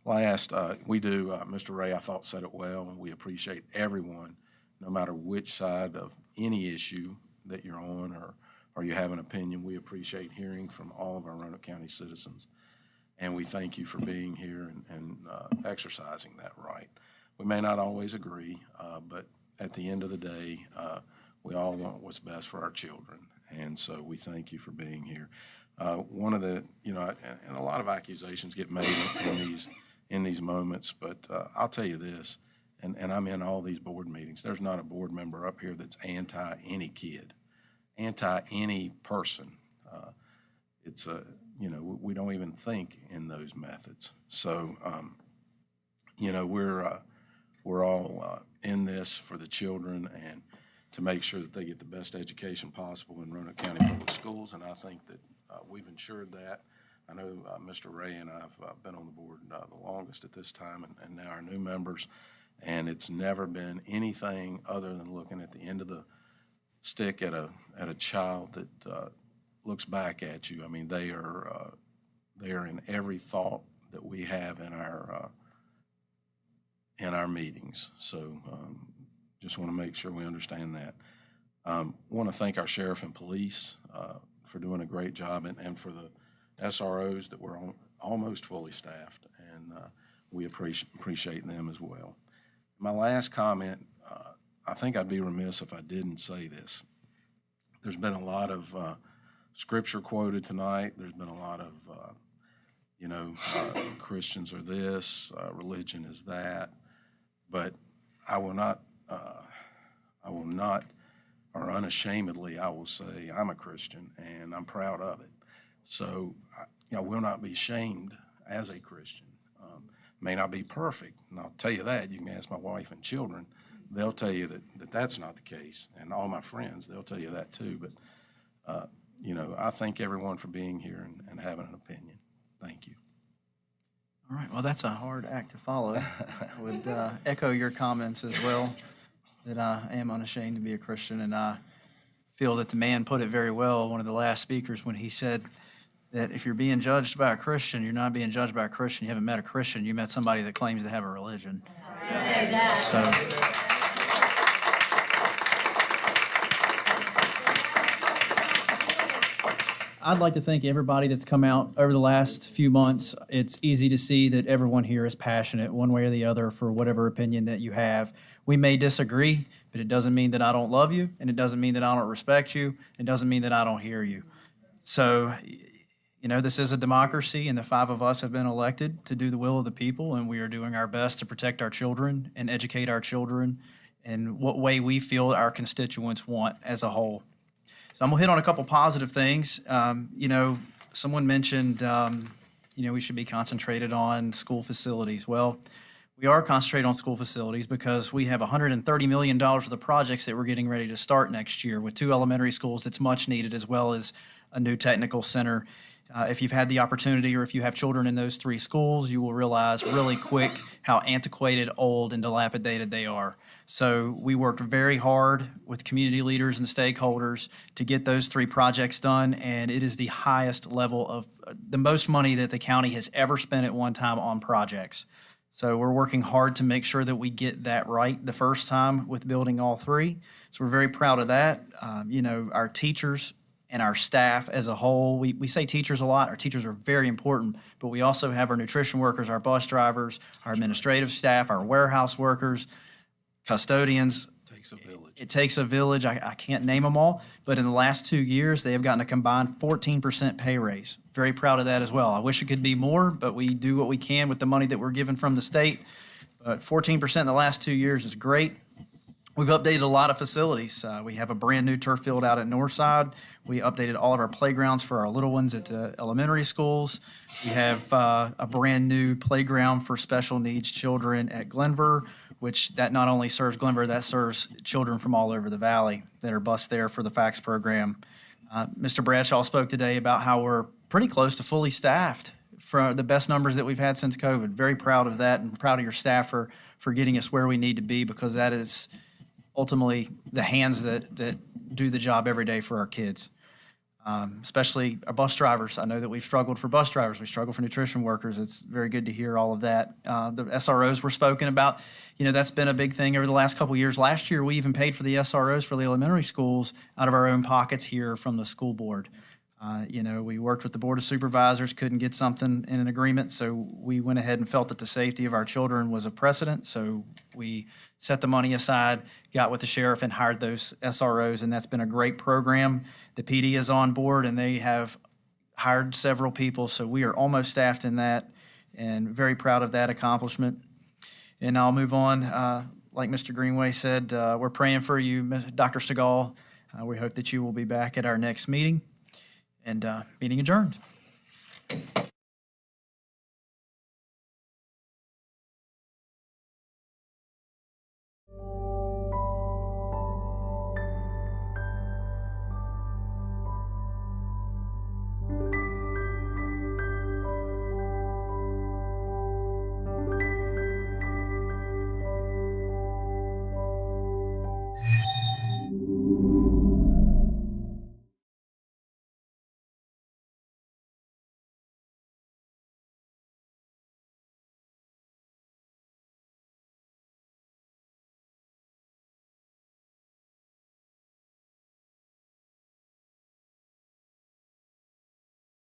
Last, we do, Mr. Ray, I thought said it well, and we appreciate everyone, no matter which side of any issue that you're on or you have an opinion. We appreciate hearing from all of our Roanoke County citizens, and we thank you for being here and exercising that right. We may not always agree, but at the end of the day, we all want what's best for our children, and so we thank you for being here. One of the, and a lot of accusations get made in these moments, but I'll tell you this, and I'm in all these board meetings. There's not a board member up here that's anti any kid, anti any person. It's we don't even think in those methods. So, we're all in this for the children and to make sure that they get the best education possible in Roanoke County Public Schools, and I think that we've ensured that. I know Mr. Ray and I have been on the board the longest at this time, and now our new members, and it's never been anything other than looking at the end of the stick at a child that looks back at you. I mean, they are in every thought that we have in our meetings. So just want to make sure we understand that. Want to thank our sheriff and police for doing a great job, and for the SROs that were almost fully staffed, and we appreciate them as well. My last comment, I think I'd be remiss if I didn't say this. There's been a lot of scripture quoted tonight. There's been a lot of, Christians are this, religion is that, but I will not, or unashamedly, I will say I'm a Christian and I'm proud of it. So I will not be shamed as a Christian. May not be perfect, and I'll tell you that. You can ask my wife and children. They'll tell you that that's not the case, and all my friends, they'll tell you that too. But, I thank everyone for being here and having an opinion. Thank you. All right, well, that's a hard act to follow. I would echo your comments as well, that I am unashamed to be a Christian, and I feel that the man put it very well, one of the last speakers, when he said that if you're being judged by a Christian, you're not being judged by a Christian. You haven't met a Christian. You met somebody that claims to have a religion. Say that. So, I'd like to thank everybody that's come out over the last few months. It's easy to see that everyone here is passionate one way or the other for whatever opinion that you have. We may disagree, but it doesn't mean that I don't love you, and it doesn't mean that I don't respect you. It doesn't mean that I don't hear you. So, this is a democracy, and the five of us have been elected to do the will of the people, and we are doing our best to protect our children and educate our children in what way we feel our constituents want as a whole. So I'm gonna hit on a couple positive things. Someone mentioned, we should be concentrated on school facilities. Well, we are concentrated on school facilities because we have $130 million worth of projects that we're getting ready to start next year with 2 elementary schools that's much needed, as well as a new technical center. If you've had the opportunity, or if you have children in those 3 schools, you will realize really quick how antiquated, old, and dilapidated they are. So we worked very hard with community leaders and stakeholders to get those 3 projects done, and it is the highest level of the most money that the county has ever spent at one time on projects. So we're working hard to make sure that we get that right the first time with building all 3. So we're very proud of that. Our teachers and our staff as a whole, we say teachers a lot. Our teachers are very important, but we also have our nutrition workers, our bus drivers, our administrative staff, our warehouse workers, custodians. Takes a village. It takes a village. I can't name them all, but in the last 2 years, they have gotten a combined 14% pay raise. Very proud of that as well. I wish it could be more, but we do what we can with the money that we're given from the state. But 14% in the last 2 years is great. We've updated a lot of facilities. We have a brand-new turf field out at Northside. We updated all of our playgrounds for our little ones at the elementary schools. We have a brand-new playground for special needs children at Glenver, which that not only serves Glenver, that serves children from all over the valley that are bused there for the FACS program. Mr. Bradshaw spoke today about how we're pretty close to fully staffed for the best numbers that we've had since COVID. Very proud of that, and proud of your staff for getting us where we need to be, because that is ultimately the hands that do the job every day for our kids, especially our bus drivers. I know that we've struggled for bus drivers. We struggle for nutrition workers. It's very good to hear all of that. The SROs were spoken about. That's been a big thing over the last couple of years. Last year, we even paid for the SROs for the elementary schools out of our own pockets here from the school board. We worked with the Board of Supervisors, couldn't get something in an agreement, so we went ahead and felt that the safety of our children was of precedent, so we set the money aside, got with the sheriff, and hired those SROs, and that's been a great program. The PD is on board, and they have hired several people, so we are almost staffed in that, and very proud of that accomplishment. And I'll move on. Like Mr. Greenway said, we're praying for you, Dr. Stegall. We hope that you will be back at our next meeting. And meeting adjourned.